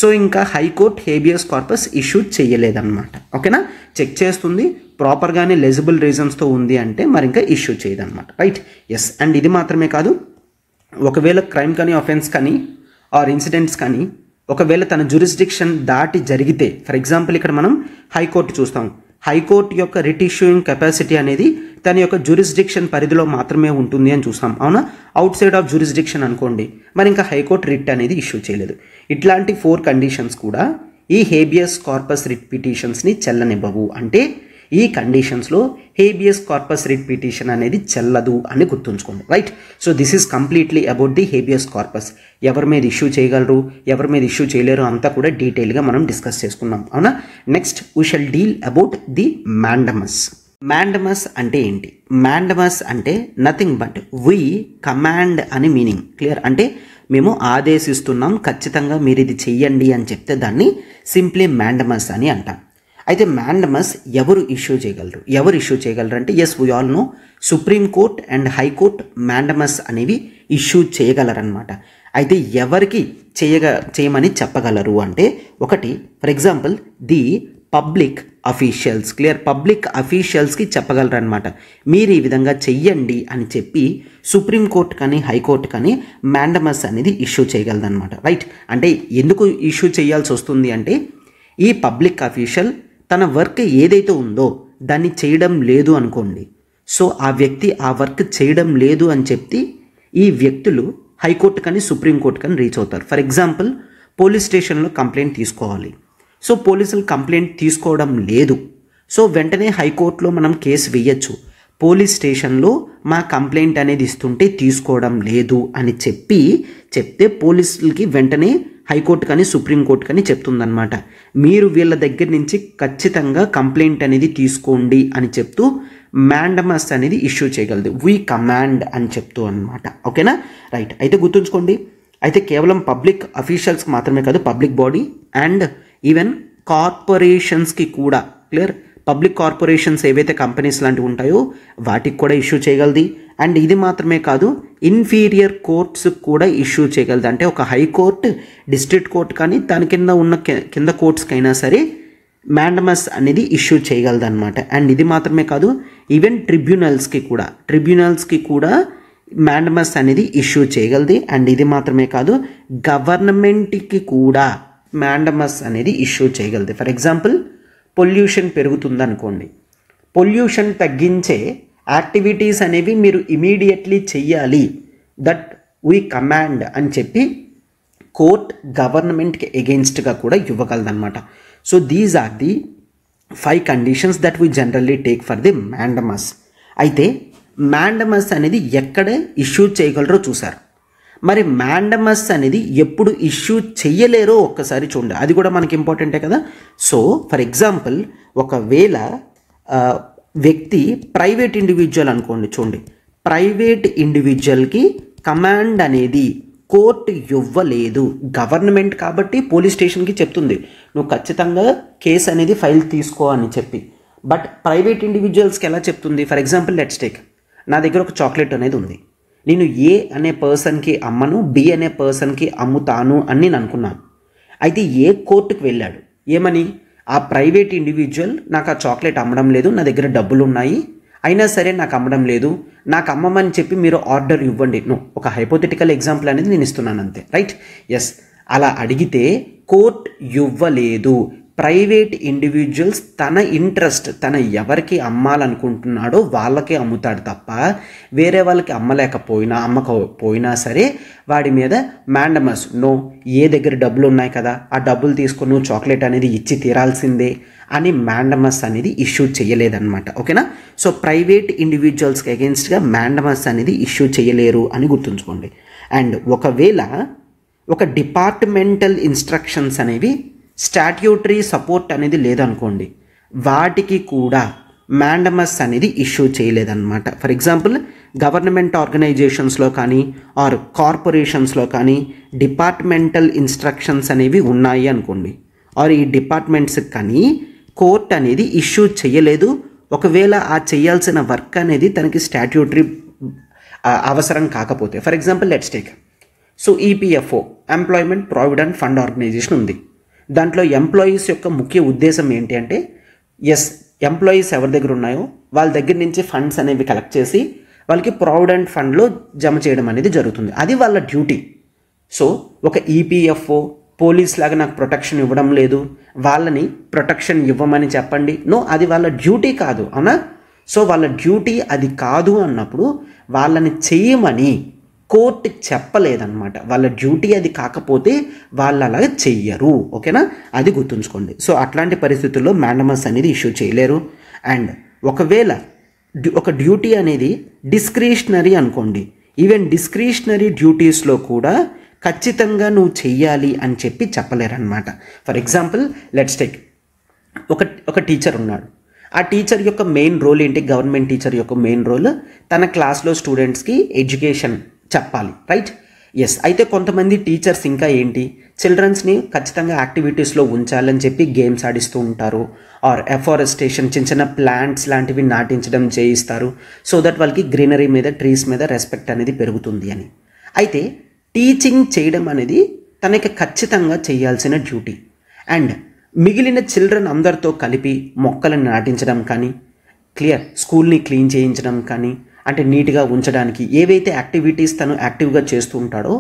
సో ఇంకా హైకోర్టు హేబియస్ కార్పస్ ఇష్యూ చేయలేదన్నమాట. ఓకేనా? చెక్ చేస్తుంది, ప్రాపర్గానే లెజిబుల్ రీజన్స్తో ఉంది అంటే మరి ఇంకా ఇష్యూ చేయదన్నమాట, రైట్? ఎస్. అండ్ ఇది మాత్రమే కాదు, ఒకవేళ క్రైమ్ కానీ ఆఫెన్స్ కానీ ఆర్ ఇన్సిడెంట్స్ కానీ ఒకవేళ తన జ్యూరిస్డిక్షన్ దాటి జరిగితే, ఫర్ ఎగ్జాంపుల్ ఇక్కడ మనం హైకోర్టు చూస్తాం, హైకోర్టు యొక్క రిట్ ఇష్యూయింగ్ కెపాసిటీ అనేది తన యొక్క జ్యూరిస్డిక్షన్ పరిధిలో మాత్రమే ఉంటుంది అని చూస్తాం, అవునా? అవుట్ సైడ్ ఆఫ్ జ్యూరిస్డిక్షన్ అనుకోండి, మరి ఇంకా హైకోర్టు రిట్ అనేది ఇష్యూ చేయలేదు. ఇట్లాంటి 4 కండిషన్స్ కూడా ఈ హేబియస్ కార్పస్ రిట్ పిటిషన్స్ని చెల్లనివ్వవు. అంటే ఈ కండిషన్స్లో హేబియస్ కార్పస్ రిట్ పిటిషన్ అనేది చెల్లదు అని గుర్తుంచుకోండి, right? So this is completely about the habeas corpus. ఎవరి మీద ఇష్యూ చేయగలరు, ఎవరి మీద ఇష్యూ చేయలేరు అంతా కూడా డీటెయిల్గా మనం డిస్కస్ చేసుకున్నాం, అవునా? Next we shall deal about the mandamus. Mandamus అంటే ఏంటి? మ్యాండమస్ అంటే నథింగ్ బట్ వీ కమాండ్ అని మీనింగ్. క్లియర్? అంటే మేము ఆదేశిస్తున్నాం, ఖచ్చితంగా మీరు ఇది చెయ్యండి అని చెప్తే దాన్ని సింప్లీ మ్యాండమస్ అని అంటాం. అయితే మ్యాండమస్ ఎవరు ఇష్యూ చేయగలరు అంటే yes we all know supreme court and high court mandamus అనేవి ఇష్యూ చేయగలరన్నమాట. అయితే ఎవరికి చేయమని చెప్పగలరు అంటే, ఒకటి for example the public officials. Clear? Public అఫీషియల్స్కి చెప్పగలరు అనమాట, మీరు ఈ విధంగా చెయ్యండి అని చెప్పి సుప్రీంకోర్టు కానీ హైకోర్టు కానీ మ్యాండమస్ అనేది ఇష్యూ చేయగలదన్నమాట, రైట్? అంటే ఎందుకు ఇష్యూ చేయాల్సి వస్తుంది అంటే, ఈ పబ్లిక్ అఫీషియల్ తన వర్క్ ఏదైతే ఉందో దాన్ని చేయడం లేదు అనుకోండి, సో ఆ వ్యక్తి ఆ వర్క్ చేయడం లేదు అని చెప్పి ఈ వ్యక్తులు హైకోర్టు కానీ సుప్రీంకోర్టు కానీ రీచ్ అవుతారు. ఫర్ ఎగ్జాంపుల్ పోలీస్ స్టేషన్లో కంప్లైంట్ తీసుకోవాలి, సో పోలీసులు కంప్లైంట్ తీసుకోవడం లేదు, సో వెంటనే హైకోర్టులో మనం కేసు వేయచ్చు. పోలీస్ స్టేషన్లో మా కంప్లైంట్ అనేది ఇస్తుంటే తీసుకోవడం లేదు అని చెప్తే పోలీసులకి వెంటనే హైకోర్టు కానీ సుప్రీంకోర్టు కానీ చెప్తుందన్నమాట, మీరు వీళ్ళ దగ్గర నుంచి ఖచ్చితంగా కంప్లైంట్ అనేది తీసుకోండి అని చెప్తూ మ్యాండమస్ అనేది ఇష్యూ చేయగలదు. వీ కమాండ్ అని చెప్తూ అనమాట. ఓకేనా? రైట్. అయితే గుర్తుంచుకోండి, అయితే కేవలం పబ్లిక్ అఫీషియల్స్కి మాత్రమే కాదు, పబ్లిక్ బాడీ అండ్ ఈవెన్ కార్పొరేషన్స్కి కూడా. క్లియర్? పబ్లిక్ కార్పొరేషన్స్ ఏవైతే కంపెనీస్ లాంటివి ఉంటాయో వాటికి కూడా ఇష్యూ చేయగలది. అండ్ ఇది మాత్రమే కాదు, ఇన్ఫీరియర్ కోర్ట్స్ కూడా ఇష్యూ చేయగలదు. అంటే ఒక హైకోర్టు, డిస్ట్రిక్ట్ కోర్టు కానీ దాని కింద ఉన్న కింద కోర్ట్స్కైనా సరే మ్యాండమస్ అనేది ఇష్యూ చేయగలదు అనమాట. అండ్ ఇది మాత్రమే కాదు, ఈవెన్ ట్రిబ్యునల్స్కి కూడా మ్యాండమస్ అనేది ఇష్యూ చేయగలది. అండ్ ఇది మాత్రమే కాదు, గవర్నమెంట్కి కూడా మ్యాండమస్ అనేది ఇష్యూ చేయగలదు. ఫర్ ఎగ్జాంపుల్ పొల్యూషన్ పెరుగుతుందనుకోండి, పొల్యూషన్ తగ్గించే యాక్టివిటీస్ అనేవి మీరు ఇమీడియట్లీ చెయ్యాలి, దట్ వీ కమాండ్ అని చెప్పి కోర్ట్ గవర్నమెంట్కి ఎగెయిన్స్ట్గా కూడా ఇవ్వగలదన్నమాట. So these are the 5 conditions that we generally take for the mandamus. అయితే మ్యాండమస్ అనేది ఎక్కడ ఇష్యూ చేయగలరో చూసారు, మరి మ్యాండమస్ అనేది ఎప్పుడు ఇష్యూ చెయ్యలేరో ఒక్కసారి చూడండి, అది కూడా మనకి ఇంపార్టెంటే కదా. సో ఫర్ ఎగ్జాంపుల్ ఒకవేళ వ్యక్తి ప్రైవేట్ ఇండివిజువల్ అనుకోండి, చూడండి, ప్రైవేట్ ఇండివిజువల్కి కమాండ్ అనేది కోర్టు ఇవ్వలేదు. గవర్నమెంట్ కాబట్టి పోలీస్ స్టేషన్కి చెప్తుంది నువ్వు ఖచ్చితంగా కేసు అనేది ఫైల్ తీసుకో అని చెప్పి. బట్ ప్రైవేట్ ఇండివిజువల్స్కి ఎలా చెప్తుంది? ఫర్ ఎగ్జాంపుల్ లెట్స్ టేక్, నా దగ్గర ఒక చాక్లెట్ అనేది ఉంది, నేను ఏ అనే పర్సన్కి అమ్మను, బి అనే పర్సన్కి అమ్ముతాను అని నేను అనుకున్నాను. అయితే ఏ కోర్టుకు వెళ్ళాడు, ఏమని, ఆ ప్రైవేట్ ఇండివిజువల్ నాకు ఆ చాక్లెట్ అమ్మడం లేదు, నా దగ్గర డబ్బులు ఉన్నాయి, అయినా సరే నాకు అమ్మడం లేదు, నాకు అమ్మమని చెప్పి మీరు ఆర్డర్ ఇవ్వండి. నో, ఒక హైపోథెటికల్ ఎగ్జాంపుల్ అనేది నేను ఇస్తున్నాను అంతే, రైట్? ఎస్, అలా అడిగితే కోర్ట్ ఇవ్వలేదు. ప్రైవేట్ ఇండివిజువల్స్ తన ఇంట్రెస్ట్, తన ఎవరికి అమ్మాలనుకుంటున్నాడో వాళ్ళకే అమ్ముతాడు తప్ప వేరే వాళ్ళకి అమ్మకపోయినా సరే వాడి మీద మ్యాండమస్, నో, ఏ దగ్గర డబ్బులు ఉన్నాయి కదా ఆ డబ్బులు తీసుకొని నువ్వు చాక్లెట్ అనేది ఇచ్చి తీరాల్సిందే అని మ్యాండమస్ అనేది ఇష్యూ చేయలేదన్నమాట. ఓకేనా? సో ప్రైవేట్ ఇండివిజువల్స్కి అగెన్స్ట్గా మ్యాండమస్ అనేది ఇష్యూ చేయలేరు అని గుర్తుంచుకోండి. అండ్ ఒకవేళ ఒక డిపార్ట్మెంటల్ ఇన్స్ట్రక్షన్స్ అనేవి స్టాట్యూటరీ సపోర్ట్ అనేది లేదనుకోండి, వాటికి కూడా మ్యాండమస్ అనేది ఇష్యూ చేయలేదన్నమాట. ఫర్ ఎగ్జాంపుల్ గవర్నమెంట్ ఆర్గనైజేషన్స్లో కానీ ఆర్ కార్పొరేషన్స్లో కానీ డిపార్ట్మెంటల్ ఇన్స్ట్రక్షన్స్ అనేవి ఉన్నాయి అనుకోండి, ఆర్ ఈ డిపార్ట్మెంట్స్కి కానీ కోర్ట్ అనేది ఇష్యూ చేయలేదు. ఒకవేళ ఆ చేయాల్సిన వర్క్ అనేది తనకి స్టాట్యూటరీ అవసరం కాకపోతే. For example let's take, so EPFO, employment provident fund organisation ఉంది. దాంట్లో ఎంప్లాయీస్ యొక్క ముఖ్య ఉద్దేశం ఏంటి అంటే, ఎస్, ఎంప్లాయీస్ ఎవరి దగ్గర ఉన్నాయో వాళ్ళ దగ్గర నుంచి ఫండ్స్ అనేవి కలెక్ట్ చేసి వాళ్ళకి ప్రావిడెంట్ ఫండ్లో జమ చేయడం అనేది జరుగుతుంది. అది వాళ్ళ డ్యూటీ. సో ఒక ఈపీఎఫ్ఓ పోలీస్ లాగా నాకు ప్రొటెక్షన్ ఇవ్వడం లేదు, వాళ్ళని ప్రొటెక్షన్ ఇవ్వమని చెప్పండి. నో, అది వాళ్ళ డ్యూటీ కాదు, అవునా? సో వాళ్ళ డ్యూటీ అది కాదు అన్నప్పుడు వాళ్ళని చేయమని కోర్టు చెప్పలేదన్నమాట. వాళ్ళ డ్యూటీ అది కాకపోతే వాళ్ళు అలాగే చెయ్యరు. ఓకేనా? అది గుర్తుంచుకోండి. సో అట్లాంటి పరిస్థితుల్లో మ్యాండమస్ అనేది ఇష్యూ చేయలేరు. అండ్ ఒకవేళ ఒక డ్యూటీ అనేది డిస్క్రిషనరీ అనుకోండి, ఈవెన్ డిస్క్రిషనరీ డ్యూటీస్లో కూడా ఖచ్చితంగా నువ్వు చెయ్యాలి అని చెప్పి చెప్పలేరన్నమాట. ఫర్ ఎగ్జాంపుల్ లెట్స్ టేక్, ఒక టీచర్ ఉన్నాడు. ఆ టీచర్ యొక్క మెయిన్ రోల్ ఏంటి? గవర్నమెంట్ టీచర్ యొక్క మెయిన్ రోల్ తన క్లాస్లో స్టూడెంట్స్కి ఎడ్యుకేషన్ చెప్పాలి, రైట్? ఎస్. అయితే కొంతమంది టీచర్స్ ఇంకా ఏంటి, చిల్డ్రన్స్ని ఖచ్చితంగా యాక్టివిటీస్లో ఉంచాలని చెప్పి గేమ్స్ ఆడిస్తూ ఉంటారు, ఆర్ ఎఫారెస్టేషన్, చిన్న చిన్న ప్లాంట్స్ లాంటివి నాటించడం చేయిస్తారు, సో దట్ వాళ్ళకి గ్రీనరీ మీద, ట్రీస్ మీద రెస్పెక్ట్ అనేది పెరుగుతుంది అని. అయితే టీచింగ్ చేయడం అనేది తనకి ఖచ్చితంగా చేయాల్సిన డ్యూటీ. అండ్ మిగిలిన చిల్డ్రన్ అందరితో కలిపి మొక్కలను నాటించడం కానీ, స్కూల్ని క్లీన్ చేయించడం కానీ, అంటే నీట్గా ఉంచడానికి ఏవైతే యాక్టివిటీస్ తను యాక్టివ్గా చేస్తూ ఉంటాడో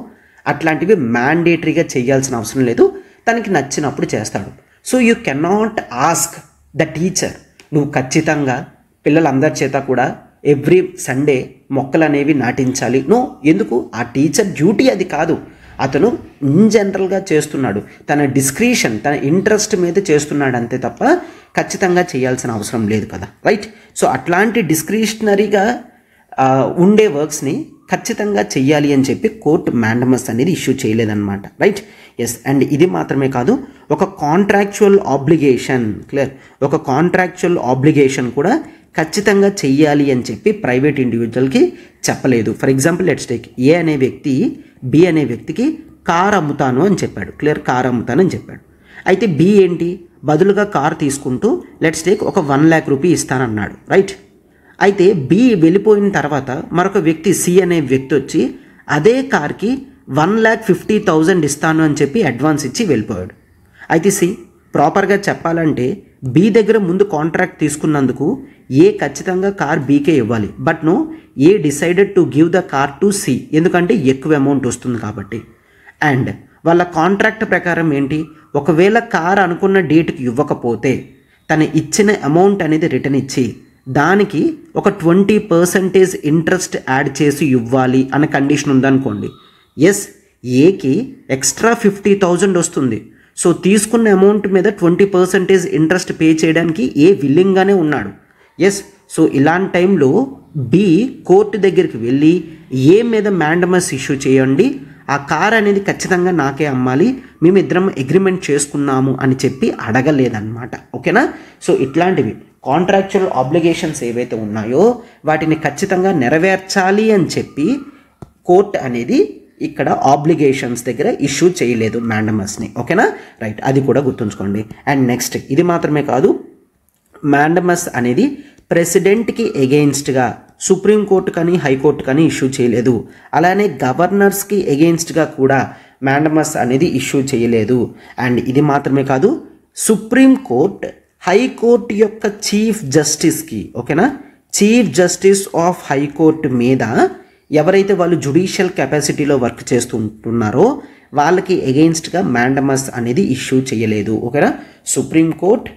అట్లాంటివి మ్యాండేటరీగా చేయాల్సిన అవసరం లేదు, తనకి నచ్చినప్పుడు చేస్తాడు. So you cannot ask the teacher, నువ్వు ఖచ్చితంగా పిల్లలందరి చేత కూడా ఎవ్రీ సండే మొక్కలు అనేవి నాటించాలి. నో, ఎందుకు? ఆ టీచర్ డ్యూటీ అది కాదు, అతను ఇన్ జనరల్గా చేస్తున్నాడు, తన డిస్క్రిషన్, తన ఇంట్రెస్ట్ మీద చేస్తున్నాడు అంతే తప్ప ఖచ్చితంగా చేయాల్సిన అవసరం లేదు కదా, రైట్? సో అట్లాంటి డిస్క్రిషనరీగా ఉండే వర్క్స్ని ఖచ్చితంగా చెయ్యాలి అని చెప్పి కోర్టు మ్యాండమస్ అనేది ఇష్యూ చేయలేదన్నమాట, రైట్? ఎస్. అండ్ ఇది మాత్రమే కాదు, ఒక కాంట్రాక్చువల్ ఆబ్లిగేషన్, ఒక కాంట్రాక్చువల్ ఆబ్లిగేషన్ కూడా ఖచ్చితంగా చెయ్యాలి అని చెప్పి ప్రైవేట్ ఇండివిజువల్కి చెప్పలేదు. ఫర్ ఎగ్జాంపుల్ లెట్స్ టేక్, ఏ అనే వ్యక్తి బి అనే వ్యక్తికి కార్ అమ్ముతాను అని చెప్పాడు, కార్ అమ్ముతాను అని చెప్పాడు. అయితే బి ఏంటి, బదులుగా కార్ తీసుకుంటూ లెట్స్ టేక్ ఒక 1 lakh రూపీ ఇస్తానన్నాడు, రైట్? అయితే బి వెళ్ళిపోయిన తర్వాత మరొక వ్యక్తి సి అనే వ్యక్తి వచ్చి అదే కార్కి 1,50,000 ఇస్తాను అని చెప్పి అడ్వాన్స్ ఇచ్చి వెళ్ళిపోయాడు. అయితే సి ప్రాపర్గా చెప్పాలంటే బి దగ్గర ముందు కాంట్రాక్ట్ తీసుకున్నందుకు ఏ ఖచ్చితంగా కార్ బీకే ఇవ్వాలి, but no, A decided to give the car to C, ఎందుకంటే ఎక్కువ అమౌంట్ వస్తుంది కాబట్టి. అండ్ వాళ్ళ కాంట్రాక్ట్ ప్రకారం ఏంటి, ఒకవేళ కార్ అనుకున్న డేట్కి ఇవ్వకపోతే తన ఇచ్చిన అమౌంట్ అనేది రిటర్న్ ఇచ్చి దానికి ఒక 20% ఇంట్రెస్ట్ యాడ్ చేసి ఇవ్వాలి అనే కండిషన్ ఉందనుకోండి. ఎస్, ఏకి ఎక్స్ట్రా 50,000 వస్తుంది. సో తీసుకున్న అమౌంట్ మీద 20% ఇంట్రెస్ట్ పే చేయడానికి ఏ విల్లింగ్గానే ఉన్నాడు. ఎస్. సో ఇలాంటి టైంలో బి కోర్టు దగ్గరికి వెళ్ళి ఏ మీద మ్యాండమస్ ఇష్యూ చేయండి, ఆ కార్ అనేది ఖచ్చితంగా నాకే అమ్మాలి, మేమిద్దరం అగ్రిమెంట్ చేసుకున్నాము అని చెప్పి అడగలేదన్నమాట. ఓకేనా? సో ఇట్లాంటివి కాంట్రాక్చువల్ ఆబ్లిగేషన్స్ ఏవైతే ఉన్నాయో వాటిని ఖచ్చితంగా నెరవేర్చాలి అని చెప్పి కోర్ట్ అనేది ఇక్కడ ఆబ్లిగేషన్స్ దగ్గర ఇష్యూ చేయలేదు మ్యాండమస్ని. ఓకేనా, రైట్, అది కూడా గుర్తుంచుకోండి. అండ్ నెక్స్ట్, ఇది మాత్రమే కాదు, మ్యాండమస్ అనేది ప్రెసిడెంట్కి ఎగెయిన్స్ట్గా సుప్రీంకోర్టు కానీ హైకోర్టు కానీ ఇష్యూ చేయలేదు. అలానే గవర్నర్స్కి ఎగెయిన్స్ట్గా కూడా మ్యాండమస్ అనేది ఇష్యూ చేయలేదు. అండ్ ఇది మాత్రమే కాదు, సుప్రీంకోర్టు హైకోర్టు యొక్క చీఫ్ జస్టిస్కి, ఓకేనా, చీఫ్ జస్టిస్ ఆఫ్ హైకోర్టు మీద ఎవరైతే వాళ్ళు జుడిషియల్ కెపాసిటీలో వర్క్ చేస్తుంటున్నారో వాళ్ళకి ఎగెయిన్స్ట్గా మ్యాండమస్ అనేది ఇష్యూ చేయలేదు. ఓకేనా, సుప్రీంకోర్టు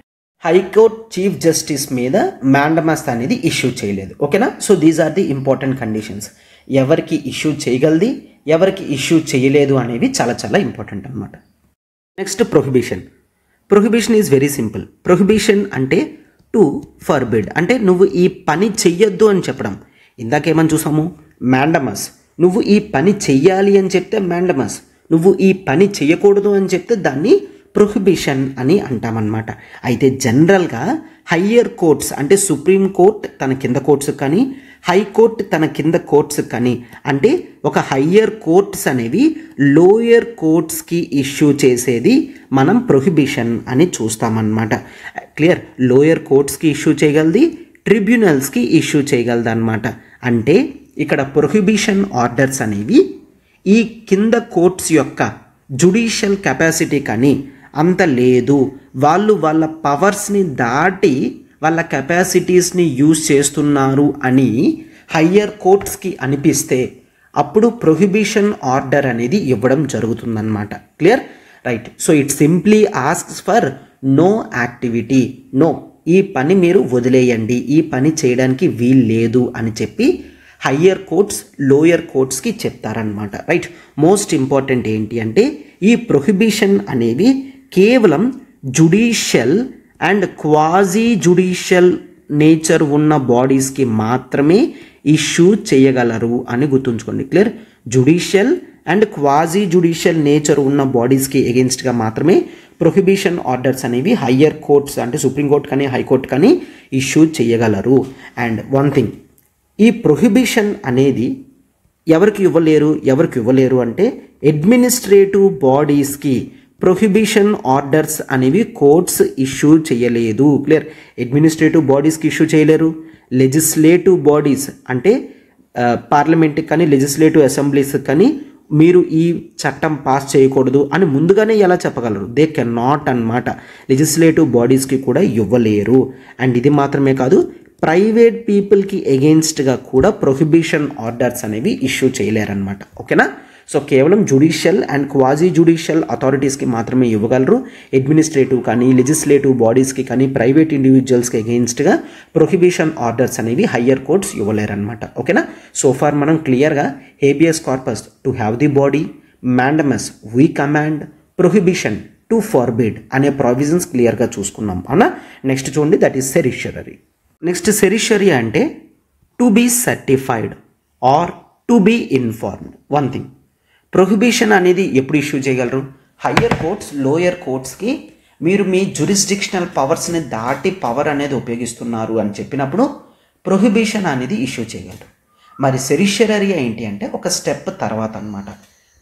హైకోర్టు చీఫ్ జస్టిస్ మీద మ్యాండమస్ అనేది ఇష్యూ చేయలేదు. ఓకేనా, so these are the important conditions. ఎవరికి ఇష్యూ చేయగలది, ఎవరికి ఇష్యూ చేయలేదు అనేవి చాలా చాలా ఇంపార్టెంట్ అనమాట. Next, prohibition. Prohibition is very simple. Prohibition అంటే టు ఫర్బిడ్, అంటే నువ్వు ఈ పని చెయ్యొద్దు అని చెప్పడం. ఇందాకేమని చూసాము, మ్యాండమస్. నువ్వు ఈ పని చెయ్యాలి అని చెప్తే మ్యాండమస్, నువ్వు ఈ పని చెయ్యకూడదు అని చెప్తే దాన్ని ప్రొహిబిషన్ అని అంటామన్నమాట. అయితే జనరల్గా హయ్యర్ కోర్ట్స్ అంటే సుప్రీం కోర్ట్ తన కింద కోర్ట్స్ కానీ హైకోర్టు తన కింద కోర్ట్స్ కానీ, అంటే ఒక హయ్యర్ కోర్ట్స్ అనేవి లోయర్ కోర్ట్స్కి ఇష్యూ చేసేది మనం ప్రొహిబిషన్ అని చూస్తామన్నమాట. క్లియర్, లోయర్ కోర్ట్స్కి ఇష్యూ చేయగలది, ట్రిబ్యునల్స్కి ఇష్యూ చేయగలదు అనమాట. అంటే ఇక్కడ ప్రొహిబిషన్ ఆర్డర్స్ అనేవి ఈ కింద కోర్ట్స్ యొక్క జుడిషియల్ కెపాసిటీ కానీ అంత లేదు, వాళ్ళు వాళ్ళ పవర్స్ని దాటి వాళ్ళ కెపాసిటీస్ని యూజ్ చేస్తున్నారు అని హయ్యర్ కోర్ట్స్కి అనిపిస్తే అప్పుడు ప్రొహిబిషన్ ఆర్డర్ అనేది ఇవ్వడం జరుగుతుందన్నమాట. Clear, right. So it simply asks for no activity, no, ఈ పని మీరు వదిలేయండి, ఈ పని చేయడానికి వీలు లేదు అని చెప్పి హయ్యర్ కోర్ట్స్ లోయర్ కోర్ట్స్కి చెప్తారనమాట. రైట్. మోస్ట్ ఇంపార్టెంట్ ఏంటి అంటే ఈ ప్రొహిబిషన్ అనేవి కేవలం judicial and quasi judicial nature ఉన్న బాడీస్కి మాత్రమే ఇష్యూ చేయగలరు అని గుర్తుంచుకోండి. Clear, judicial and quasi judicial nature ఉన్న బాడీస్కి ఎగెన్స్ట్గా మాత్రమే ప్రొహిబిషన్ ఆర్డర్స్ అనేవి హయ్యర్ కోర్ట్స్ అంటే సుప్రీంకోర్టు కానీ హైకోర్టు కానీ ఇష్యూ చేయగలరు. అండ్ వన్ థింగ్, ఈ ప్రొహిబిషన్ అనేది ఎవరికి ఇవ్వలేరు అంటే అడ్మినిస్ట్రేటివ్ బాడీస్కి ప్రొహిబిషన్ ఆర్డర్స్ అనేవి కోర్ట్స్ ఇష్యూ చేయలేదు. క్లియర్, అడ్మినిస్ట్రేటివ్ బాడీస్కి ఇష్యూ చేయలేరు. లెజిస్లేటివ్ బాడీస్ అంటే పార్లమెంట్కి కానీ లెజిస్లేటివ్ అసెంబ్లీస్ కానీ మీరు ఈ చట్టం పాస్ చేయకూడదు అని ముందుగానే ఎలా చెప్పగలరు? దే కెన్ నాట్ అన్నమాట. లెజిస్లేటివ్ బాడీస్కి కూడా ఇవ్వలేరు. అండ్ ఇది మాత్రమే కాదు, ప్రైవేట్ పీపుల్కి ఎగెయిన్స్ట్గా కూడా ప్రొహిబిషన్ ఆర్డర్స్ అనేవి ఇష్యూ చేయలేరన్నమాట. ఓకేనా, సో కేవలం జుడిషియల్ అండ్ క్వాజీ జుడిషియల్ అథారిటీస్కి మాత్రమే ఇవ్వగలరు. అడ్మినిస్ట్రేటివ్ కానీ లెజిస్లేటివ్ బాడీస్కి కానీ ప్రైవేట్ ఇండివిజువల్స్కి ఎగెయిన్స్ట్గా ప్రొహిబిషన్ ఆర్డర్స్ అనేవి హయ్యర్ కోర్ట్స్ ఇవ్వలేరన్నమాట. ఓకేనా, సో ఫార్ మనం క్లియర్గా habeas corpus to have the body, mandamus we command, prohibition to forbid అనే ప్రావిజన్స్ క్లియర్గా చూసుకున్నాం అన్న. నెక్స్ట్ చూడండి, that is certiorari. Next certiorari అంటే to be certified or to be informed. One thing, prohibition అనేది ఎప్పుడు ఇష్యూ చేయగలరు? హయ్యర్ కోర్ట్స్ లోయర్ కోర్ట్స్కి మీరు మీ జ్యూరిస్డిక్షనల్ పవర్స్ని దాటి పవర్ అనేది ఉపయోగిస్తున్నారు అని చెప్పినప్పుడు ప్రొహిబిషన్ అనేది ఇష్యూ చేయగలరు. మరి సెరిషరీ ఏంటి అంటే ఒక స్టెప్ తర్వాత అన్నమాట.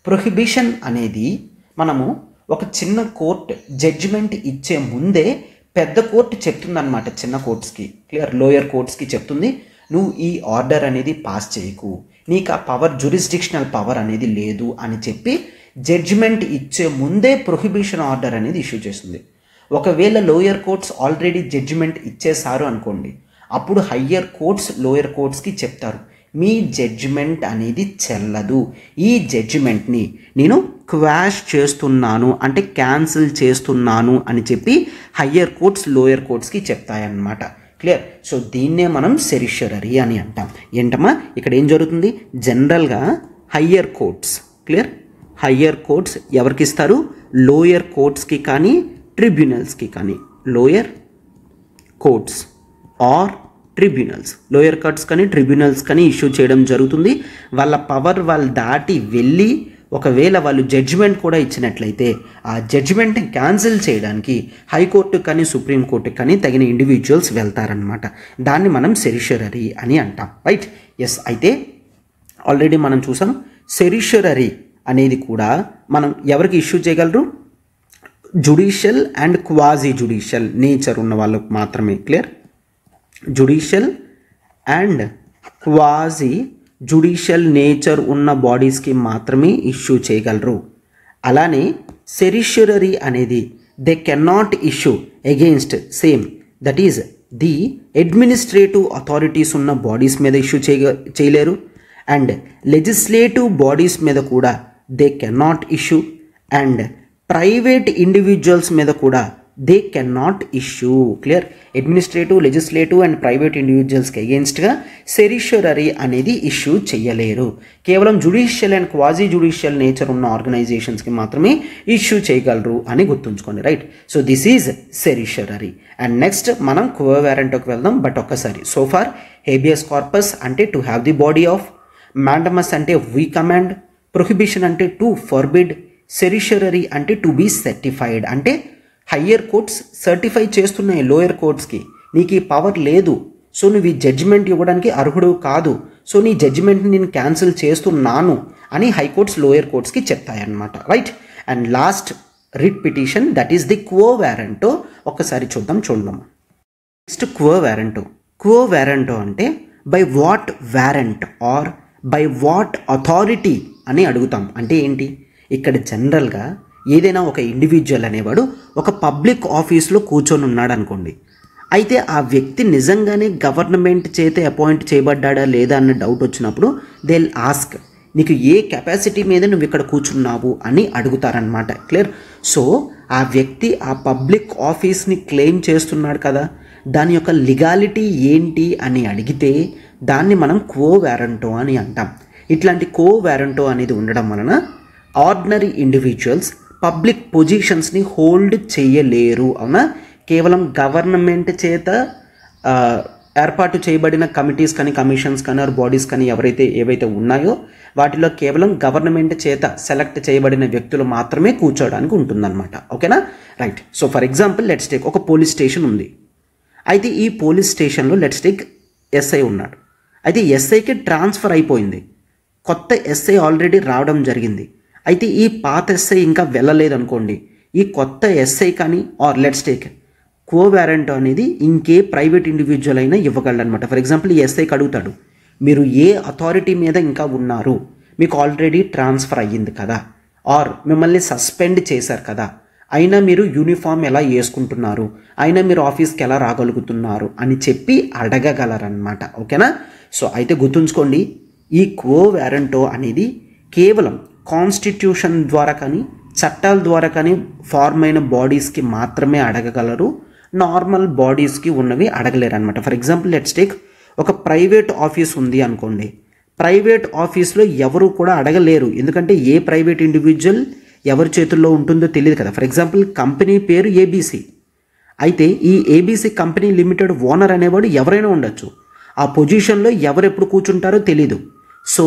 ప్రొహిబిషన్ అనేది మనము ఒక చిన్న కోర్ట్ జడ్జిమెంట్ ఇచ్చే ముందే పెద్ద కోర్టు చెప్తుందన్నమాట చిన్న కోర్ట్స్కి. క్లియర్, లోయర్ కోర్ట్స్కి చెప్తుంది, నువ్వు ఈ ఆర్డర్ అనేది పాస్ చేయకు, నీకు ఆ పవర్ జ్యూరిస్డిక్షనల్ పవర్ అనేది లేదు అని చెప్పి జడ్జిమెంట్ ఇచ్చే ముందే ప్రొహిబిషన్ ఆర్డర్ అనేది ఇష్యూ చేస్తుంది. ఒకవేళ లోయర్ కోర్ట్స్ ఆల్రెడీ జడ్జిమెంట్ ఇచ్చేసారు అనుకోండి, అప్పుడు హయ్యర్ కోర్ట్స్ లోయర్ కోర్ట్స్కి చెప్తారు, మీ జడ్జిమెంట్ అనేది చెల్లదు, ఈ జడ్జిమెంట్ని నేను క్వాష్ చేస్తున్నాను అంటే క్యాన్సిల్ చేస్తున్నాను అని చెప్పి హయ్యర్ కోర్ట్స్ లోయర్ కోర్ట్స్కి చెప్తాయన్నమాట. క్లియర్, సో దీన్నే మనం సెరిషరీ అని అంటాం. ఏంటమ్మా ఇక్కడ ఏం జరుగుతుంది? జనరల్గా higher courts, clear, higher courts ఎవరికి ఇస్తారు? లోయర్ కోర్ట్స్కి కానీ ట్రిబ్యునల్స్కి కానీ. Lower courts or tribunals, lower courts కానీ ట్రిబ్యునల్స్ కానీ ఇష్యూ చేయడం జరుగుతుంది. వాళ్ళ పవర్ వాళ్ళు దాటి వెళ్ళి ఒకవేళ వాళ్ళు జడ్జిమెంట్ కూడా ఇచ్చినట్లయితే ఆ జడ్జిమెంట్ని క్యాన్సిల్ చేయడానికి హైకోర్టు కానీ సుప్రీంకోర్టుకి కానీ తగిన ఇండివిజువల్స్ వెళ్తారనమాట. దాన్ని మనం సెరిషరరీ అని అంటాం. రైట్. ఎస్. అయితే ఆల్రెడీ మనం చూసాం సెరిషరరీ అనేది కూడా మనం ఎవరికి ఇష్యూ చేయగలరు? Judicial and quasi judicial nature ఉన్న వాళ్ళకు మాత్రమే. Clear? Judicial and quasi judicial nature ఉన్న బాడీస్కి మాత్రమే ఇష్యూ చేయగలరు. అలానే సెరిషరరీ అనేది they cannot issue against same that is the administrative authorities ఉన్న బాడీస్ మీద ఇష్యూ చేయలేరు. అండ్ లెజిస్లేటివ్ బాడీస్ మీద కూడా they cannot issue. And private individuals మీద కూడా they cannot issue. Clear? Administrative, legislative and private ఇండివిజువల్స్కి అగెయిన్స్ట్గా సెరిషరరీ అనేది ఇష్యూ చేయలేరు. కేవలం judicial and quasi judicial nature ఉన్న ఆర్గనైజేషన్స్కి మాత్రమే ఇష్యూ చేయగలరు అని గుర్తుంచుకోండి. Right. So this is certiorari. And next మనం క్వో వారెంట్కి వెళ్దాం. బట్ ఒక్కసారి సో ఫార్ హేబియస్ కార్పస్ అంటే to have the body of, mandamus అంటే వీ కమాండ్, ప్రొహిబిషన్ అంటే టు ఫర్బిడ్, సెరిషరరీ అంటే టు బీ సర్టిఫైడ్ అంటే హయ్యర్ కోర్ట్స్ సర్టిఫై చేస్తున్నాయి లోయర్ కోర్ట్స్కి నీకు ఈ పవర్ లేదు, సో నువ్వు ఈ జడ్జిమెంట్ ఇవ్వడానికి అర్హుడు కాదు, సో నీ జడ్జిమెంట్ని నేను క్యాన్సిల్ చేస్తున్నాను అని హైకోర్ట్స్ లోయర్ కోర్ట్స్కి చెప్తాయన్నమాట. Right. And last writ petition that is the quo warranto. ఒక్కసారి చూద్దాం. Next quo warranto. Quo warranto అంటే by what warrant or by what authority అని అడుగుతాం. అంటే ఏంటి? ఇక్కడ జనరల్గా ఏదైనా ఒక ఇండివిజువల్ అనేవాడు ఒక పబ్లిక్ ఆఫీస్లో కూర్చొని ఉన్నాడు అనుకోండి. అయితే ఆ వ్యక్తి నిజంగానే గవర్నమెంట్ చేత అపాయింట్ చేయబడ్డా లేదా అన్న డౌట్ వచ్చినప్పుడు దే విల్ ఆస్క్ నీకు ఏ కెపాసిటీ మీద నువ్వు ఇక్కడ కూర్చున్నావు అని అడుగుతారనమాట. క్లియర్? సో ఆ వ్యక్తి ఆ పబ్లిక్ ఆఫీస్ని క్లెయిమ్ చేస్తున్నాడు కదా, దాని యొక్క లీగాలిటీ ఏంటి అని అడిగితే దాన్ని మనం క్వో వారెంటో అని అంటాం. ఇట్లాంటి క్వో వారెంటో అనేది ఉండడం వలన ఆర్డినరీ ఇండివిజువల్స్ పబ్లిక్ పొజిషన్స్ని హోల్డ్ చేయలేరు. అవునా? కేవలం గవర్నమెంట్ చేత ఏర్పాటు చేయబడిన కమిటీస్ కానీ కమిషన్స్ కానీ ఆర్ బాడీస్ కానీ ఏవైతే ఉన్నాయో వాటిలో కేవలం గవర్నమెంట్ చేత సెలెక్ట్ చేయబడిన వ్యక్తులు మాత్రమే కూర్చోవడానికి ఉంటుందన్నమాట. ఓకేనా? Right. So for example let's take ఒక పోలీస్ స్టేషన్ ఉంది. అయితే ఈ పోలీస్ స్టేషన్లో లెట్స్ టేక్ ఎస్ఐ ఉన్నాడు. అయితే ఎస్ఐకి ట్రాన్స్ఫర్ అయిపోయింది, కొత్త ఎస్ఐ ఆల్రెడీ రావడం జరిగింది. అయితే ఈ పాత ఎస్ఐ ఇంకా వెళ్ళలేదు అనుకోండి, ఈ కొత్త ఎస్ఐ కానీ ఆర్ లెట్స్ టేక్ క్వో వారెంటో అనేది ఇంకే ప్రైవేట్ ఇండివిజువల్ అయినా ఇవ్వగలడు అనమాట. ఫర్ ఎగ్జాంపుల్ ఈ ఎస్ఐకి అడుగుతాడు, మీరు ఏ అథారిటీ మీద ఇంకా ఉన్నారు, మీకు ఆల్రెడీ ట్రాన్స్ఫర్ అయ్యింది కదా, ఆర్ మిమ్మల్ని సస్పెండ్ చేశారు కదా, అయినా మీరు యూనిఫామ్ ఎలా వేసుకుంటున్నారు, అయినా మీరు ఆఫీస్కి ఎలా రాగలుగుతున్నారు అని చెప్పి అడగగలరన్నమాట. ఓకేనా? సో అయితే గుర్తుంచుకోండి, ఈ క్వో వారెంటో అనేది కేవలం కాన్స్టిట్యూషన్ ద్వారా కానీ చట్టాల ద్వారా కానీ ఫార్మ్ అయిన బాడీస్కి మాత్రమే అడగగలరు, నార్మల్ బాడీస్కి ఉన్నవి అడగలేరు అనమాట. ఫర్ ఎగ్జాంపుల్ లెట్స్ టేక్ ఒక ప్రైవేట్ ఆఫీస్ ఉంది అనుకోండి. ప్రైవేట్ ఆఫీస్లో ఎవరు కూడా అడగలేరు, ఎందుకంటే ఏ ప్రైవేట్ ఇండివిజువల్ ఎవరి చేతుల్లో ఉంటుందో తెలియదు కదా. ఫర్ ఎగ్జాంపుల్ కంపెనీ పేరు ఏబీసీ. అయితే ఈ ఏబీసీ కంపెనీ లిమిటెడ్ ఓనర్ అనేవాడు ఎవరైనా ఉండొచ్చు, ఆ పొజిషన్లో ఎవరెప్పుడు కూర్చుంటారో తెలీదు. సో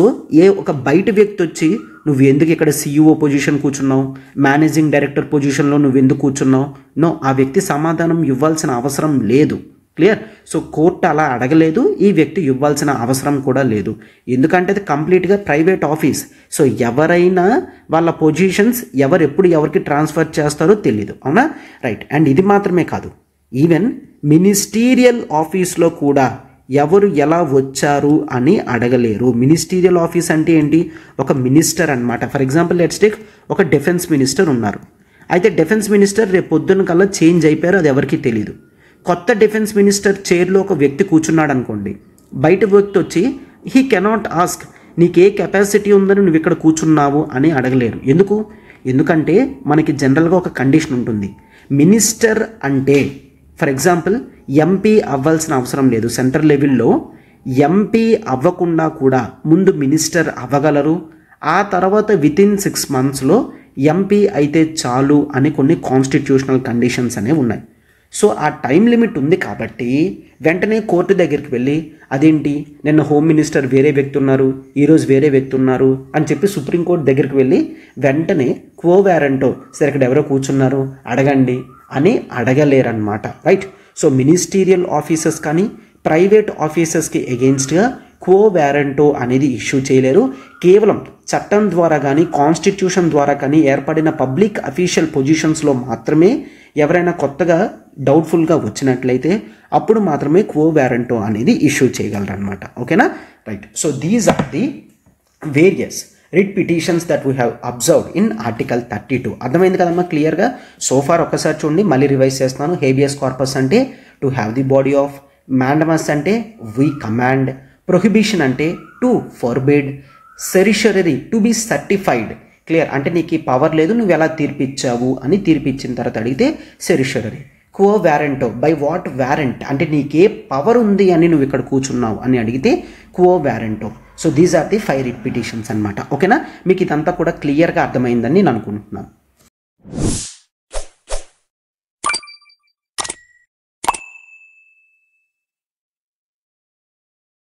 ఒక బయట వ్యక్తి వచ్చి నువ్వు ఎందుకు ఇక్కడ CEO పొజిషన్ కూర్చున్నావు, మేనేజింగ్ డైరెక్టర్ పొజిషన్లో నువ్వు ఎందుకు కూర్చున్నావు, నో, ఆ వ్యక్తి సమాధానం ఇవ్వాల్సిన అవసరం లేదు. క్లియర్? సో కోర్టు అలా అడగలేదు, ఈ వ్యక్తి ఇవ్వాల్సిన అవసరం కూడా లేదు, ఎందుకంటే అది కంప్లీట్గా ప్రైవేట్ ఆఫీస్. సో ఎవరైనా వాళ్ళ పొజిషన్స్ ఎప్పుడు ఎవరికి ట్రాన్స్ఫర్ చేస్తారో తెలీదు. అవునా? రైట్. అండ్ ఇది మాత్రమే కాదు, ఈవెన్ మినిస్టీరియల్ ఆఫీస్లో కూడా ఎవరు ఎలా వచ్చారు అని అడగలేరు. మినిస్టీరియల్ ఆఫీస్ అంటే ఏంటి? ఒక మినిస్టర్ అనమాట. ఫర్ ఎగ్జాంపుల్ లెట్స్ టేక్ ఒక డిఫెన్స్ మినిస్టర్ ఉన్నారు. అయితే డిఫెన్స్ మినిస్టర్ రేపు పొద్దున్న కల్లా చేంజ్ అయిపోయారు, అది ఎవరికి తెలియదు. కొత్త డిఫెన్స్ మినిస్టర్ చైర్లో ఒక వ్యక్తి కూర్చున్నాడు అనుకోండి, బయట వ్యక్తి వచ్చి హీ కెనాట్ ఆస్క్ నీకు ఏ కెపాసిటీ ఉందని నువ్వు ఇక్కడ కూర్చున్నావు అని అడగలేరు. ఎందుకంటే మనకి జనరల్గా ఒక కండిషన్ ఉంటుంది, మినిస్టర్ అంటే ఫర్ ఎగ్జాంపుల్ ఎంపీ అవ్వాల్సిన అవసరం లేదు. సెంట్రల్ లెవెల్లో ఎంపీ అవ్వకుండా కూడా ముందు మినిస్టర్ అవ్వగలరు, ఆ తర్వాత వితిన్ 6 months ఎంపీ అయితే చాలు అని కొన్ని కాన్స్టిట్యూషనల్ కండిషన్స్ అనేవి ఉన్నాయి. సో ఆ టైం లిమిట్ ఉంది కాబట్టి వెంటనే కోర్టు దగ్గరికి వెళ్ళి అదేంటి నిన్న హోమ్ మినిస్టర్ వేరే వ్యక్తి ఉన్నారు, ఈరోజు వేరే వ్యక్తి ఉన్నారు అని చెప్పి సుప్రీంకోర్టు దగ్గరికి వెళ్ళి వెంటనే క్వో వ్యారెంటో సరే ఇక్కడ ఎవరో కూర్చున్నారు అడగండి అని అడగలేరన్నమాట, రైట్. సో మినిస్టీరియల్ ఆఫీసర్స్ కానీ ప్రైవేట్ ఆఫీసర్స్కి ఎగెయిన్స్ట్గా క్వో వ్యారెంటో అనేది ఇష్యూ చేయలేరు. కేవలం చట్టం ద్వారా కానీ కాన్స్టిట్యూషన్ ద్వారా కానీ ఏర్పడిన పబ్లిక్ అఫీషియల్ పొజిషన్స్లో మాత్రమే ఎవరైనా కొత్తగా డౌట్ఫుల్గా వచ్చినట్లయితే అప్పుడు మాత్రమే క్వో వ్యారెంటో అనేది ఇష్యూ చేయగలరు అనమాట. ఓకేనా, right. So these are the various writ petitions that we have observed in article 32. అర్థమైంది కదమ్మా క్లియర్గా? సోఫార్ ఒక్కసారి చూడండి, మళ్ళీ రివైజ్ చేస్తున్నాను. హేబియస్ కార్పస్ అంటే to have the body of, mandamus అంటే వీ కమాండ్, ప్రొహిబిషన్ అంటే to forbid, certiorari to be certified. Clear అంటే నీకు ఈ పవర్ లేదు, నువ్వు ఎలా తీర్పిచ్చావు అని తీర్పిచ్చిన తర్వాత అడిగితే సెరిషరీ. క్వో వ్యారెంటో బై వాట్ వ్యారెంట్ అంటే నీకే పవర్ ఉంది అని నువ్వు ఇక్కడ కూర్చున్నావు అని అడిగితే quo warranto. So these are the 5 writ petitions అనమాట. ఓకేనా, మీకు ఇదంతా కూడా క్లియర్గా అర్థమైందని నేను అనుకుంటున్నాను.